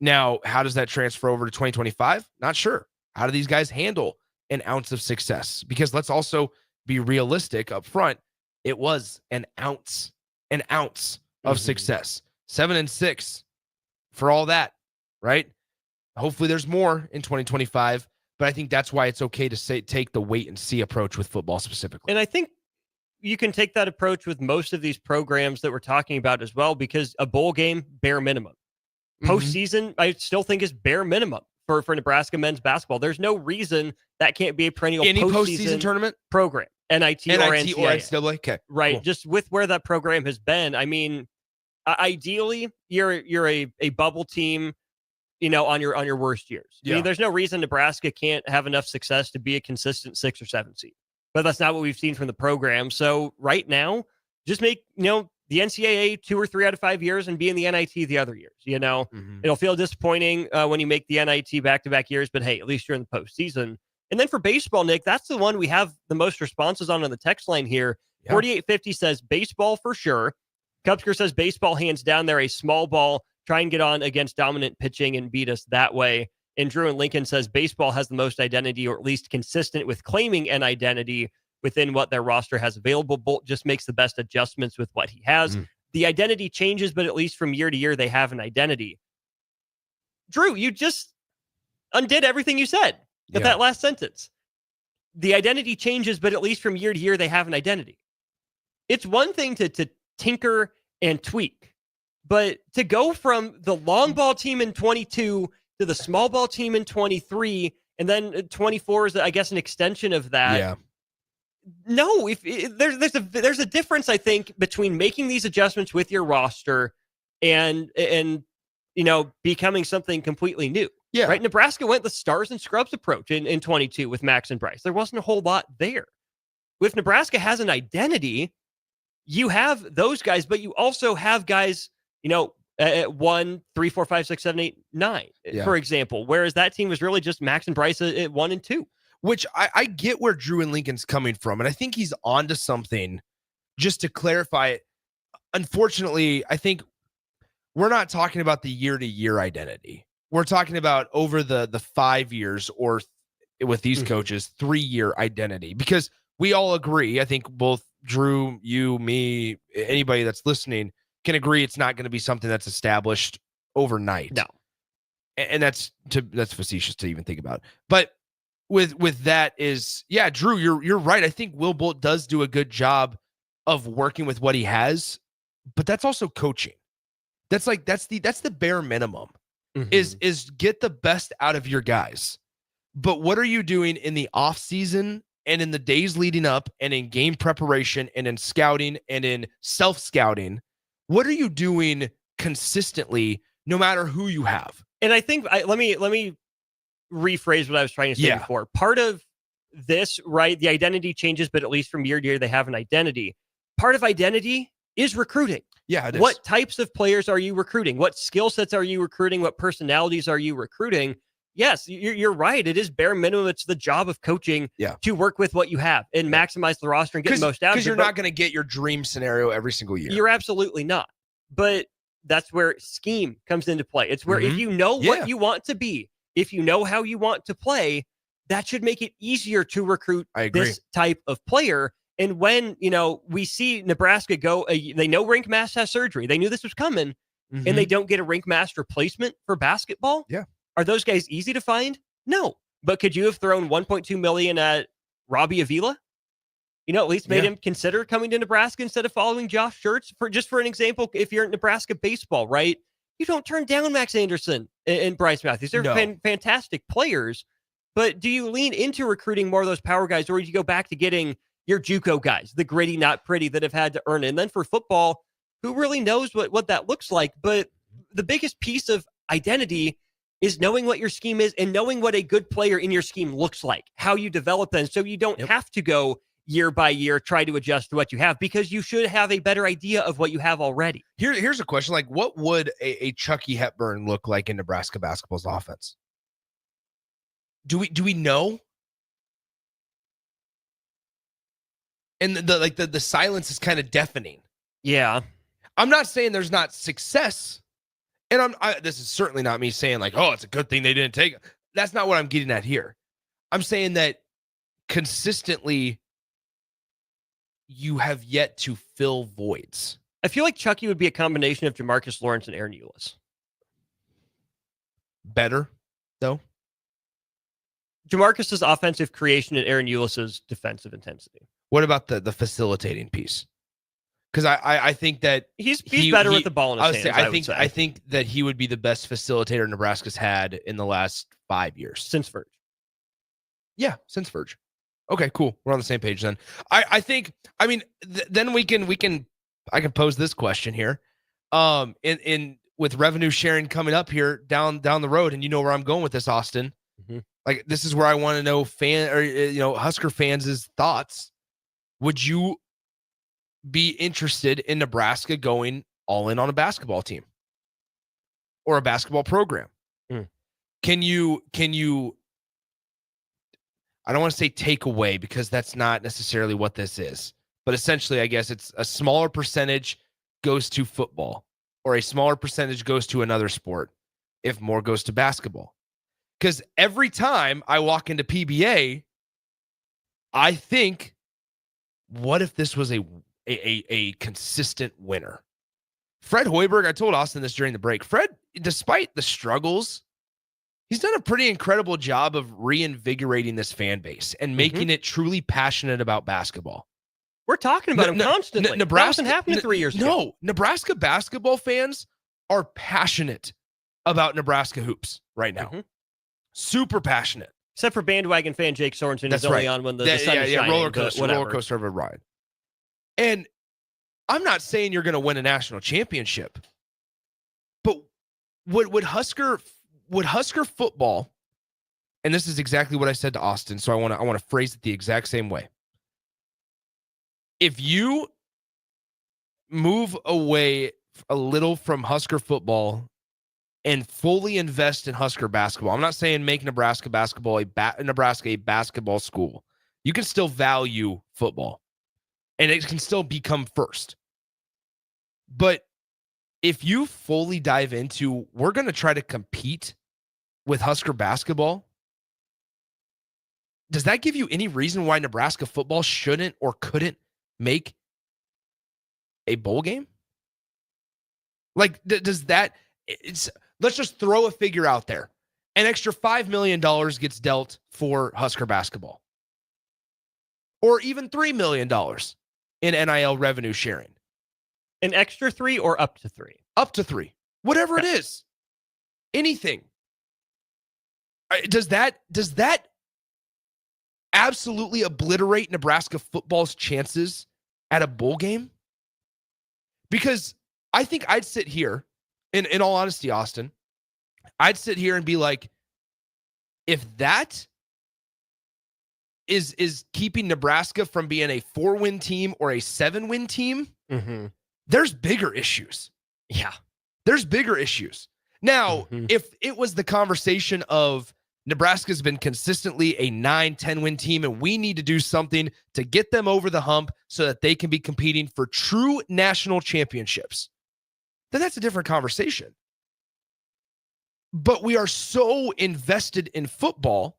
Speaker 6: Now, how does that transfer over to 2025? Not sure. How do these guys handle an ounce of success? Because let's also be realistic up front. It was an ounce of success. 7-6 for all that, right? Hopefully there's more in 2025, but I think that's why it's okay to take the wait and see approach with football specifically.
Speaker 10: And I think you can take that approach with most of these programs that we're talking about as well, because a bowl game, bare minimum. Postseason, I still think is bare minimum for Nebraska men's basketball. There's no reason that can't be a perennial
Speaker 6: postseason tournament
Speaker 10: program, NIT or NCAA.
Speaker 6: Okay,
Speaker 10: right?
Speaker 6: Cool.
Speaker 10: Just with where that program has been. I mean, ideally, you're a bubble team on your worst years. I mean, there's no reason Nebraska can't have enough success to be a consistent 6 or 7 seed. But that's not what we've seen from the program. So right now, just make, the NCAA 2 or 3 out of 5 years and be in the NIT the other years. It'll feel disappointing when you make the NIT back-to-back years, but hey, at least you're in the postseason. And then for baseball, Nick, that's the one we have the most responses on the text line here. 4850 says baseball for sure. Cupsker says baseball hands down. They're a small ball. Try and get on against dominant pitching and beat us that way. And Drew and Lincoln says baseball has the most identity, or at least consistent with claiming an identity within what their roster has available. Bolt just makes the best adjustments with what he has. The identity changes, but at least from year to year, they have an identity. Drew, you just undid everything you said with that last sentence. The identity changes, but at least from year to year, they have an identity. It's one thing to tinker and tweak, but to go from the long ball team in 22 to the small ball team in 23, and then 24 is, I guess, an extension of that.
Speaker 6: Yeah.
Speaker 10: No, there's a difference, I think, between making these adjustments with your roster and becoming something completely new.
Speaker 6: Yeah.
Speaker 10: Right. Nebraska went the stars and scrubs approach in 22 with Max and Bryce. There wasn't a whole lot there. If Nebraska has an identity, you have those guys, but you also have guys, at 1, 3, 4, 5, 6, 7, 8, 9, for example, whereas that team was really just Max and Bryce at 1 and 2.
Speaker 6: Which I get where Drew and Lincoln's coming from, and I think he's onto something. Just to clarify it, unfortunately, I think we're not talking about the year-to-year identity. We're talking about over the 5 years, or with these coaches, 3-year identity, because we all agree, I think both Drew, you, me, anybody that's listening can agree it's not going to be something that's established overnight.
Speaker 10: No.
Speaker 6: And that's facetious to even think about. But with that is, Drew, you're right. I think Will Bolt does do a good job of working with what he has, but that's also coaching. That's the bare minimum is get the best out of your guys. But what are you doing in the off season and in the days leading up and in game preparation and in scouting and in self-scouting? What are you doing consistently, no matter who you have?
Speaker 10: And I think let me rephrase what I was trying to say before. Part of this, right? The identity changes, but at least from year to year, they have an identity. Part of identity is recruiting.
Speaker 6: Yeah. It is.
Speaker 10: What types of players are you recruiting? What skill sets are you recruiting? What personalities are you recruiting? Yes, you're right. It is bare minimum. It's the job of coaching to work with what you have and maximize the roster and get the most out of it.
Speaker 6: Because you're not going to get your dream scenario every single year.
Speaker 10: You're absolutely not. But that's where scheme comes into play. It's where if you know what you want to be, if you know how you want to play, that should make it easier to recruit this type of player. And when, we see Nebraska go, they know Rink Mass has surgery. They knew this was coming, and they don't get a Rink Mass replacement for basketball.
Speaker 6: Yeah.
Speaker 10: Are those guys easy to find? No. But could you have thrown $1.2 million at Robbie Avila? At least made him consider coming to Nebraska instead of following Josh Schertz. For an example, if you're in Nebraska baseball, right? You don't turn down Max Anderson and Bryce Matthews. They're fantastic players. But do you lean into recruiting more of those power guys, or do you go back to getting your JUCO guys, the gritty, not pretty, that have had to earn it? And then for football, who really knows what that looks like? But the biggest piece of identity is knowing what your scheme is and knowing what a good player in your scheme looks like, how you develop them, so you don't have to go year by year, try to adjust to what you have, because you should have a better idea of what you have already.
Speaker 6: Here's a question. Like, what would a Chucky Hepburn look like in Nebraska basketball's offense? Do we know? And the silence is kind of deafening.
Speaker 10: Yeah.
Speaker 6: I'm not saying there's not success. And this is certainly not me saying like, oh, it's a good thing they didn't take it. That's not what I'm getting at here. I'm saying that consistently you have yet to fill voids.
Speaker 10: I feel like Chucky would be a combination of Jamarcus Lawrence and Aaron Eulis.
Speaker 6: Better, though?
Speaker 10: Jamarcus's offensive creation and Aaron Eulis's defensive intensity.
Speaker 6: What about the facilitating piece? Because I think that
Speaker 10: he's better with the ball in his hands.
Speaker 6: I think that he would be the best facilitator Nebraska's had in the last 5 years.
Speaker 10: Since Verge.
Speaker 6: Yeah, since Verge. Okay, cool. We're on the same page then. I think, then I can pose this question here. With with revenue sharing coming up here down the road, and you know where I'm going with this, Austin.
Speaker 10: Mm-hmm.
Speaker 6: Like, this is where I want to know Husker fans' thoughts. Would you be interested in Nebraska going all in on a basketball team or a basketball program? Can you I don't want to say take away, because that's not necessarily what this is, but essentially I guess it's a smaller percentage goes to football, or a smaller percentage goes to another sport if more goes to basketball. Because every time I walk into PBA, I think, what if this was a consistent winner? Fred Hoiberg, I told Austin this during the break. Fred, despite the struggles, he's done a pretty incredible job of reinvigorating this fan base and making it truly passionate about basketball.
Speaker 10: We're talking about him constantly.
Speaker 6: Nebraska
Speaker 10: That happened 3 years ago.
Speaker 6: No, Nebraska basketball fans are passionate about Nebraska hoops right now. Super passionate.
Speaker 10: Except for bandwagon fan Jake Sorensen,
Speaker 6: That's
Speaker 10: who's only
Speaker 6: right.
Speaker 10: on when the sun is shining.
Speaker 6: Roller coaster of a ride. And I'm not saying you're going to win a national championship, but would Husker football, and this is exactly what I said to Austin, so I want to phrase it the exact same way. If you move away a little from Husker football and fully invest in Husker basketball, I'm not saying make Nebraska basketball a basketball school. You can still value football, and it can still become first. But if you fully dive into, we're going to try to compete with Husker basketball, does that give you any reason why Nebraska football shouldn't or couldn't make a bowl game? Like, does that, let's just throw a figure out there. An extra $5 million gets dealt for Husker basketball. Or even $3 million in NIL revenue sharing.
Speaker 10: An extra 3 or up to 3?
Speaker 6: Up to 3. Whatever it is. Anything. Does that absolutely obliterate Nebraska football's chances at a bowl game? Because I think I'd sit here, in all honesty, Austin, I'd sit here and be like, if that is keeping Nebraska from being a 4-win team or a 7-win team, there's bigger issues.
Speaker 10: Yeah.
Speaker 6: There's bigger issues. Now, if it was the conversation of Nebraska's been consistently a 9-10 win team and we need to do something to get them over the hump so that they can be competing for true national championships, then that's a different conversation. But we are so invested in football,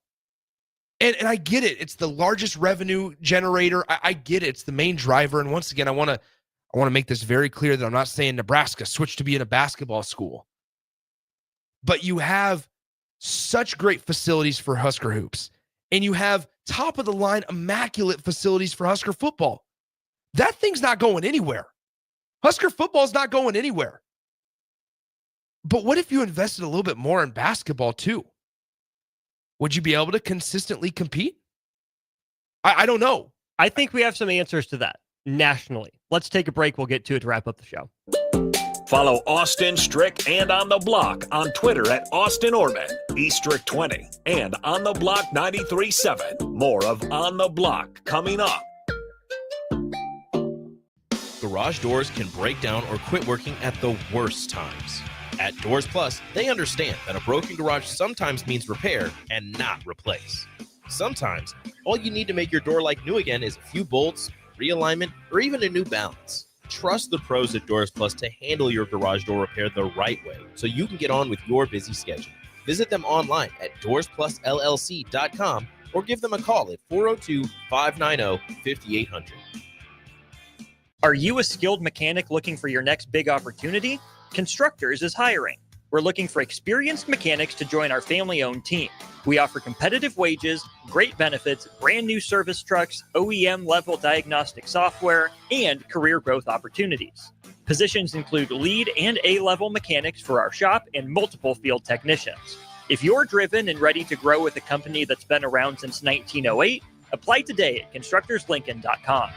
Speaker 6: and I get it. It's the largest revenue generator. I get it. It's the main driver. And once again, I want to make this very clear that I'm not saying Nebraska switched to being a basketball school. But you have such great facilities for Husker hoops, and you have top-of-the-line, immaculate facilities for Husker football. That thing's not going anywhere. Husker football's not going anywhere. But what if you invested a little bit more in basketball too? Would you be able to consistently compete? I don't know.
Speaker 10: I think we have some answers to that nationally. Let's take a break. We'll get to it to wrap up the show.
Speaker 5: Follow Austin Strick and On the Block on Twitter at Austin Orman, eStrick20, and On the Block 93.7. More of On the Block coming up.
Speaker 7: Garage doors can break down or quit working at the worst times. At Doors Plus, they understand that a broken garage sometimes means repair and not replace. Sometimes, all you need to make your door like new again is a few bolts, realignment, or even a new balance. Trust the pros at Doors Plus to handle your garage door repair the right way so you can get on with your busy schedule. Visit them online at doorsplusllc.com or give them a call at 402-590-5800.
Speaker 11: Are you a skilled mechanic looking for your next big opportunity? Constructors is hiring. We're looking for experienced mechanics to join our family-owned team. We offer competitive wages, great benefits, brand new service trucks, OEM-level diagnostic software, and career growth opportunities. Positions include lead and A-level mechanics for our shop and multiple field technicians. If you're driven and ready to grow with a company that's been around since 1908, apply today at constructorslincoln.com.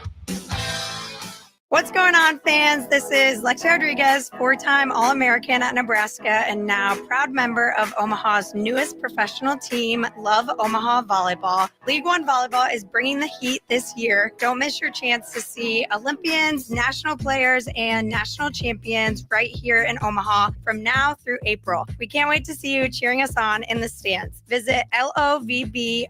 Speaker 3: What's going on, fans? This is Lexi Rodriguez, four-time All-American at Nebraska and now proud member of Omaha's newest professional team, Love Omaha Volleyball. League One Volleyball is bringing the heat this year. Don't miss your chance to see Olympians, national players, and national champions right here in Omaha from now through April. We can't wait to see you cheering us on in the stands. Visit lovboma.com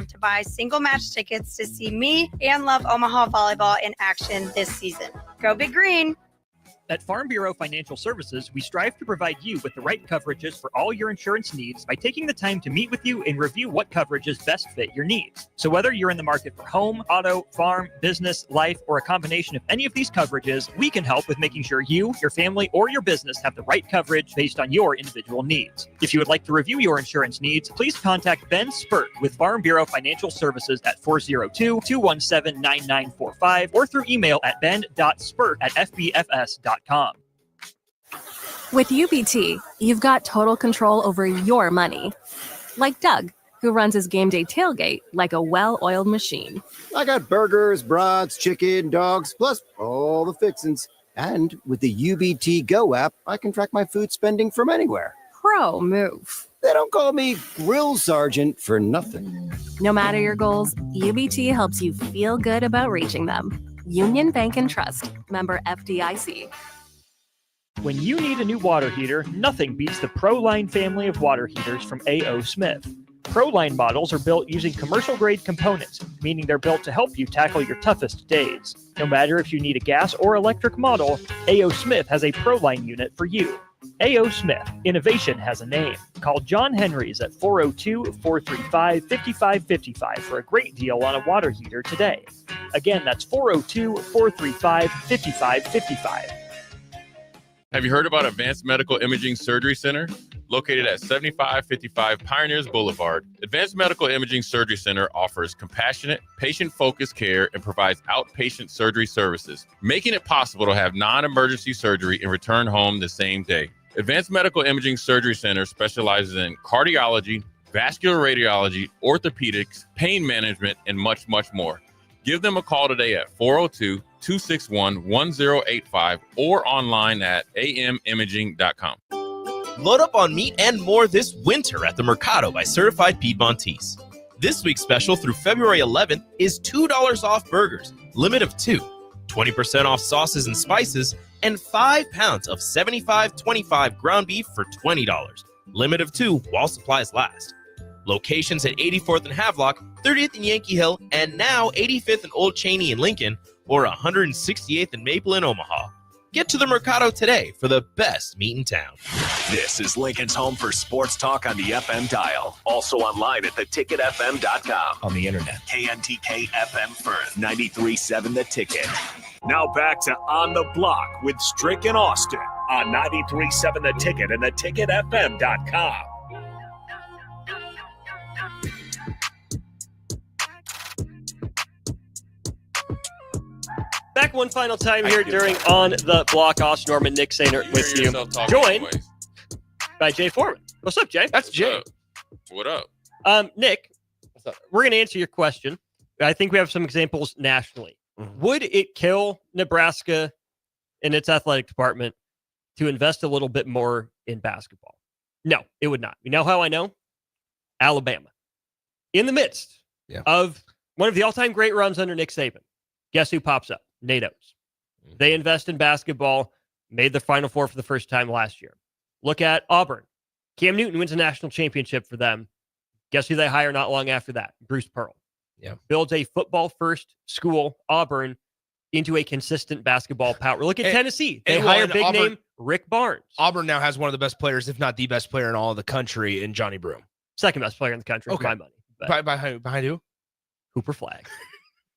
Speaker 3: to buy single match tickets to see me and Love Omaha Volleyball in action this season. Go Big Green!
Speaker 11: At Farm Bureau Financial Services, we strive to provide you with the right coverages for all your insurance needs by taking the time to meet with you and review what coverages best fit your needs. So whether you're in the market for home, auto, farm, business, life, or a combination of any of these coverages, we can help with making sure you, your family, or your business have the right coverage based on your individual needs. If you would like to review your insurance needs, please contact Ben Spurt with Farm Bureau Financial Services at 402-217-9945 or through email at ben.spurt@fbfs.com.
Speaker 17: With UBT, you've got total control over your money. Like Doug, who runs his game day tailgate like a well-oiled machine.
Speaker 18: I got burgers, brats, chicken, dogs, plus all the fixins. And with the UBT Go app, I can track my food spending from anywhere.
Speaker 17: Pro move.
Speaker 18: They don't call me Grill Sergeant for nothing.
Speaker 17: No matter your goals, UBT helps you feel good about reaching them. Union Bank and Trust. Member FDIC.
Speaker 11: When you need a new water heater, nothing beats the ProLine family of water heaters from A.O. Smith. ProLine models are built using commercial-grade components, meaning they're built to help you tackle your toughest days. No matter if you need a gas or electric model, A.O. Smith has a ProLine unit for you. A.O. Smith, innovation has a name. Call John Henrys at 402-435-5555 for a great deal on a water heater today. Again, that's 402-435-5555.
Speaker 19: Have you heard about Advanced Medical Imaging Surgery Center? Located at 7555 Pioneers Boulevard, Advanced Medical Imaging Surgery Center offers compassionate, patient-focused care and provides outpatient surgery services, making it possible to have non-emergency surgery and return home the same day. Advanced Medical Imaging Surgery Center specializes in cardiology, vascular radiology, orthopedics, pain management, and much, much more. Give them a call today at 402-261-1085 or online at amimaging.com.
Speaker 7: Load up on meat and more this winter at the Mercado by Certified Piedmontese. This week's special through February 11th is $2 off burgers, limit of 2, 20% off sauces and spices, and 5 pounds of 75/25 ground beef for $20, limit of 2 while supplies last. Locations at 84th and Havelock, 30th and Yankee Hill, and now 85th and Old Cheney in Lincoln, or 168th and Maple in Omaha. Get to the Mercado today for the best meat in town.
Speaker 5: This is Lincoln's home for sports talk on the FM dial. Also online at theticketfm.com.
Speaker 11: On the internet.
Speaker 5: KNTK FM Firth, 93.7 The Ticket. Now back to On the Block with Strick and Austin on 93.7 The Ticket and theticketfm.com.
Speaker 10: Back one final time here during On the Block. Austin Norman, Nick Sainer with you. Joined by Jay Foreman. What's up, Jay?
Speaker 19: That's Jay. What up?
Speaker 10: Nick, we're going to answer your question. I think we have some examples nationally. Mm-hmm. Would it kill Nebraska and its athletic department to invest a little bit more in basketball? No, it would not. You know how I know? Alabama. In the midst of one of the all-time great runs under Nick Saban, guess who pops up? Nate Oates. They invest in basketball, made the Final Four for the first time last year. Look at Auburn. Cam Newton wins a national championship for them. Guess who they hire not long after that? Bruce Pearl.
Speaker 6: Yeah.
Speaker 10: Builds a football-first school, Auburn, into a consistent basketball power. Look at Tennessee. They hire big name Rick Barnes.
Speaker 6: Auburn now has one of the best players, if not the best player in all of the country, in Johnny Broom.
Speaker 10: Second best player in the country, for my money.
Speaker 6: Behind who?
Speaker 10: Cooper Flagg.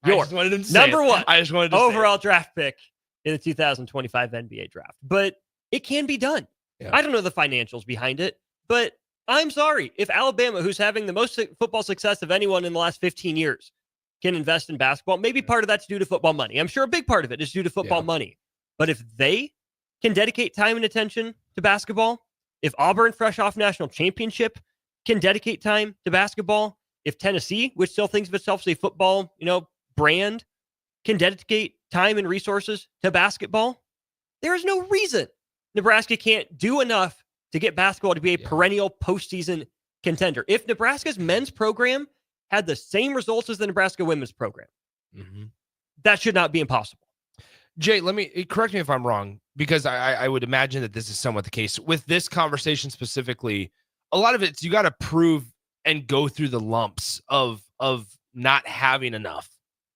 Speaker 6: I just wanted him to say
Speaker 10: number
Speaker 6: it.
Speaker 10: one.
Speaker 6: I just wanted to
Speaker 10: overall draft pick in the 2025 NBA draft. But it can be done.
Speaker 6: Yeah.
Speaker 10: I don't know the financials behind it, but I'm sorry. If Alabama, who's having the most football success of anyone in the last 15 years, can invest in basketball, maybe part of that's due to football money. I'm sure a big part of it is due to football money. But if they can dedicate time and attention to basketball, if Auburn, fresh off national championship, can dedicate time to basketball, if Tennessee, which still thinks of itself as a football, brand, can dedicate time and resources to basketball, there is no reason Nebraska can't do enough to get basketball to be a perennial postseason contender. If Nebraska's men's program had the same results as the Nebraska women's program, that should not be impossible.
Speaker 6: Jay, correct me if I'm wrong, because I would imagine that this is somewhat the case. With this conversation specifically, a lot of it's you got to prove and go through the lumps of not having enough,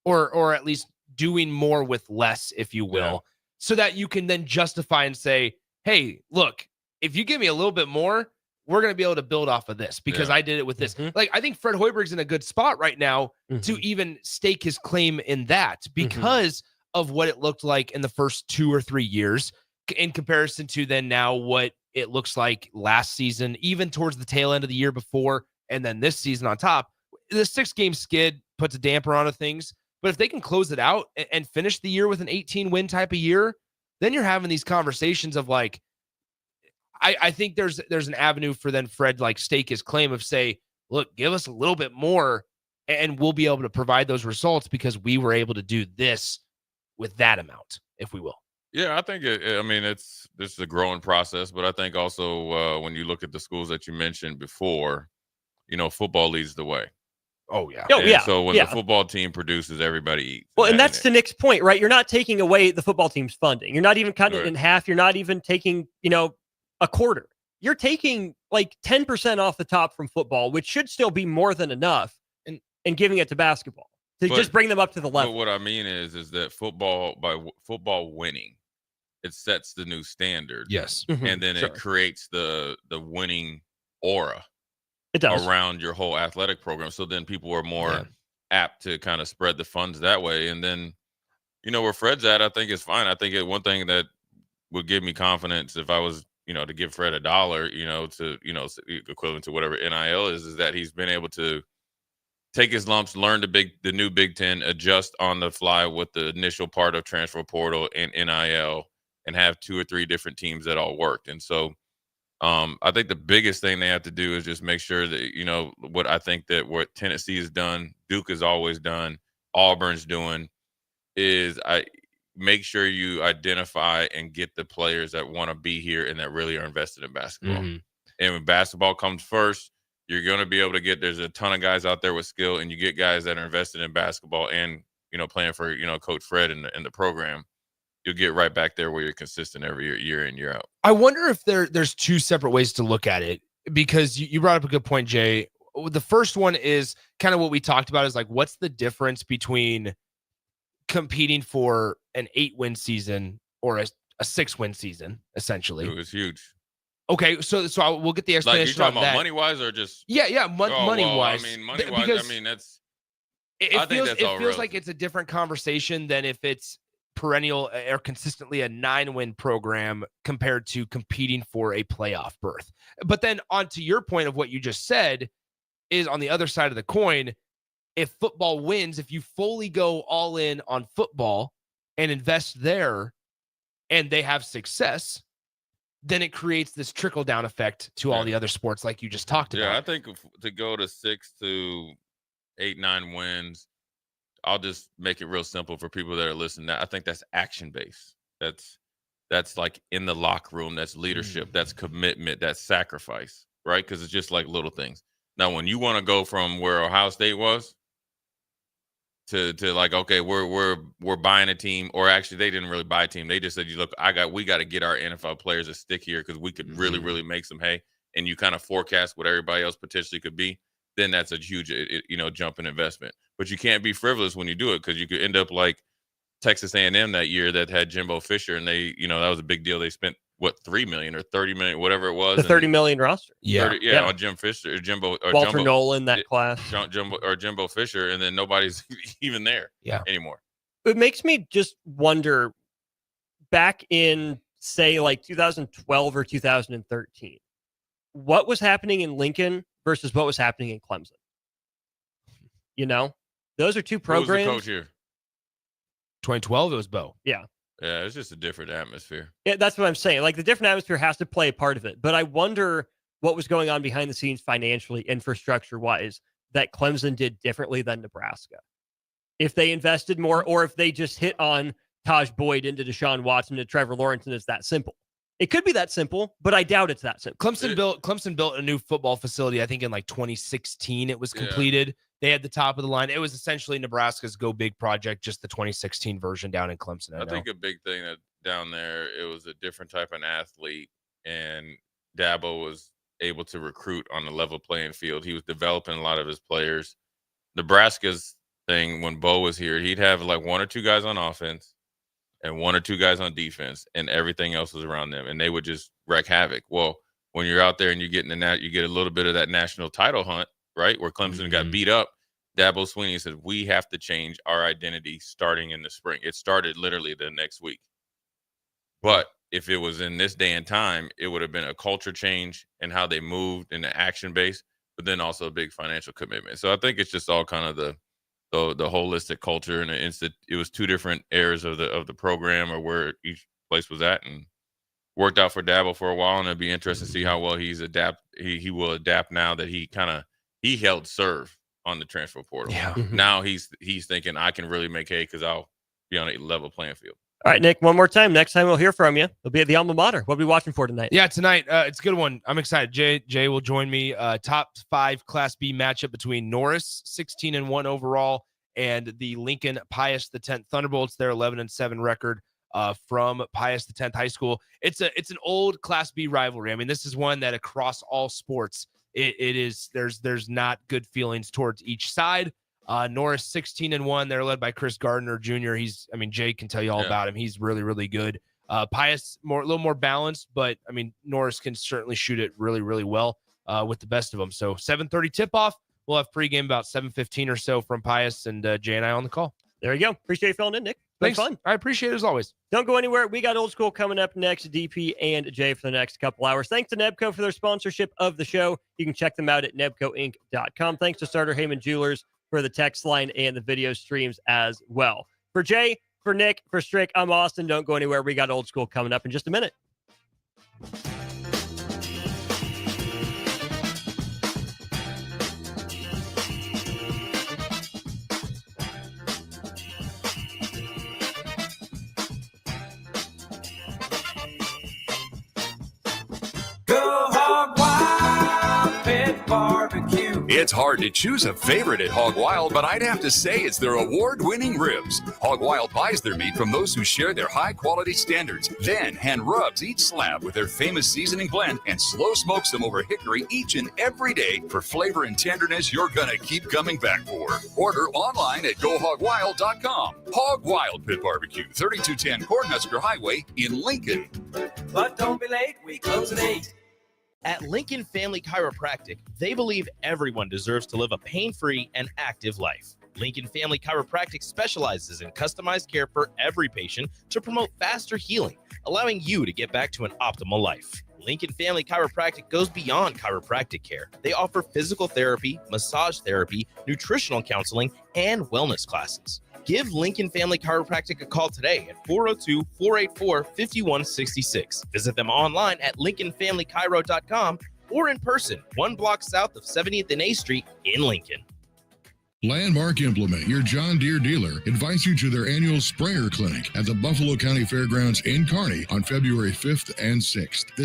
Speaker 6: or at least doing more with less, if you will, so that you can then justify and say, hey, look, if you give me a little bit more, we're going to be able to build off of this because I did it with this. Like, I think Fred Hoiberg's in a good spot right now to even stake his claim in that because of what it looked like in the first 2 or 3 years in comparison to then now what it looks like last season, even towards the tail end of the year before, and then this season on top. The 6-game skid puts a damper on things, but if they can close it out and finish the year with an 18-win type of year, then you're having these conversations of like, I think there's an avenue for then Fred like stake his claim of say, look, give us a little bit more and we'll be able to provide those results because we were able to do this with that amount, if we will.
Speaker 19: Yeah, I think this is a growing process, but I think also when you look at the schools that you mentioned before, football leads the way.
Speaker 6: Oh yeah.
Speaker 10: Oh yeah.
Speaker 19: So when the football team produces, everybody eats.
Speaker 10: Well, and that's to Nick's point, right? You're not taking away the football team's funding. You're not even cutting it in half. You're not even taking, a quarter. You're taking like 10% off the top from football, which should still be more than enough, and giving it to basketball to just bring them up to the level.
Speaker 19: But what I mean is that football winning, it sets the new standard.
Speaker 6: Yes.
Speaker 19: And then it creates the winning aura.
Speaker 10: It does.
Speaker 19: Around your whole athletic program. So then people are more apt to kind of spread the funds that way. And then, where Fred's at, I think is fine. I think one thing that would give me confidence if I was, to give Fred $1, to, equivalent to whatever NIL is that he's been able to take his lumps, learn the new Big Ten, adjust on the fly with the initial part of transfer portal and NIL, and have 2 or 3 different teams that all worked. And so, I think the biggest thing they have to do is just make sure that, what I think that what Tennessee has done, Duke has always done, Auburn's doing is make sure you identify and get the players that want to be here and that really are invested in basketball. And when basketball comes first, you're going to be able to there's a ton of guys out there with skill, and you get guys that are invested in basketball and, playing for, Coach Fred in the program. You'll get right back there where you're consistent every year in, year out.
Speaker 6: I wonder if there's 2 separate ways to look at it, because you brought up a good point, Jay. The first one is kind of what we talked about is like, what's the difference between competing for an 8-win season or a 6-win season, essentially?
Speaker 19: It was huge.
Speaker 6: Okay, so we'll get the explanation.
Speaker 19: Like, you're talking
Speaker 6: about
Speaker 19: that. Money-wise or just?
Speaker 6: Money-wise.
Speaker 19: Money-wise, that's.
Speaker 6: It feels like it's a different conversation than if it's perennial or consistently a 9-win program compared to competing for a playoff berth. But then on to your point of what you just said is on the other side of the coin, if football wins, if you fully go all in on football and invest there and they have success, then it creates this trickle down effect to all the other sports like you just talked about.
Speaker 19: Yeah, I think to go to 6 to 8, 9 wins, I'll just make it real simple for people that are listening. I think that's action-based. That's like in the locker room. That's leadership. That's commitment. That's sacrifice, right? Because it's just like little things. Now, when you want to go from where Ohio State was to like, okay, we're buying a team, or actually they didn't really buy a team. They just said, look, we got to get our NFL players to stick here because we could really, really make some hay. And you kind of forecast what everybody else potentially could be. Then that's a huge, jump in investment. But you can't be frivolous when you do it, because you could end up like Texas A&M that year that had Jimbo Fisher, and they, that was a big deal. They spent $3 million or $30 million, whatever it was.
Speaker 10: The $30 million roster.
Speaker 19: On Jim Fisher,
Speaker 10: Walter Nolan, that class.
Speaker 19: Jimbo Fisher, and then nobody's even there anymore.
Speaker 10: It makes me just wonder, back in, say, like 2012 or 2013, what was happening in Lincoln versus what was happening in Clemson? Those are 2 programs.
Speaker 19: Who was the coach here?
Speaker 6: 2012, it was Bo.
Speaker 10: Yeah.
Speaker 19: Yeah, it's just a different atmosphere.
Speaker 10: Yeah, that's what I'm saying. Like, the different atmosphere has to play a part of it. But I wonder what was going on behind the scenes financially, infrastructure-wise, that Clemson did differently than Nebraska. if they invested more or if they just hit on Taj Boyd into Deshaun Watson to Trevor Lawrence, and it's that simple. It could be that simple, but I doubt it's that simple.
Speaker 6: Clemson built a new football facility, I think in like 2016 it was completed. Yeah. They had the top of the line. It was essentially Nebraska's Go Big project, just the 2016 version down in Clemson.
Speaker 19: I think a big thing that down there, it was a different type of athlete, and Dabo was able to recruit on a level playing field. He was developing a lot of his players. Nebraska's thing, when Bo was here, he'd have like one or two guys on offense and one or two guys on defense, and everything else was around them, and they would just wreak havoc. Well, when you're out there and you get a little bit of that national title hunt, right, where Clemson got beat up. Dabo Swinney said, we have to change our identity starting in the spring. It started literally the next week. But if it was in this day and time, it would have been a culture change and how they moved in the action base, but then also a big financial commitment. So I think it's just all kind of the holistic culture, and it was two different eras of the program or where each place was at, and worked out for Dabo for a while. And it'd be interesting to see how well he will adapt now that he held serve on the transfer portal.
Speaker 10: Yeah.
Speaker 19: Now he's thinking, I can really make hay because I'll be on a level playing field.
Speaker 10: All right, Nick, one more time. Next time we'll hear from you. It'll be at the Alma Mater. What are we watching for tonight?
Speaker 6: Yeah, tonight. It's a good one. I'm excited. Jay will join me. Top 5 Class B matchup between Norris, 16-1 overall, and the Lincoln Pius X Thunderbolts. Their 11-7 record from Pius X High School. It's an old Class B rivalry. I mean, this is one that across all sports, it is. There's not good feelings towards each side. Norris 16-1. They're led by Chris Gardner Jr. Jay can tell you all about him. He's really, really good. Pius a little more balanced, but I mean, Norris can certainly shoot it really, really well with the best of them. So 7:30 tip off. We'll have pregame about 7:15 or so from Pius, and Jay and I on the call.
Speaker 10: There you go. Appreciate you filling in, Nick.
Speaker 6: Thanks.
Speaker 10: Fun.
Speaker 6: I appreciate it as always.
Speaker 10: Don't go anywhere. We got Old School coming up next. DP and Jay for the next couple hours. Thanks to Nebco for their sponsorship of the show. You can check them out at nebcoinc.com. Thanks to Starter Heyman Jewelers for the text line and the video streams as well. For Jay, for Nick, for Strick, I'm Austin. Don't go anywhere. We got Old School coming up in just a minute.
Speaker 12: Go Hog Wild Pit Barbecue.
Speaker 1: It's hard to choose a favorite at Hog Wild, but I'd have to say it's their award-winning ribs. Hog Wild buys their meat from those who share their high-quality standards, then hand rubs each slab with their famous seasoning blend and slow smokes them over hickory each and every day for flavor and tenderness you're gonna keep coming back for. Order online at GoHogWild.com. Hog Wild Pit Barbecue, 3210 Cornhusker Highway in Lincoln.
Speaker 12: But don't be late, we close at 8.
Speaker 7: At Lincoln Family Chiropractic, they believe everyone deserves to live a pain-free and active life. Lincoln Family Chiropractic specializes in customized care for every patient to promote faster healing, allowing you to get back to an optimal life. Lincoln Family Chiropractic goes beyond chiropractic care. They offer physical therapy, massage therapy, nutritional counseling, and wellness classes. Give Lincoln Family Chiropractic a call today at 402-484-5166. Visit them online at lincolnfamilychiro.com or in person, 1 block south of 70th and A Street in Lincoln.
Speaker 14: Landmark Implement, your John Deere dealer, invites you to their annual sprayer clinic at the Buffalo County Fairgrounds in Kearney on February 5th and 6th. This